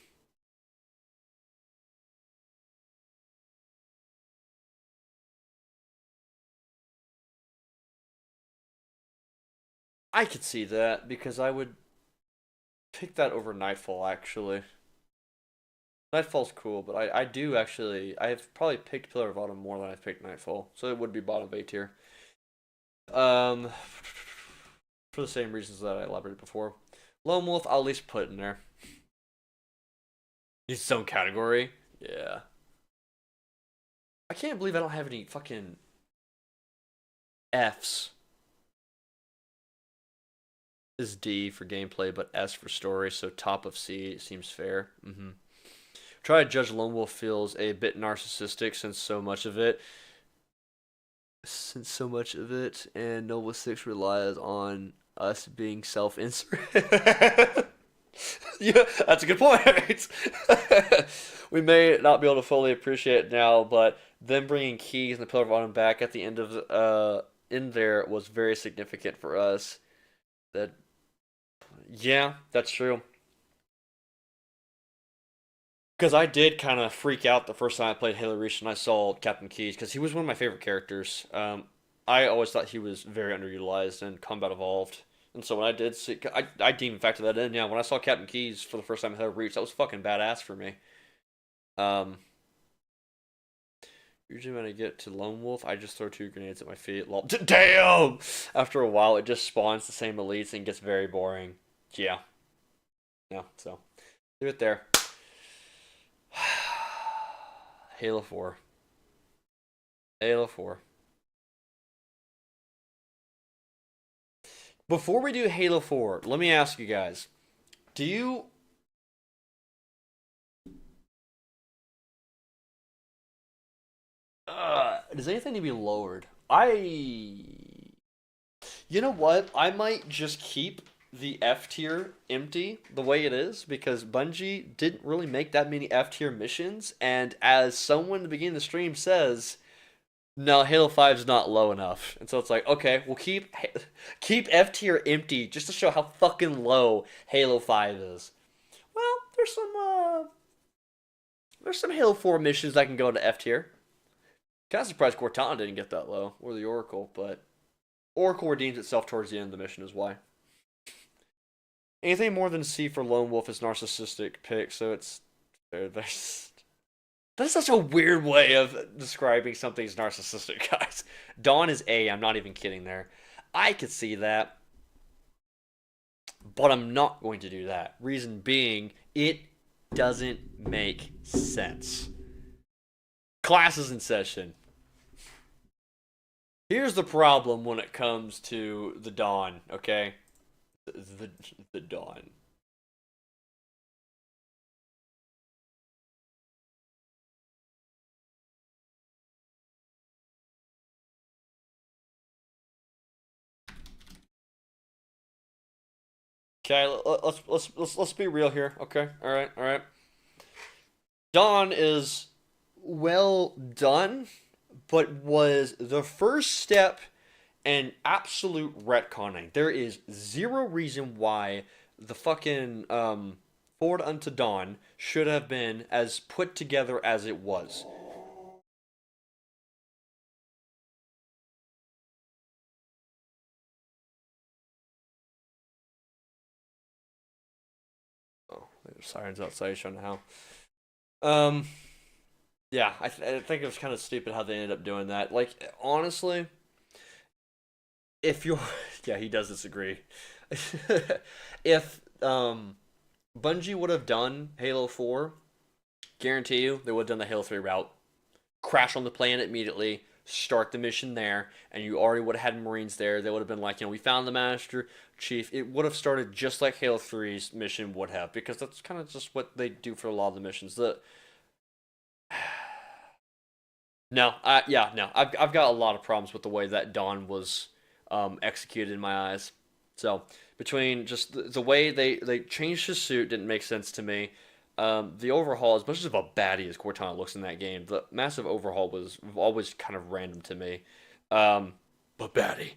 I could see that because I would pick that over Nightfall actually. Nightfall's cool, but I do actually I've probably picked Pillar of Autumn more than I've picked Nightfall, so it would be bottom A tier. Um, for the same reasons that I elaborated before. Lone Wolf, I'll at least put in there. Its own category. Yeah. I can't believe I don't have any fucking F's. Is D for gameplay, but S for story, so top of C seems fair. Try to judge Lone Wolf feels a bit narcissistic since so much of it and Noble Six relies on us being self-insert. Yeah, that's a good point. We may not be able to fully appreciate it now, but them bringing Keys and the Pillar of Autumn back at the end of in there was very significant for us. That yeah, that's true. Because I did kind of freak out the first time I played Halo Reach and I saw Captain Keys because he was one of my favorite characters. I always thought he was very underutilized in Combat Evolved. And so when I did see, I didn't even factor that in. Yeah, when I saw Captain Keys for the first time in Halo Reach, that was fucking badass for me. Um, Usually when I get to Lone Wolf, I just throw two grenades at my feet. Damn! After a while, it just spawns the same elites and gets very boring. Yeah. Yeah, so leave it there. Halo 4. Halo 4. Before we do Halo 4, let me ask you guys. Do you does anything need to be lowered? You know what? I might just keep the F tier empty the way it is because Bungie didn't really make that many F tier missions, and as someone in the beginning of the stream says, no, Halo 5 is not low enough. And so it's like, okay, we'll keep F tier empty just to show how fucking low Halo 5 is. Well, there's some Halo 4 missions that can go into F tier. Kind of surprised Cortana didn't get that low, or the Oracle, but Oracle redeems itself towards the end of the mission is why. Anything more than C for Lone Wolf is narcissistic pick, so it's that's such a weird way of describing something as narcissistic, guys. Dawn is A, I'm not even kidding there. I could see that, but I'm not going to do that. Reason being, it doesn't make sense. Class is in session. Here's the problem when it comes to the Dawn, okay? The Dawn. Okay, let's be real here. Okay, all right, all right. Dawn is well done, but was the first step in absolute retconning. There is zero reason why the fucking Forward Unto Dawn should have been as put together as it was. Sirens outside showing how. Yeah, I think it was kind of stupid how they ended up doing that. Like, honestly, if you're, yeah, he does disagree. If Bungie would have done Halo 4, guarantee you they would have done the Halo 3 route. Crash on the planet immediately, start the mission there, and you already would have had Marines there. They would have been like, we found the Master Chief. It would have started just like Halo 3's mission would have, because that's kind of just what they do for a lot of the missions. No, no. I've got a lot of problems with the way that Dawn was executed in my eyes. So between just the way they changed his suit didn't make sense to me. The overhaul, as much of a baddie as Cortana looks in that game, the massive overhaul was always kind of random to me. But baddie.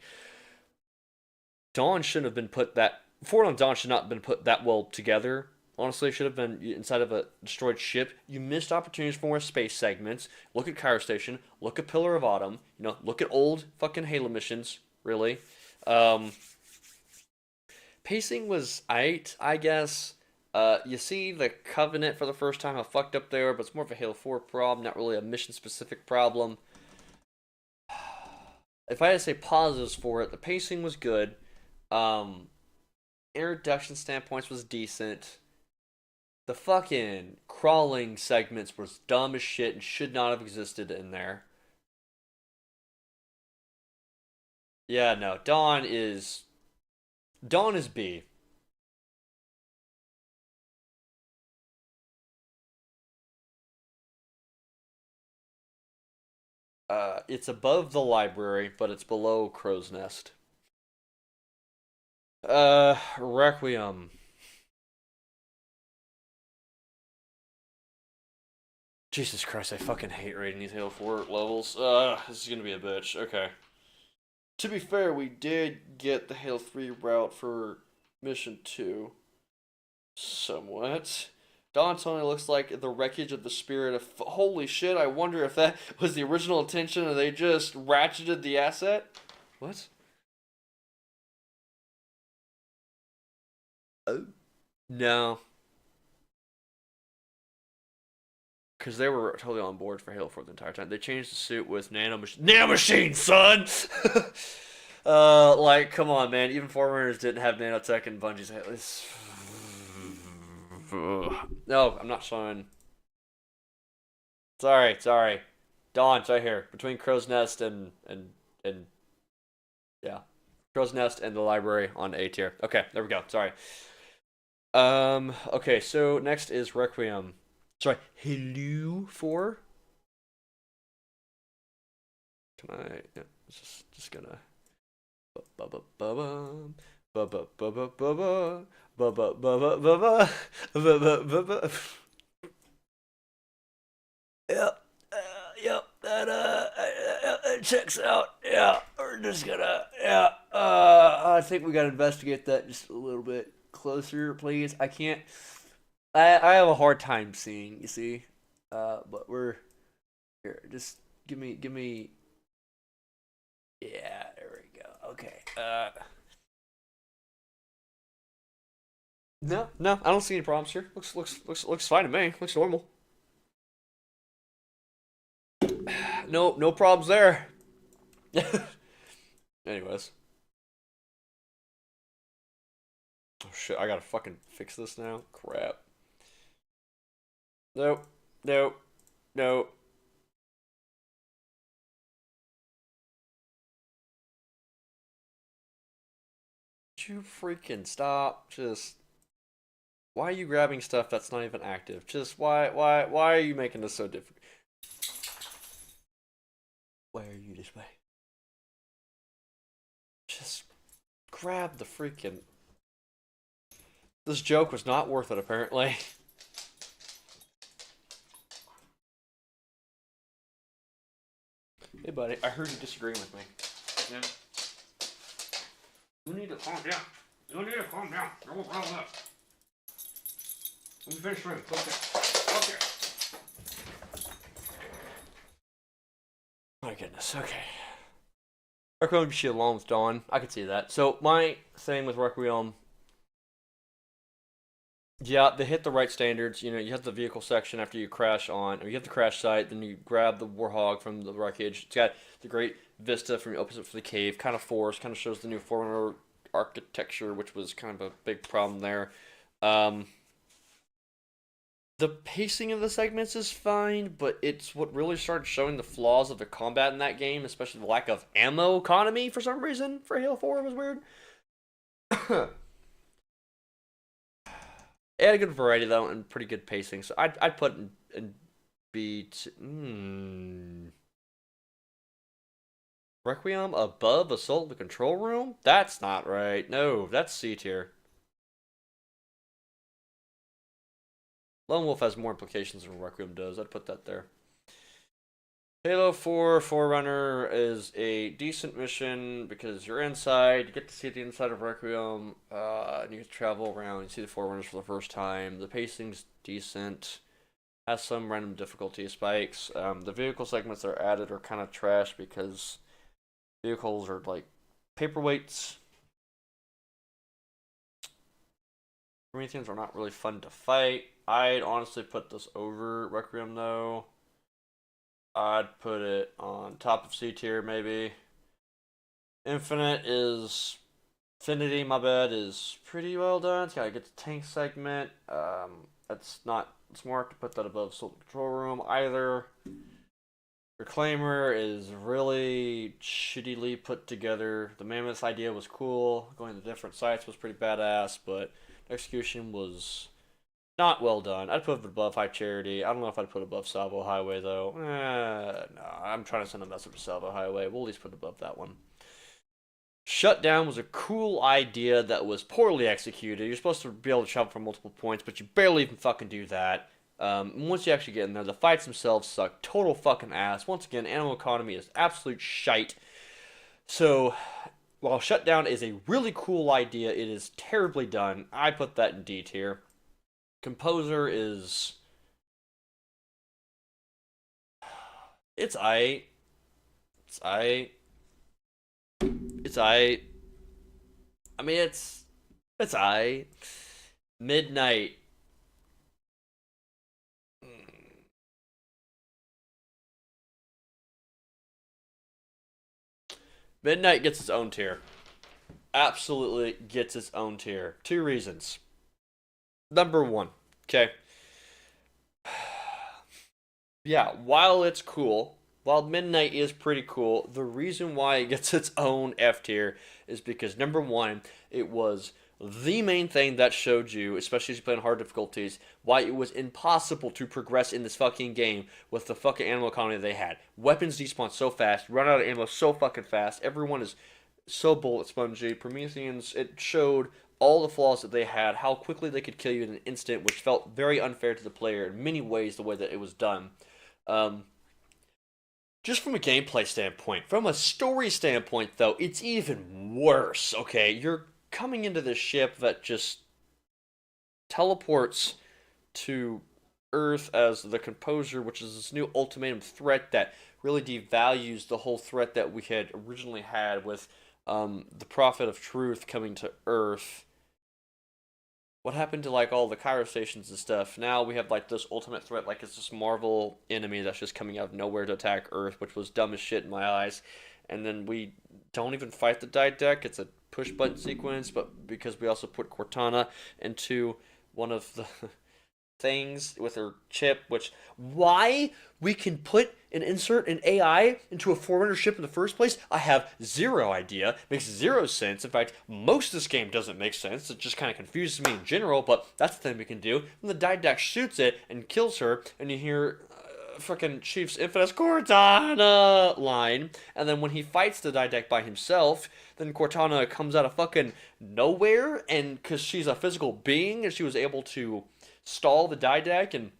Dawn shouldn't have been put that. Ford on Dawn should not have been put that well together. Honestly, it should have been inside of a destroyed ship. You missed opportunities for more space segments. Look at Cairo Station. Look at Pillar of Autumn. Look at old fucking Halo missions. Really. Pacing was aight, I guess. You see the Covenant for the first time, how fucked up they are, but it's more of a Halo 4 problem, not really a mission-specific problem. If I had to say positives for it, the pacing was good. Introduction standpoints was decent. The fucking crawling segments was dumb as shit and should not have existed in there. Yeah, no, Dawn is B. It's above the library, but it's below Crow's Nest. Requiem. Jesus Christ, I fucking hate rating these Halo 4 levels. This is gonna be a bitch. Okay. To be fair, we did get the Halo 3 route for Mission 2. Somewhat. Dawn Tony looks like the wreckage of the spirit of. Holy shit, I wonder if that was the original intention and they just ratcheted the asset? What? No. Because they were totally on board for Halo 4 the entire time. They changed the suit with nanomachine, son! Like, come on, man. Even Forerunners didn't have nanotech in Bungie's Halo. No, I'm not showing. Sorry. Dawn's right here. Between Crow's Nest and yeah. Crow's Nest and the library on A tier. Okay, there we go. Sorry. Okay, so next is Requiem. Sorry, Hello 4? Can I, yeah, just gonna, yep, yep, that checks out. Yeah, we're just gonna, yeah, I think we gotta investigate that just a little bit closer, please. I can't. I have a hard time seeing, you see. But we're here. Just give me. Yeah, there we go. Okay. No, I don't see any problems here. Looks fine to me. Looks normal. No problems there. Anyways. Oh shit, I gotta fucking fix this now. Crap. Nope. Nope. Nope. You freaking stop. Just why are you grabbing stuff that's not even active? Just why are you making this so difficult? Why are you this way? Just grab the freaking. This joke was not worth it, apparently. Hey, buddy, I heard you disagreeing with me. Yeah. You need to calm down. You need to calm down. I won't roll up. Let me finish room. Okay. My goodness, okay. Requiem should along with Dawn. I could see that. So, my thing with Requiem. Yeah, they hit the right standards. You know, you have the vehicle section after you crash on, or you have the crash site, then you grab the Warhog from the wreckage. It's got the great vista from the opposite for the cave, kind of forest, kind of shows the new Forerunner architecture, which was kind of a big problem there. Um, the pacing of the segments is fine, but it's what really started showing the flaws of the combat in that game, especially the lack of ammo economy for some reason for Halo 4 was weird. It had a good variety though and pretty good pacing, so I'd put in beat Requiem above Assault in the Control Room. That's not right. No, that's C tier. Lone Wolf has more implications than Requiem does. I'd put that there. Halo 4 Forerunner is a decent mission because you're inside, you get to see the inside of Requiem, and you can travel around and see the Forerunners for the first time. The pacing's decent, has some random difficulty spikes. The vehicle segments that are added are kind of trash because vehicles are like paperweights. Prometheans are not really fun to fight. I'd honestly put this over Requiem though. I'd put it on top of C tier, maybe. Infinite is. Infinity, my bad, is pretty well done. It's got a good tank segment. It's not smart to put that above Assault Control Room either. Reclaimer is really shittily put together. The Mammoth idea was cool. Going to different sites was pretty badass, but execution was not well done. I'd put it above High Charity. I don't know if I'd put it above Salvo Highway, though. No, I'm trying to send a message to Salvo Highway. We'll at least put it above that one. Shutdown was a cool idea that was poorly executed. You're supposed to be able to travel from multiple points, but you barely even fucking do that. Once you actually get in there, the fights themselves suck total fucking ass. Once again, animal economy is absolute shite. So, while Shutdown is a really cool idea, it is terribly done. I put that in D tier. Composer is. It's I. It's I. It's I. I mean, it's I. Midnight. Midnight gets its own tier. Absolutely gets its own tier. Two reasons. Number one, okay. Yeah, while it's cool, while Midnight is pretty cool, the reason why it gets its own F tier is because number one, it was the main thing that showed you, especially as you play on hard difficulties, why it was impossible to progress in this fucking game with the fucking animal economy they had. Weapons despawn so fast, run out of ammo so fucking fast, everyone is so bullet spongy. Prometheans, it showed all the flaws that they had, how quickly they could kill you in an instant, which felt very unfair to the player in many ways, the way that it was done. Um, just from a gameplay standpoint, from a story standpoint, though, it's even worse. Okay, you're coming into this ship that just teleports to Earth as the Composer, which is this new ultimatum threat that really devalues the whole threat that we had originally had with the Prophet of Truth coming to Earth. What happened to like all the Cairo stations and stuff? Now we have like this ultimate threat, like it's this Marvel enemy that's just coming out of nowhere to attack Earth, which was dumb as shit in my eyes. And then we don't even fight the die deck. It's a push button sequence, but because we also put Cortana into one of the things with her chip, which why we can put and insert an AI into a Forerunner ship in the first place, I have zero idea. Makes zero sense. In fact, most of this game doesn't make sense. It just kind of confuses me in general, but that's the thing we can do. And the Didact shoots it and kills her, and you hear fucking Chief's infamous Cortana line, and then when he fights the Didact by himself, then Cortana comes out of fucking nowhere, and because she's a physical being, and she was able to stall the Didact and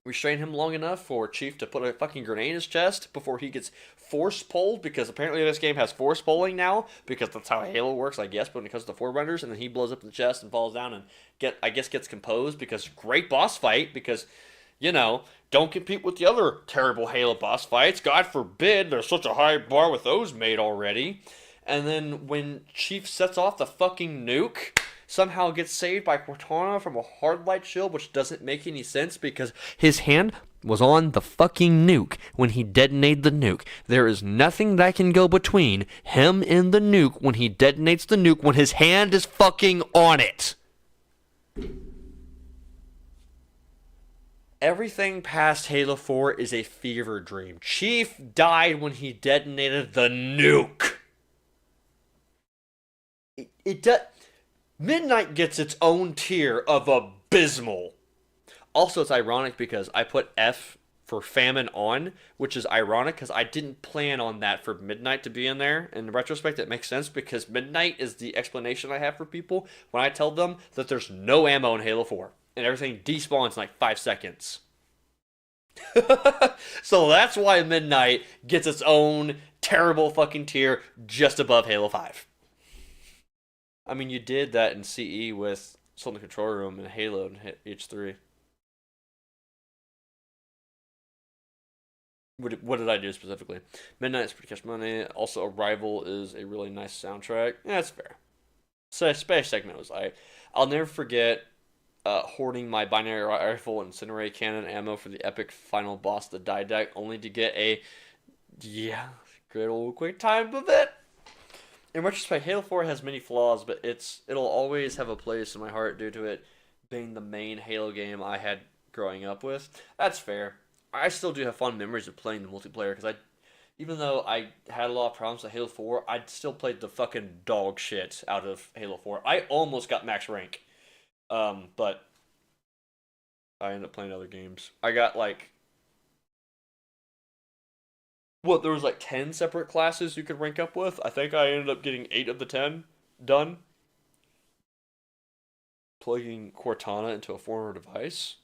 restrain him long enough for Chief to put a fucking grenade in his chest before he gets force pulled, because apparently this game has force pulling now, because that's how Halo works, I guess, but when it comes to the Forerunners, and then he blows up in the chest and falls down and gets composed, because great boss fight, because, you know, don't compete with the other terrible Halo boss fights. God forbid, there's such a high bar with those made already. And then when Chief sets off the fucking nuke, somehow gets saved by Cortana from a hard light shield, which doesn't make any sense because his hand was on the fucking nuke when he detonated the nuke. There is nothing that can go between him and the nuke when he detonates the nuke when his hand is fucking on it. Everything past Halo 4 is a fever dream. Chief died when he detonated the nuke. It does. Midnight gets its own tier of abysmal. Also, it's ironic because I put F for famine on, which is ironic because I didn't plan on that for Midnight to be in there. In retrospect, it makes sense because Midnight is the explanation I have for people when I tell them that there's no ammo in Halo 4 and everything despawns in like 5 seconds. So that's why Midnight gets its own terrible fucking tier just above Halo 5. I mean, you did that in CE with Assault in the Control Room and Halo and H3. What did I do specifically? Midnight's pretty cash money. Also, Arrival is a really nice soundtrack. Yeah, that's fair. So, Space Segment was I'll never forget hoarding my binary rifle and incinerate cannon ammo for the epic final boss, the Didact, only to get a good old quick time of it. In retrospect, Halo 4 has many flaws, but it'll always have a place in my heart due to it being the main Halo game I had growing up with. That's fair. I still do have fond memories of playing the multiplayer because even though I had a lot of problems with Halo 4, I still played the fucking dog shit out of Halo 4. I almost got max rank, but I ended up playing other games. I got there was 10 separate classes you could rank up with. I think I ended up getting 8 of the 10 done. Plugging Cortana into a former device.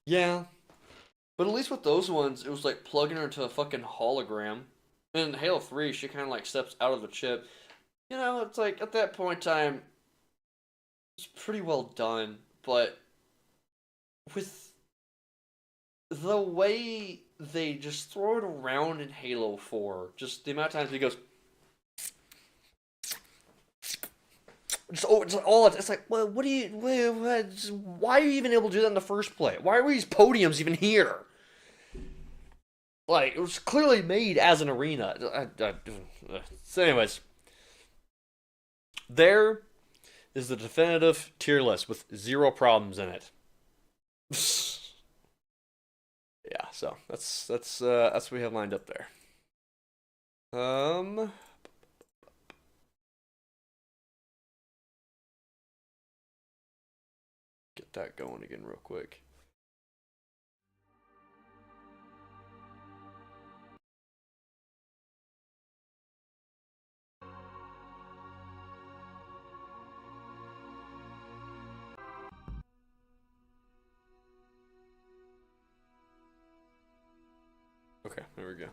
Yeah. But at least with those ones, it was like plugging her into a fucking hologram. In Halo 3, she kind of steps out of the chip. You know, it's like, at that point in time, it's pretty well done. But with the way they just throw it around in Halo 4, just the amount of times he goes, it's like, well, why are you even able to do that in the first place? Why are these podiums even here? Like, it was clearly made as an arena. So anyways, there is the definitive tier list with 0 problems in it. Yeah, so that's what we have lined up there. Get that going again real quick. Okay, there we go.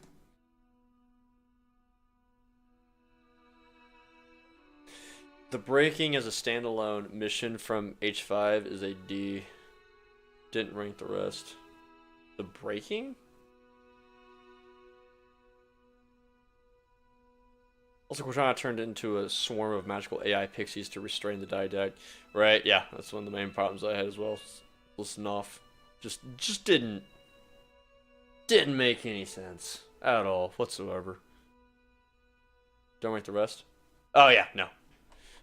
The breaking as a standalone mission from H5 is a D. Didn't rank the rest. The breaking? Also, Cortana turned into a swarm of magical AI pixies to restrain the Didact. Right, yeah, that's one of the main problems I had as well. Listen off. Just didn't make any sense at all whatsoever. Don't rank the rest? Oh yeah, no.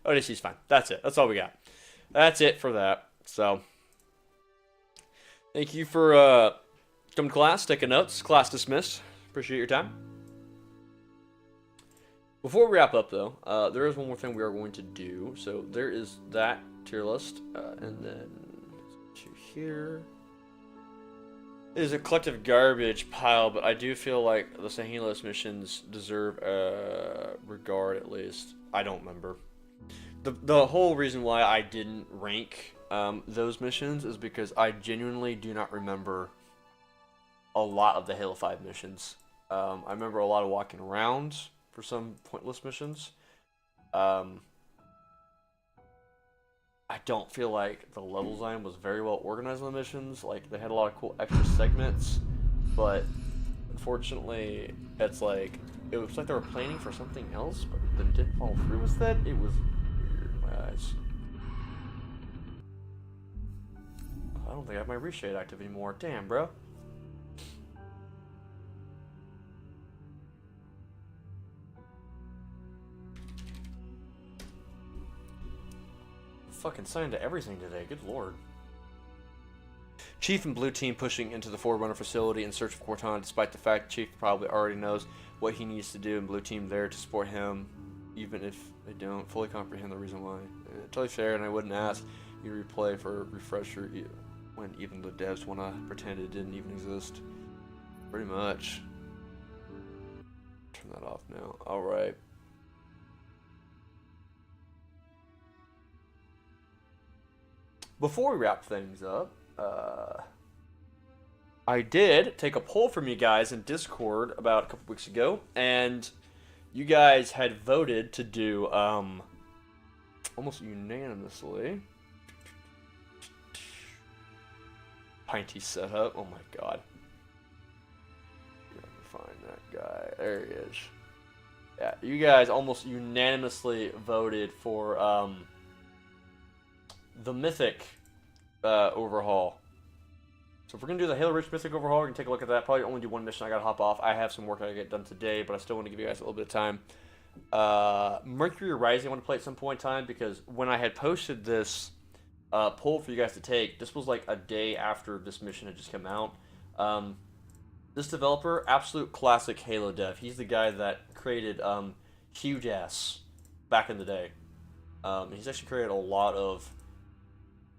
ODC's fine. That's it. That's all we got. That's it for that. So, thank you for coming to class, taking notes. Class dismissed. Appreciate your time. Before we wrap up, though, there is one more thing we are going to do. So there is that tier list, and then to here. It is a collective garbage pile, but I do feel like the St. Helios missions deserve regard at least. I don't remember. The whole reason why I didn't rank those missions is because I genuinely do not remember a lot of the Halo 5 missions. I remember a lot of walking around for some pointless missions. I don't feel like the level design was very well organized on the missions. Like, they had a lot of cool extra segments, but unfortunately, it's like it was like they were planning for something else, but then didn't follow through with that. It was weird in my eyes. I don't think I have my reshade active anymore. Damn, bro. Fucking signed to everything today. Good lord. Chief and Blue Team pushing into the Forerunner facility in search of Cortana, despite the fact Chief probably already knows what he needs to do, and Blue Team there to support him, even if they don't fully comprehend the reason why. Totally fair, and I wouldn't ask you to replay for a refresher when even the devs want to pretend it didn't even exist. Pretty much. Turn that off now. Alright. Before we wrap things up, I did take a poll from you guys in Discord about a couple weeks ago, and you guys had voted to do, almost unanimously, Pinty setup. Oh my god. Let me find that guy. There he is. Yeah, you guys almost unanimously voted for, the Mythic overhaul. So if we're going to do the Halo Reach Mythic overhaul, we're going to take a look at that. Probably only do one mission. I got to hop off. I have some work I got to get done today, but I still want to give you guys a little bit of time. Mercury Rising I want to play at some point in time, because when I had posted this poll for you guys to take, this was like a day after this mission had just come out. This developer, absolute classic Halo dev. He's the guy that created Huge Ass back in the day. He's actually created a lot of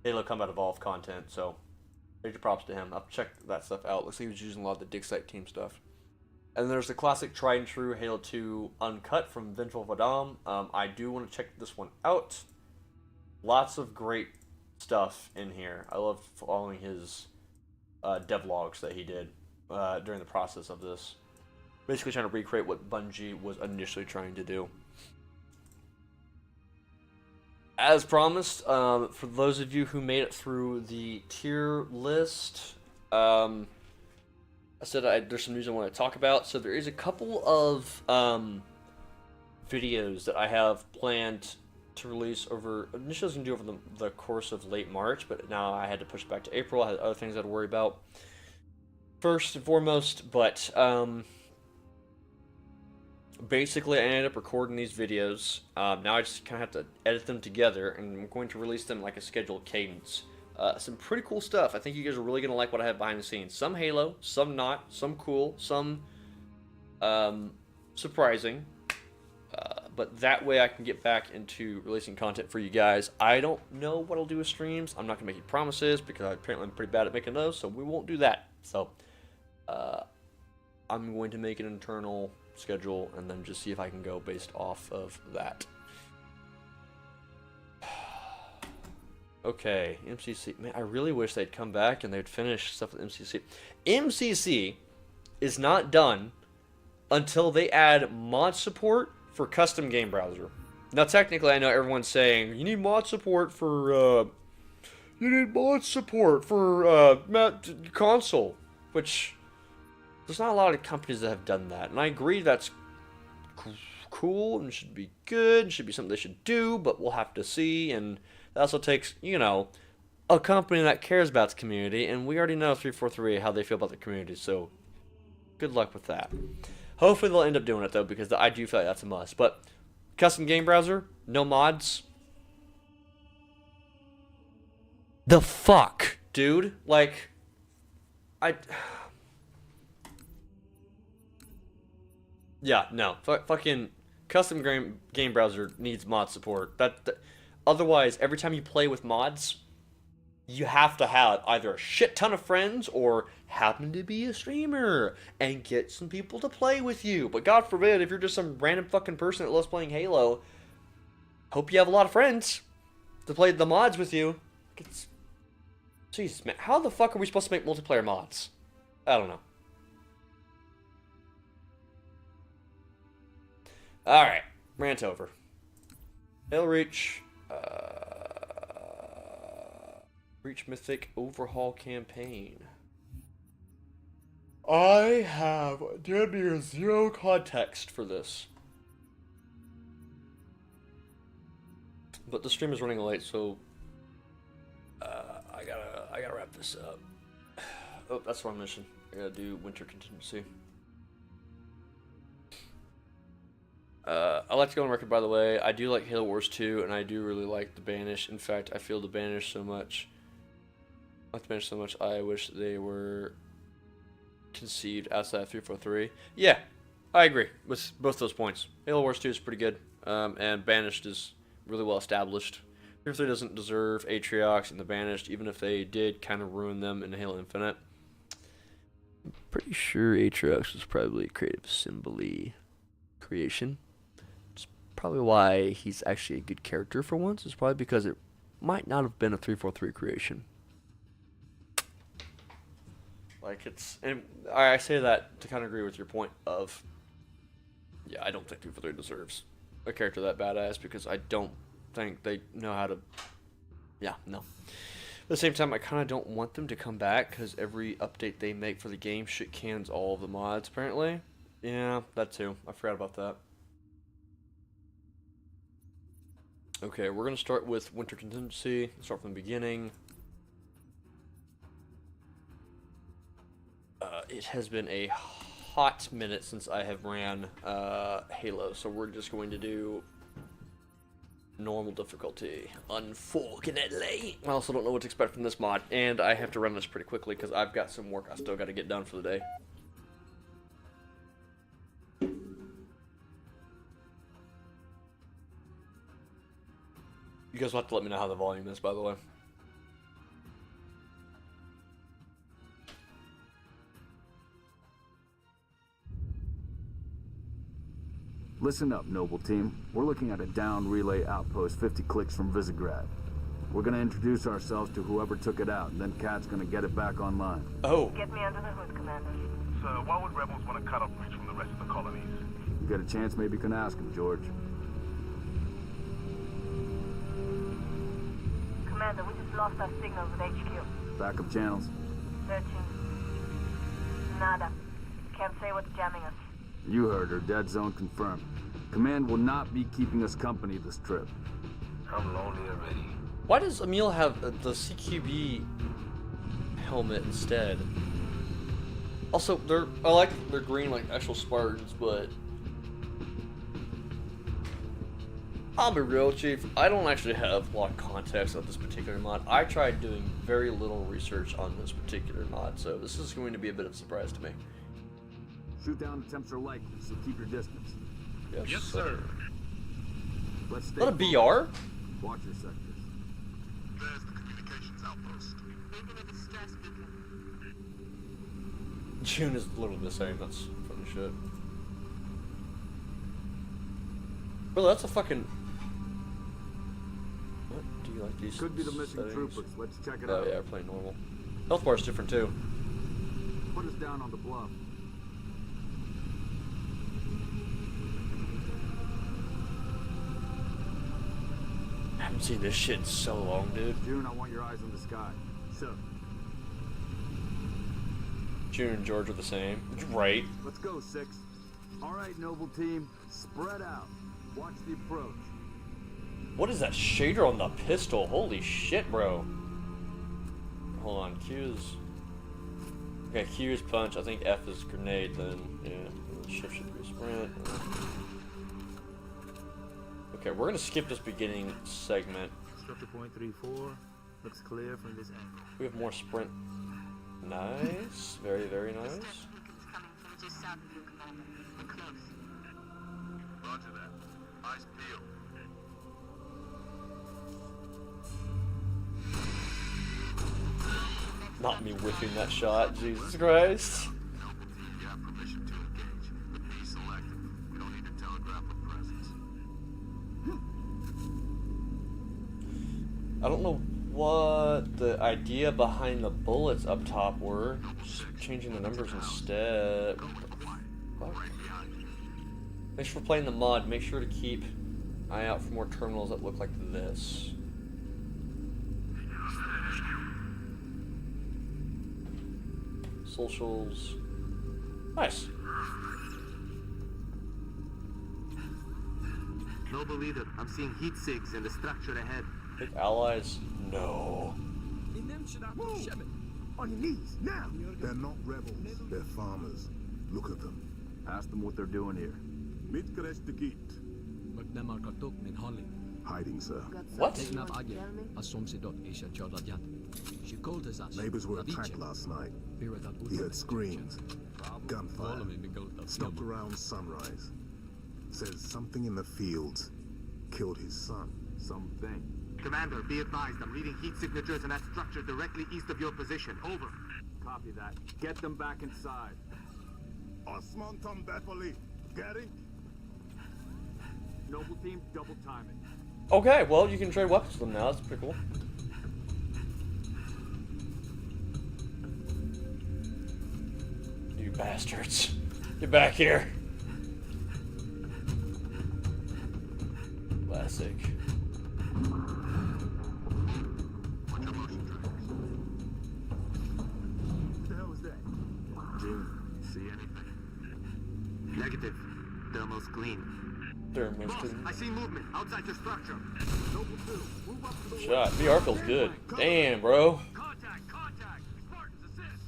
Halo Combat Evolved content, so major props to him. I've checked that stuff out. Looks like he was using a lot of the Dig Site team stuff. And there's the classic tried and true Halo 2 Uncut from Vengeful Vadam. I do want to check this one out. Lots of great stuff in here. I love following his devlogs that he did during the process of this. Basically trying to recreate what Bungie was initially trying to do. As promised, for those of you who made it through the tier list, I said there's some news I want to talk about. So there is a couple of videos that I have planned to release over. Initially, I was going to do over the course of late March, but now I had to push it back to April. I had other things I had to worry about. First and foremost, but basically, I ended up recording these videos. Now I just kind of have to edit them together, and I'm going to release them like a scheduled cadence. Some pretty cool stuff. I think you guys are really going to like what I have behind the scenes. Some Halo, some not, some cool, some surprising. But that way I can get back into releasing content for you guys. I don't know what I'll do with streams. I'm not going to make any promises, because apparently I'm pretty bad at making those, so we won't do that. So, I'm going to make an internal schedule and then just see if I can go based off of that. Okay, MCC. Man, I really wish they'd come back and they'd finish stuff with MCC. MCC is not done until they add mod support for custom game browser. Now, technically, I know everyone's saying you need mod support for console, which there's not a lot of companies that have done that, and I agree that's cool and should be good, and should be something they should do, but we'll have to see. And that also takes, you know, a company that cares about its community, and we already know 343 how they feel about the community, so good luck with that. Hopefully they'll end up doing it, though, because I do feel like that's a must. But custom game browser, no mods. The fuck, dude? Like, yeah, no. Fucking custom game browser needs mod support. Otherwise, every time you play with mods, you have to have either a shit ton of friends or happen to be a streamer and get some people to play with you. But God forbid, if you're just some random fucking person that loves playing Halo, hope you have a lot of friends to play the mods with you. Jesus, man. How the fuck are we supposed to make multiplayer mods? I don't know. Alright, rant over. Halo Reach. Reach Mythic Overhaul Campaign. I have damn near zero context for this. But the stream is running late, so I gotta wrap this up. Oh, that's the wrong mission. I gotta do winter contingency. I like to go on record, by the way. I do like Halo Wars 2, and I do really like the Banish. In fact, I feel the Banish so much. I like the Banish so much. I wish they were conceived outside of 343. Yeah, I agree with both those points. Halo Wars 2 is pretty good, and Banished is really well established. 343 doesn't deserve Atriox and the Banished, even if they did kind of ruin them in Halo Infinite. I'm pretty sure Atriox was probably a creative symbol-y creation. It's probably why he's actually a good character for once. It's probably because it might not have been a 343 creation. Like, it's, and I say that to kind of agree with your point of, yeah, I don't think 343 deserves a character that badass, because I don't think they know how to, yeah, no. At the same time, I kind of don't want them to come back, because every update they make for the game shit cans all of the mods, apparently. Yeah, that too. I forgot about that. Okay, we're going to start with Winter Contingency, start from the beginning. It has been a hot minute since I have ran Halo, so we're just going to do normal difficulty, unfortunately. I also don't know what to expect from this mod, and I have to run this pretty quickly because I've got some work I still got to get done for the day. You guys will have to let me know how the volume is, by the way. Listen up, noble team. We're looking at a down relay outpost 50 clicks from Visegrad. We're gonna introduce ourselves to whoever took it out, and then Kat's gonna get it back online. Oh. Get me under the hood, Commander. Sir, why would rebels want to cut off reach from the rest of the colonies? You get a chance, maybe you can ask him, George. Commander, we just lost our signals with HQ. Backup channels. Searching. Nada. Can't say what's jamming us. You heard her. Dead zone confirmed. Command will not be keeping us company this trip. I'm lonely already. Why does Emil have the CQB helmet instead? Also, I like they're green like actual Spartans, but I'll be real, Chief. I don't actually have a lot of context of this particular mod. I tried doing very little research on this particular mod, so this is going to be a bit of a surprise to me. Shoot down attempts are likely, so keep your distance. Yes, sir. Let's stay Is that a BR? Watch your sectors. There's the communications outpost. June is literally the same. That's funny shit. Bro, that's a fucking. What do you like these? Could be the missing settings? troopers. Let's check it Oh out. yeah, we're playing normal. Health bar is different too. Put us down on the bluff. I haven't seen this shit in so long, dude. June, I want your eyes on the sky. So, June and George are the same. Right. let's go, 6. All right, noble team. Spread out. Watch the approach. What is that shader on the pistol? Holy shit, bro. Hold on, Q is... Okay, Q is punch. I think F is grenade, then, yeah. Shift should be sprint. Okay, we're gonna skip this beginning segment. Structure point 34 looks clear from this angle. We have more sprint. Nice. Very, very nice. Beacons coming from just south of you, Commander. We're close. Roger that. Eyes peeled. Not me whipping that shot. Jesus Christ. Noble team, you have permission to engage. Be selective. We don't need to telegraph a presence. I don't know what the idea behind the bullets up top were. Just changing the numbers instead. What the fuck? Thanks for playing the mod. Make sure to keep an eye out for more terminals that look like this. Socials. Nice. Noble leader, I'm seeing heat sigs in the structure ahead. Big allies? No. On your knees, now! They're not rebels, they're farmers. Look at them. Ask them what they're doing here. Hiding, sir. What? Neighbors were attacked last night. He heard screams, gunfire. Stopped around sunrise. Says something in the fields killed his son. Something. Commander, be advised, I'm reading heat signatures in that structure directly east of your position. Over. Copy that. Get them back inside. Osman Tom Bethely. Get it? Noble team, double timing. Okay, well, you can trade weapons with them now. That's pretty cool. You bastards. Get back here. Classic. What's your motion trackers? What the hell was that? June, see anything? Negative. Thermal's clean. Boss, I see movement outside your structure. Noble 2, move up to the Shot. VR feels good. Damn, bro. Contact! Contact! Spartans, assist!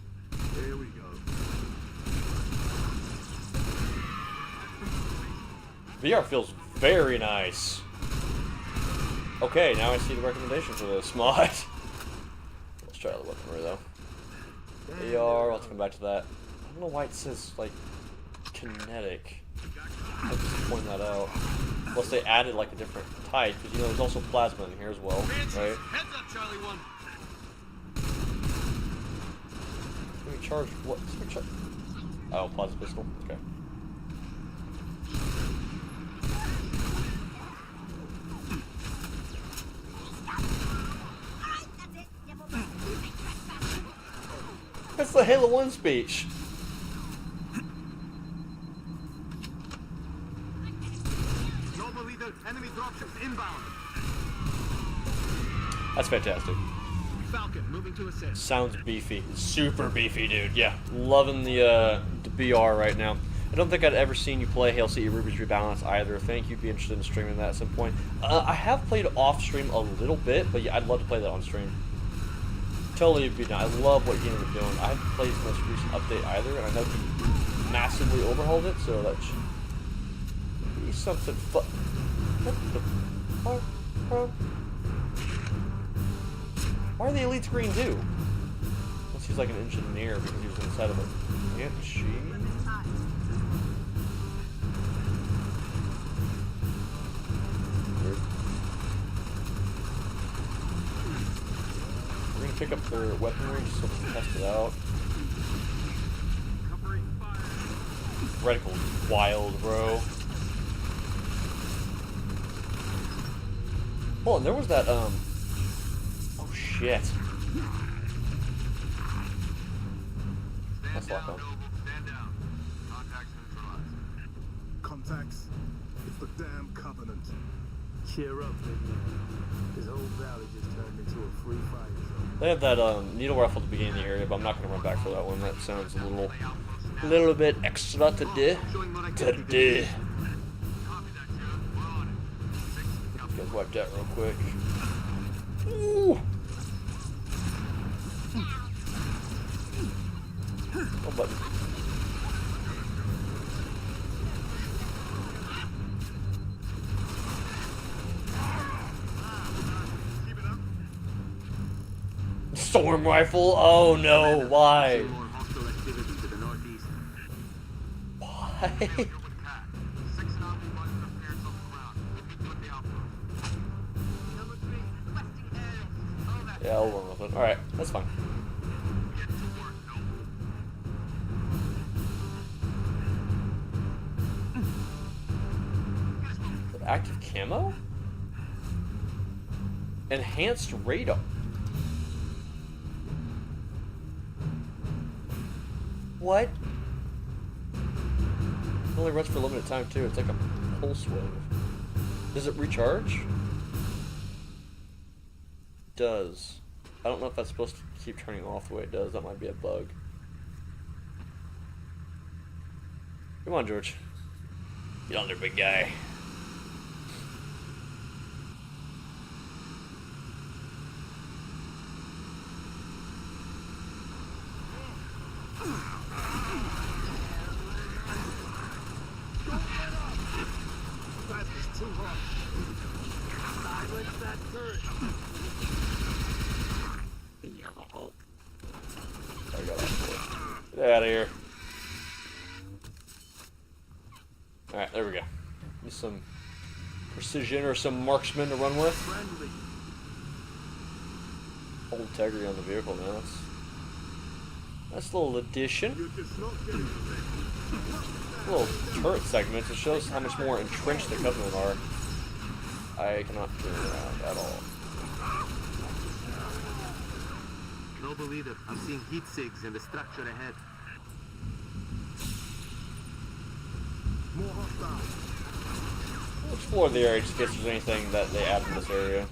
Here we go. VR feels very nice. Okay, now I see the recommendation for this mod. Let's try the weaponry though. AR, let's come back to that. I don't know why it says like kinetic. I'll just point that out. Unless they added like a different type, because you know there's also plasma in here as well, right? Heads up, Charlie 1. Let me charge what? Let me charge. Oh, plasma pistol. Okay. That's the Halo 1 speech. Noble leader, enemy dropships inbound. That's fantastic. Falcon, moving to assist. Sounds beefy. Super beefy, dude. Yeah. Loving the BR right now. I don't think I'd ever seen you play Hail City Ruby's Rebalance either. I think you'd be interested in streaming that at some point. I have played off stream a little bit, but yeah, I'd love to play that on stream. Totally be down. I love what he ended up doing. I haven't played his most recent update either, and I know he massively overhauled it, so that should be something fun. What the fuck, bro? Why are the elites green too? Unless he's like an engineer because he was inside of a ant machine. Weird. We're gonna pick up their weaponry just so we can test it out. Reticle's wild, bro. Oh, and there was that, oh shit. That's locked on. Stand down. Contacts neutralized. Contacts. It's the damn Covenant. Cheer up, big man. This whole valley just turned into a free fire zone. They have that needle rifle at the beginning of the area, but I'm not gonna run back for that one. That sounds a little bit extra to do. Showing what I can. To do. Copy that, June. We're on it. Let's guys wipe that real quick. Ooh. Oh, button. Storm rifle? Oh no, why? More hostile activity to the northeast. Why? Here with Cat. 6 novel buttons of pairs off the ground. Meet you at the outpost. Number 3, requesting air. Over. Yeah, I'll run with it. Alright, that's fine. Get to work, Noble. Active camo? Enhanced radar. What? It only runs for a limited time too. It's like a pulse wave. Does it recharge? Does. I don't know if that's supposed to keep turning off the way it does. That might be a bug. Come on, George. Get on there, big guy. Get out of here. Alright, there we go. Need some precision or some marksman to run with. Hold integrity on the vehicle now. That's a little addition. Little turret segments. It shows how much more entrenched the Covenant are. I cannot turn around at all. Noble leader, I'm seeing heat sigs in the structure ahead. More hostiles. We'll explore the area just in case there's anything that they add in this area.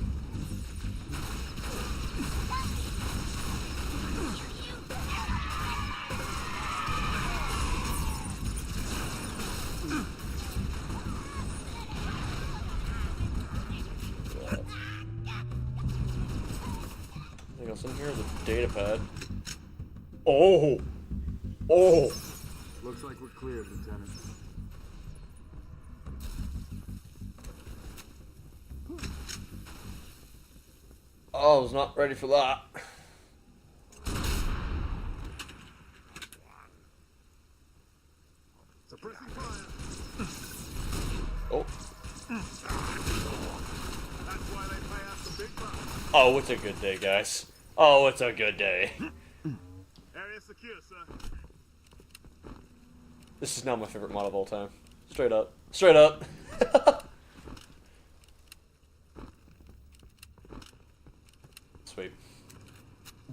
Anything else in here? The data pad. Oh! Oh! Looks like we're clear, Lieutenant. Oh, I was not ready for that. Suppressing fire. Oh. That's why they pay us the big bucks. Oh, it's a good day, guys. Oh, it's a good day. Area secure, sir. This is now my favorite mod of all time. Straight up. Straight up. Sweet.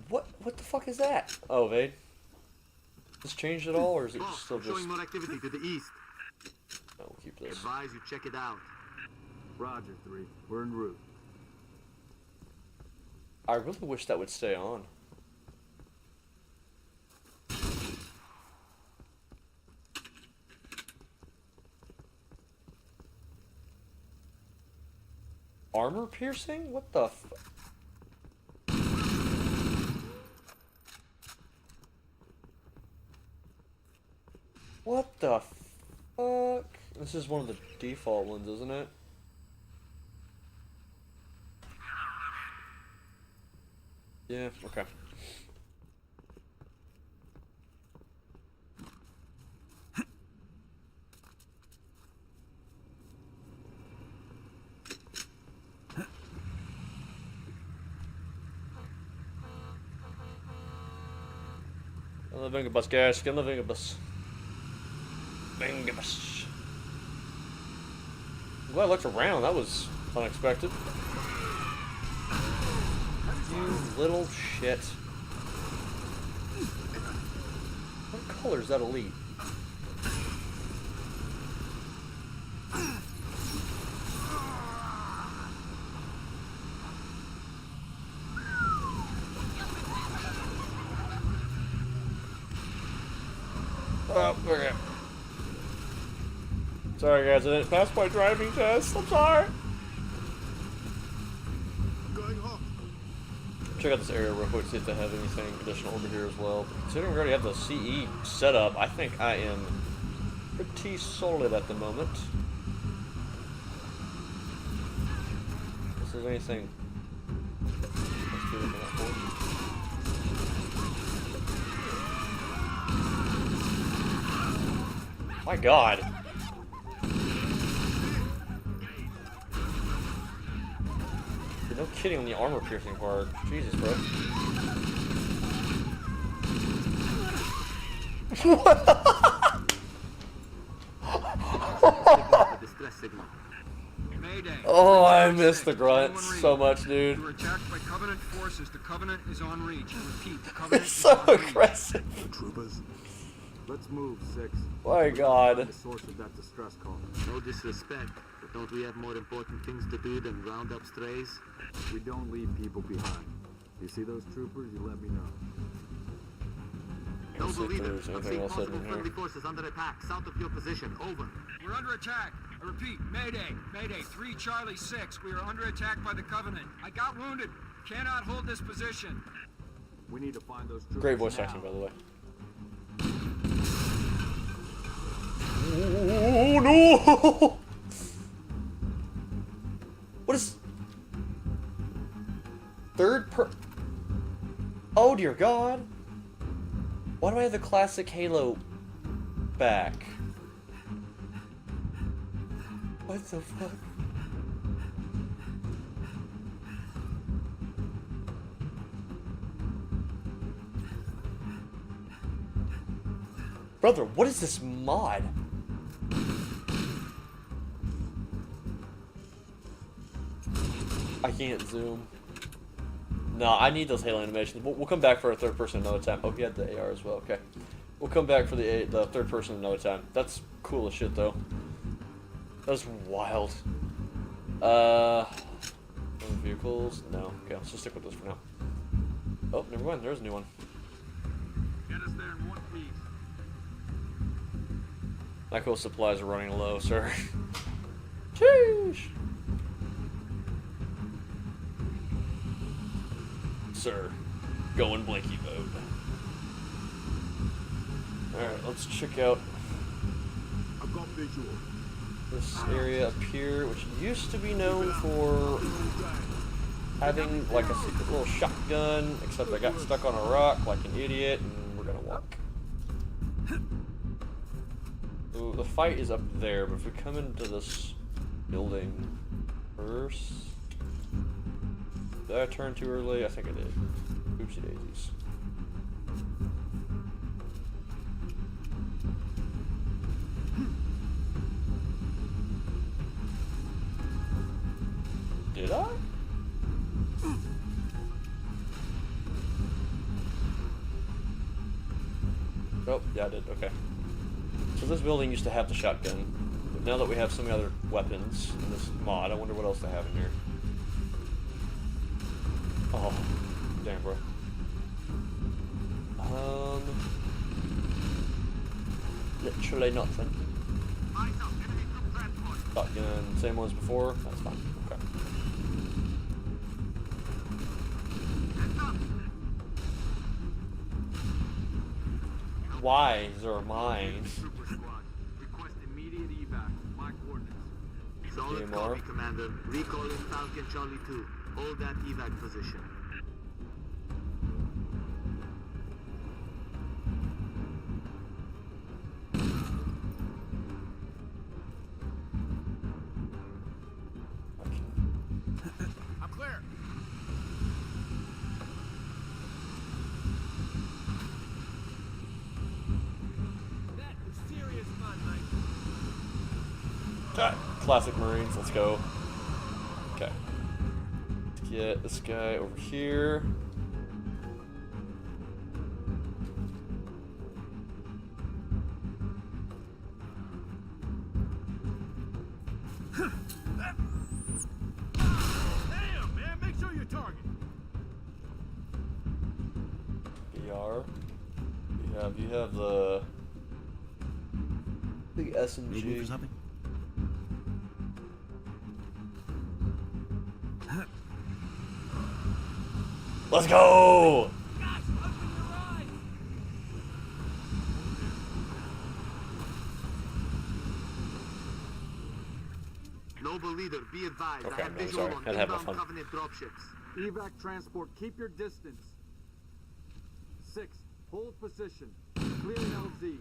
What the fuck is that? Oh, Vade. This changed at all, or is it Boss, still just... showing more activity to the east. Oh, we'll keep this. Advise you check it out. Roger, 3. We're en route. I really wish that would stay on. Armor piercing? What the f... What the fuck? This is one of the default ones, isn't it? Yeah, okay. Get on the Vingabus, guys. Get on the Vingabus. Vingabus. I'm glad I looked around. That was unexpected. You little shit. What color is that elite? Oh, okay. Sorry guys, I didn't pass my driving test. I'm sorry. Going hot. Check out this area real quick, see if they have anything additional over here as well. But considering we already have the CE set up, I think I am pretty solid at the moment. If there's anything. Let's do looking out for. My God. Dude, no kidding on the armor piercing part. Jesus, bro. Distress signal. Mayday. Oh, I missed the grunt so much, dude. You were attacked by Covenant forces. The Covenant is en reach. Repeat, the Covenant It's is so en reach. aggressive. Troopers. Let's move, 6. My God. The source of that distress call. No disrespect, but don't we have more important things to do than round up strays? We don't leave people behind. You see those troopers, you let me know. Let's see if there's I'm anything seeing else possible hidden friendly here. forces under attack south of your position. Over. We're under attack. I repeat, Mayday. Mayday, 3 Charlie 6. We are under attack by the Covenant. I got wounded. Cannot hold this position. We need to find those troops. Great voice now. acting, by the way. Oh no! What is Oh dear God! Why do I have the classic Halo back? What the fuck? Brother, what is this mod? I can't zoom. No, I need those Halo animations. We'll come back for a third person another time. Oh, he had the AR as well. Okay. We'll come back for the third person another time. That's cool as shit, though. That's wild. Vehicles? No. Okay, let's just stick with this for now. Oh, never mind. There's a new one. Get us there in one piece. Michael's supplies are running low, sir. Sheesh. Sir, go in blanky mode. Alright, let's check out I've got visual. this area up here, which used to be known for having like a secret little shotgun, except I got stuck on a rock like an idiot, and we're gonna walk. Ooh, the fight is up there, but if we come into this building first... Did I turn too early? I think I did. Oopsie daisies. Did I? Oh, yeah, I did. Okay. So this building used to have the shotgun, but now that we have some other weapons in this mod, I wonder what else they have in here. Oh, damn, bro. Literally nothing. Shotgun, same ones before. That's fine. Okay. Why is there a mine? Request immediate evac. My coordinates. Solid DMR. copy, Commander. Recalling Falcon Charlie 2. Hold that evac position. I'm clear. That is serious fun, mate. Classic Marines, let's go. Okay. Let's get this guy over here. Damn, man, make sure you target. BR. You have the SMG. Let's go! Gosh, open your eyes. Noble leader, be advised. Okay, I have no, visual sorry. on Had to have my inbound fun. Covenant dropships. Evac transport, keep your distance. 6, hold position. Clear LZ.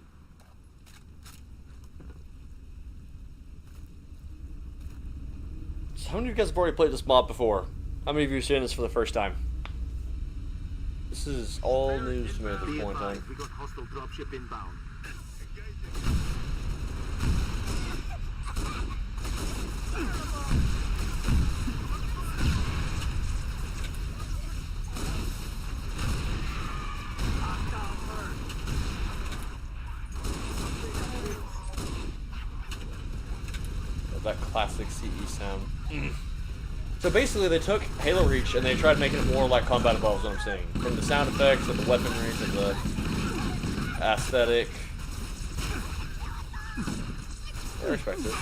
So how many of you guys have already played this mod before? How many of you are seeing this for the first time? This is all news to me at this Be point in advised, time. we got hostile dropship inbound. That classic CE sound. So basically they took Halo Reach and they tried making it more like Combat Evolved, is what I'm saying. From the sound effects and the weaponry to the aesthetic. I respect it. No.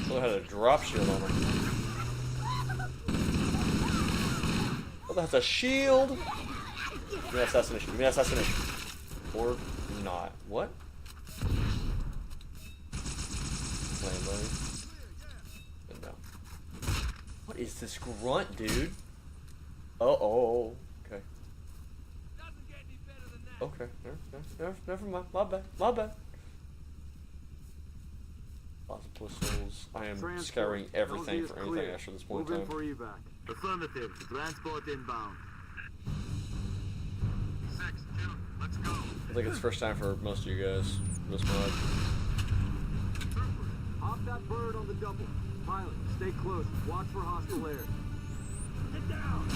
So I had a drop shield on him. Oh, that's a shield! Give me assassination. Give me assassination. Or not. What? Landlady. No. What is this grunt, dude? Oh. Okay. Okay. Never mind. My bad. Lots of pistols. I am scouring everything for anything extra at this point in time. For evac. Affirmative. Transport inbound. 6-2. Let's go. I think it's first time for most of you guys. This mod. Hop that bird on the double. Pilot, stay close. Watch for hostile air. Get down.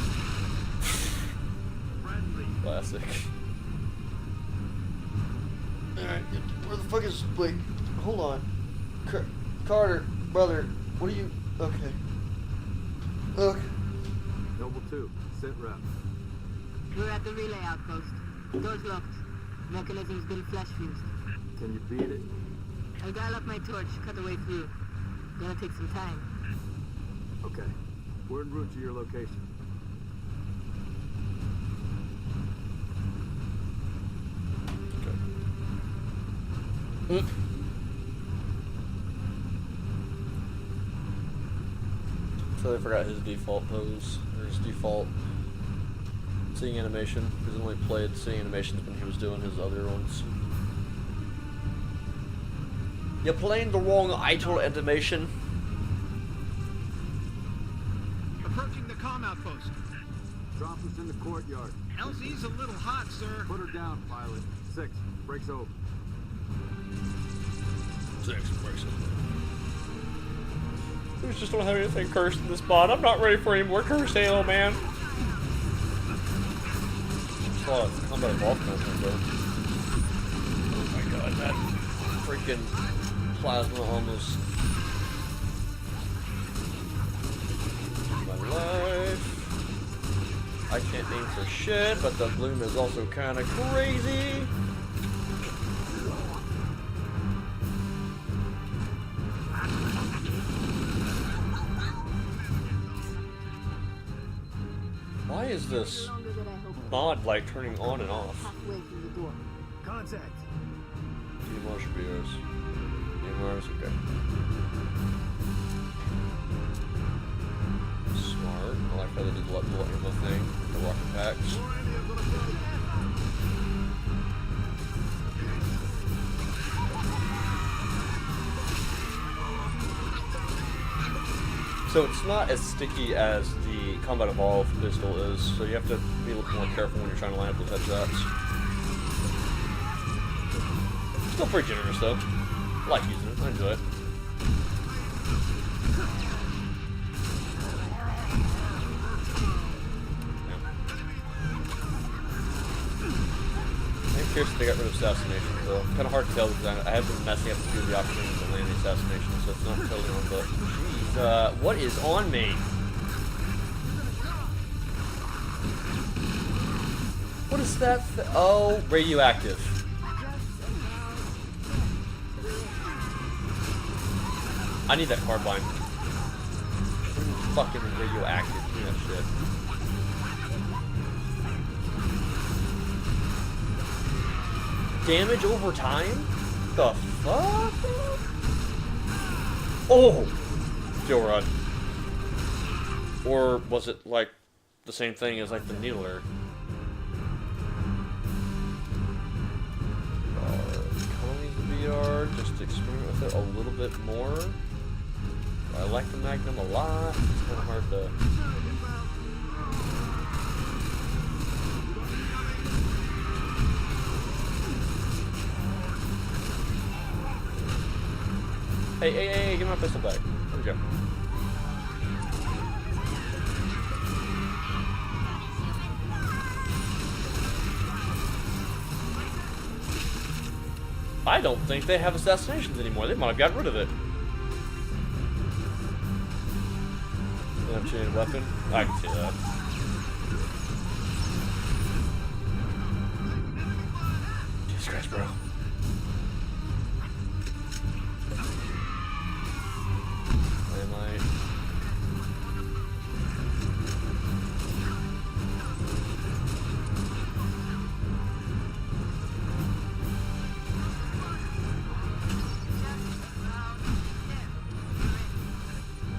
Friendly. Classic. Alright, where the fuck is... Wait, hold on. Carter, brother, what are you... Okay. Noble 2, sit rep. We're at the relay outpost. Doors locked. Mechanism's been flash fused. Can you beat it? I'll dial up my torch, cut the way through. Gonna take some time. Okay. We're en route to your location. Okay. So I forgot his default pose, or his default singing animation, because he only played singing animations when he was doing his other ones. You're playing the wrong idle animation. Approaching the comm outpost. Drop us in the courtyard. LZ's a little hot, sir. Put her down, pilot. 6, breaks over. 6 breaks over. We just don't have anything cursed in this mod. I'm not ready for any more cursed Halo, man. It's a lot of combat evolved content, though. Oh my god, that freaking plasma almost... My life. I can't aim for shit, but the bloom is also kind of crazy. Why is this mod like turning on and off? Contact. DMR should be yours. DMR is okay. Smart. I like how they did the little ammo thing, the rocket packs. So it's not as sticky as the Combat Evolved pistol is, so you have to be a little more careful when you're trying to line up those headshots. Still pretty generous though. I like using it, I enjoy it. I'm curious if they got rid of assassination, though. Kind of hard to tell because I have been messing up a few of the opportunities to land the assassination, so it's not totally on, but jeez, what is on me? What is that? Oh, radioactive. I need that carbine. Fucking radioactive. Give me that shit. Damage over time? The fuck? Oh! Steel rod. Or was it like the same thing as like the needler? Colonies of VR, just to experiment with it a little bit more. I like the Magnum a lot. It's kind of hard to... Hey, give me my pistol back. There we go. I don't think they have assassinations anymore. They might have gotten rid of it. Unchained weapon? I can see that. Jesus Christ, bro. Dynamite.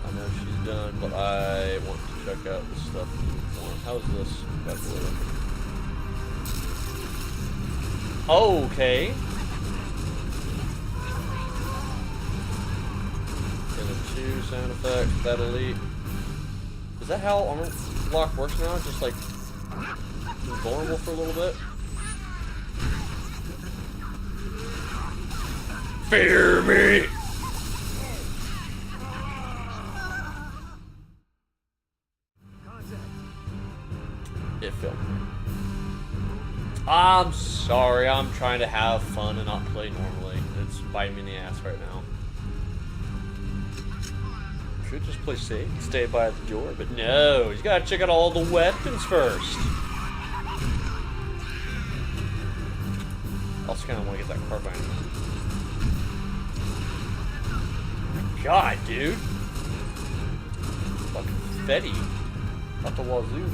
I know she's done, but I want to check out the stuff more. How's this? Okay. And the 2 sound effects, that elite. Is that how armor lock works now? Just like vulnerable for a little bit? Fear me! It failed me. I'm sorry, I'm trying to have fun and not play normally. It's biting me in the ass right now. Should just play safe, stay by the door, but no, you gotta check out all the weapons first. Also kinda wanna get that carbine. God, dude. Fucking Fetty. Out the wazoo.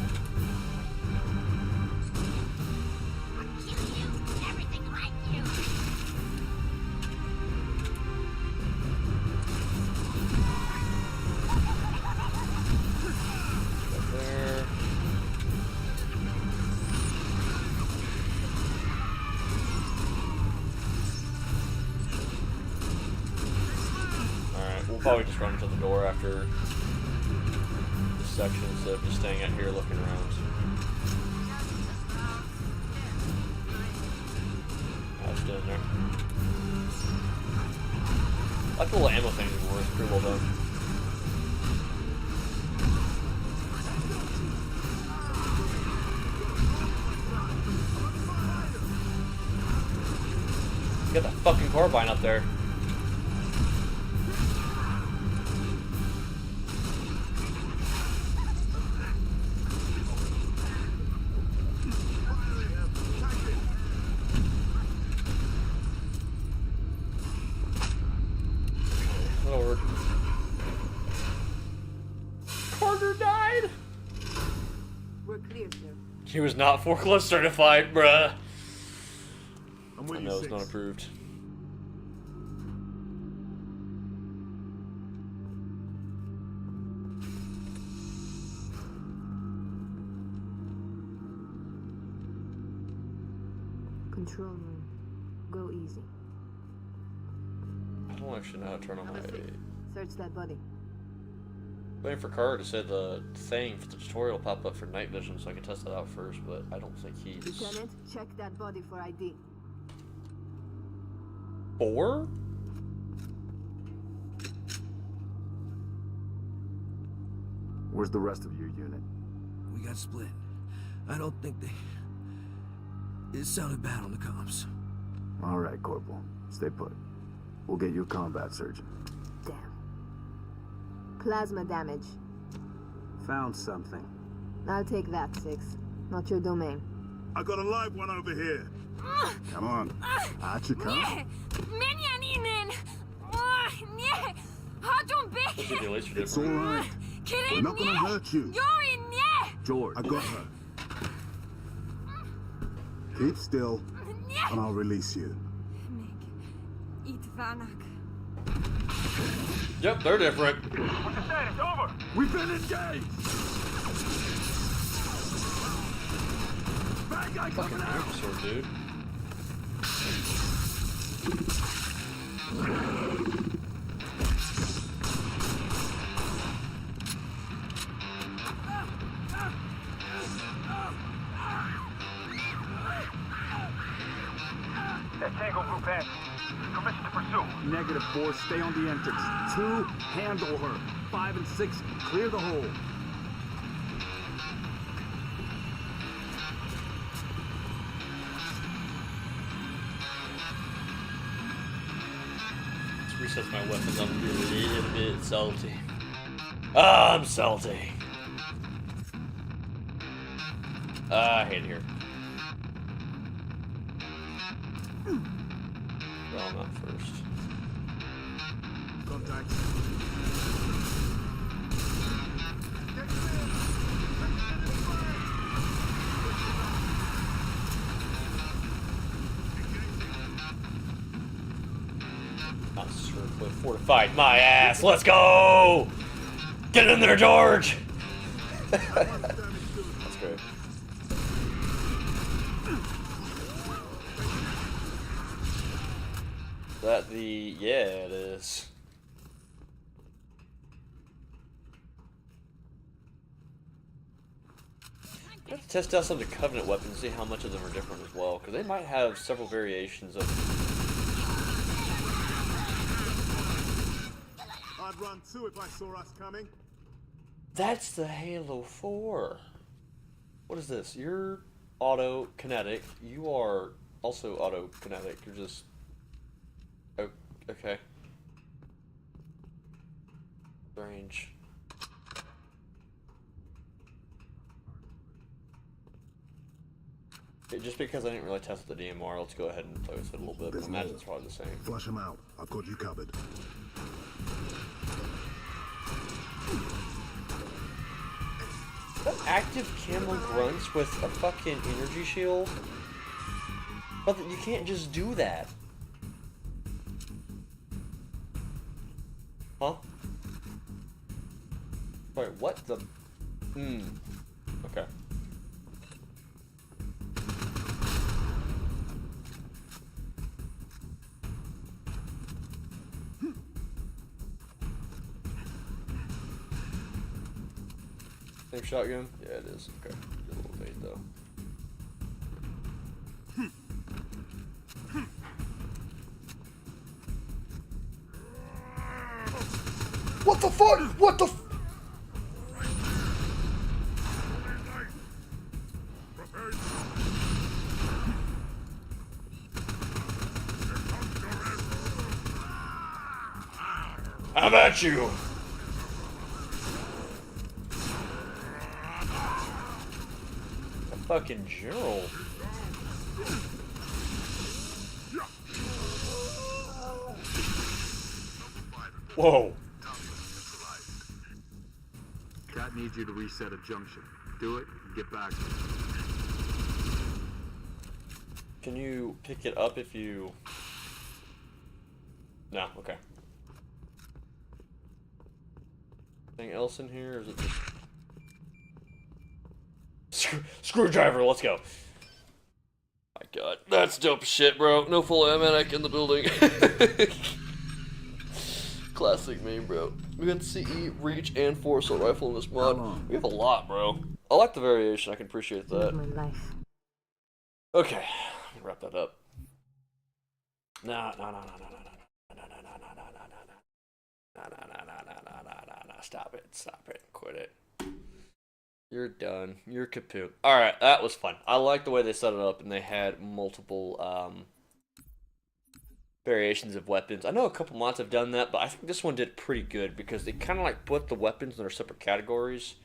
Probably just run to the door after this section instead of just staying out here looking around. I was still in there. I like the little ammo thing is worth. Pretty well done. Get that fucking carbine up there. He was not forklift certified, bruh. I know it's not approved. Control room. Go easy. I don't actually know how to turn on my... Search that body. Waiting for Carter to say the thing for the tutorial pop up for night vision so I can test that out first, but I don't think he's... Lieutenant, check that body for ID. 4? Where's the rest of your unit? We got split. I don't think they... It sounded bad on the comms. All right, Corporal. Stay put. We'll get you a combat surgeon. Damn. Plasma damage. Found something. I'll take that, 6. Not your domain. I got a live one over here. Come on. Out you come. It's all right. We're not gonna hurt you. George. I got her. Keep still, and I'll release you. Yep, they're different. What's the status? Over! We've been engaged! Bad guy Fucking coming out! dinosaur, dude. That Tango group has permission to pursue. -4, stay on the entrance. 2, handle her. 5 and 6, clear the hole. Let's reset my weapons up to be a little bit salty. I'm salty. I hate it here. Well, not first. Contact. Not surfly fortified my ass. Let's go! Get in there, George! That's great. That the... yeah, it is. I have to test out some of the Covenant weapons and see how much of them are different as well, because they might have several variations of... I'd run too if I saw us coming. That's the Halo 4. What is this? You're auto-kinetic. You are also auto-kinetic. You're just... oh, okay. Strange. Okay, just because I didn't really test the DMR, let's go ahead and play with it a little bit. I imagine it's probably the same. Flush them out. I've got you covered. That active camo grunts with a fucking energy shield? But you can't just do that. Huh? Wait, what the... okay. Same shotgun? Yeah, it is. Okay. A little evade though. What the fuck? What the f— how about you? Fucking general. Whoa. Cat needs you to reset a junction. Do it and get back. Can you pick it up if you... no, okay. Anything else in here, or is it just... screwdriver, let's go. My god, that's dope shit, bro. No full ammunition in the building. Classic meme, bro. We got CE, Reach, and 4-assault rifle in this mod. We have a lot, bro. I like the variation. I can appreciate that. Okay, let me wrap that up. No. Stop it, quit it. You're done. You're kaput. Alright, that was fun. I like the way they set it up, and they had multiple variations of weapons. I know a couple mods have done that, but I think this one did pretty good because they kind of like put the weapons in their separate categories.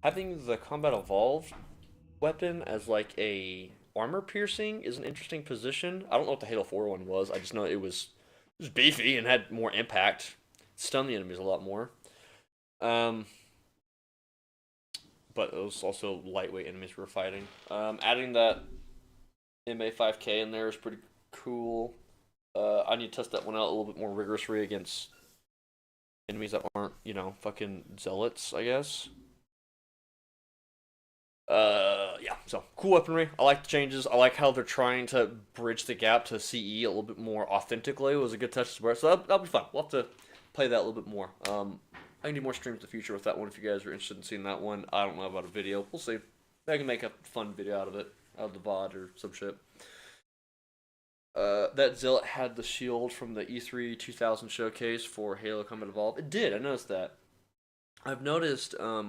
Having the combat evolved weapon as like a armor piercing is an interesting position. I don't know what the Halo 4 one was. I just know it was beefy and had more impact. Stunned the enemies a lot more. But it was also lightweight enemies we were fighting. Adding that MA5K in there is pretty cool. I need to test that one out a little bit more rigorously against enemies that aren't, you know, fucking zealots, I guess. Yeah, so cool weaponry. I like the changes. I like how they're trying to bridge the gap to CE a little bit more authentically. It was a good touch to wear, so that'll be fun. We'll have to play that a little bit more. I need more streams in the future with that one if you guys are interested in seeing that one. I don't know about a video. We'll see. I can make a fun video out of it, out of the VOD or some shit. That Zealot had the shield from the E3 2000 showcase for Halo Combat Evolved. It did, I noticed that. I've noticed a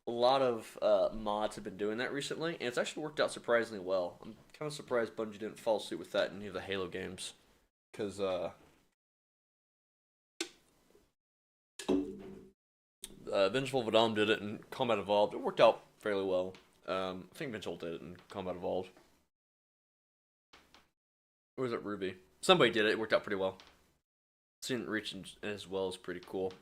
lot of mods have been doing that recently, and it's actually worked out surprisingly well. I'm kind of surprised Bungie didn't follow suit with that in any of the Halo games. Because, Vengeful Vadam did it in Combat Evolved. It worked out fairly well. I think Vengeful did it in Combat Evolved. Or was it Ruby? Somebody did it. It worked out pretty well. Seeing it reach as well is pretty cool.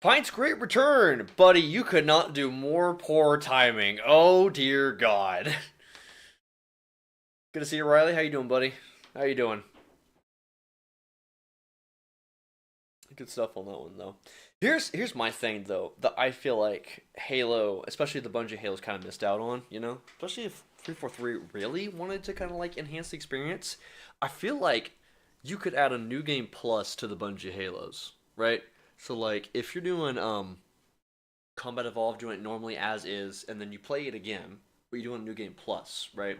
Pint's great return! Buddy, you could not do more poor timing. Oh, dear God. Good to see you, Riley. How you doing, buddy? How you doing? Good stuff on that one, though. Here's my thing, though, that I feel like Halo, especially the Bungie Halo's kind of missed out on, you know? Especially if 343 really wanted to kind of, like, enhance the experience. I feel like you could add a New Game Plus to the Bungie Halos, right? So, like, if you're doing Combat Evolved, doing it normally as is, and then you play it again, but you're doing New Game Plus, right?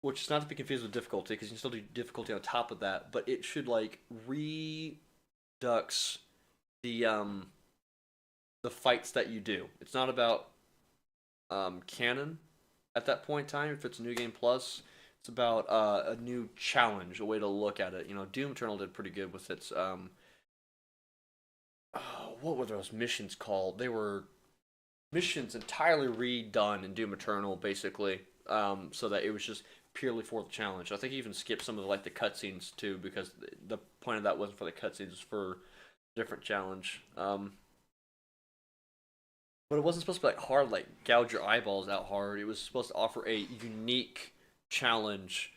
Which is not to be confused with difficulty, because you can still do difficulty on top of that, but it should, like, redux the fights that you do. It's not about canon at that point in time, if it's a New Game Plus. It's about a new challenge, a way to look at it. You know, Doom Eternal did pretty good with its what were those missions called? They were missions entirely redone in Doom Eternal, basically, so that it was just purely for the challenge. I think you even skipped some of the, like, the cutscenes too, because the point of that wasn't for the cutscenes; it was for a different challenge. But it wasn't supposed to be like hard, like gouge your eyeballs out hard. It was supposed to offer a unique challenge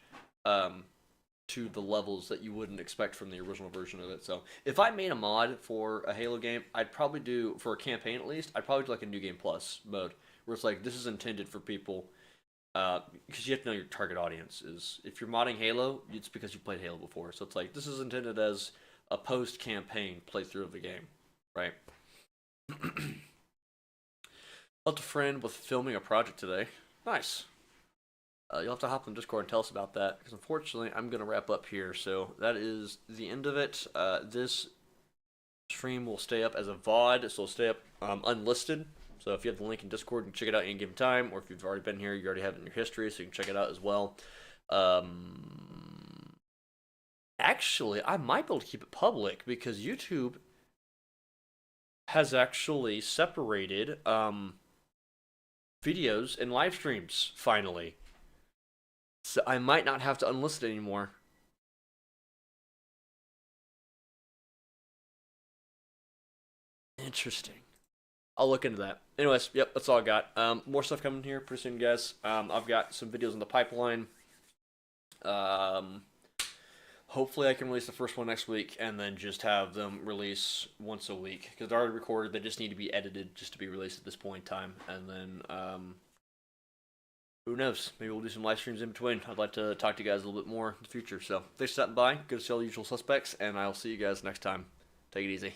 to the levels that you wouldn't expect from the original version of it. So if I made a mod for a Halo game, I'd probably do, for a campaign at least, I'd probably do like a New Game Plus mode, where it's like, this is intended for people, because you have to know your target audience is. If you're modding Halo, it's because you played Halo before. So it's like, this is intended as a post-campaign playthrough of the game, right? Helped a friend with filming a project today. Nice. You'll have to hop on Discord and tell us about that, because unfortunately I'm going to wrap up here. So that is the end of it. This stream will stay up as a VOD, so it'll stay up unlisted. So if you have the link in Discord, you can check it out any given time, or if you've already been here, you already have it in your history, so you can check it out as well. Actually, I might be able to keep it public, because YouTube has actually separated videos and live streams, finally. So I might not have to unlist it anymore. Interesting. I'll look into that. Anyways, yep, that's all I got. More stuff coming here pretty soon, guys. I've got some videos in the pipeline. Hopefully I can release the first one next week, and then just have them release once a week. Because they're already recorded, they just need to be edited just to be released at this point in time. And then, who knows? Maybe we'll do some live streams in between. I'd like to talk to you guys a little bit more in the future. So, thanks for stopping by. Good to see all the usual suspects, and I'll see you guys next time. Take it easy.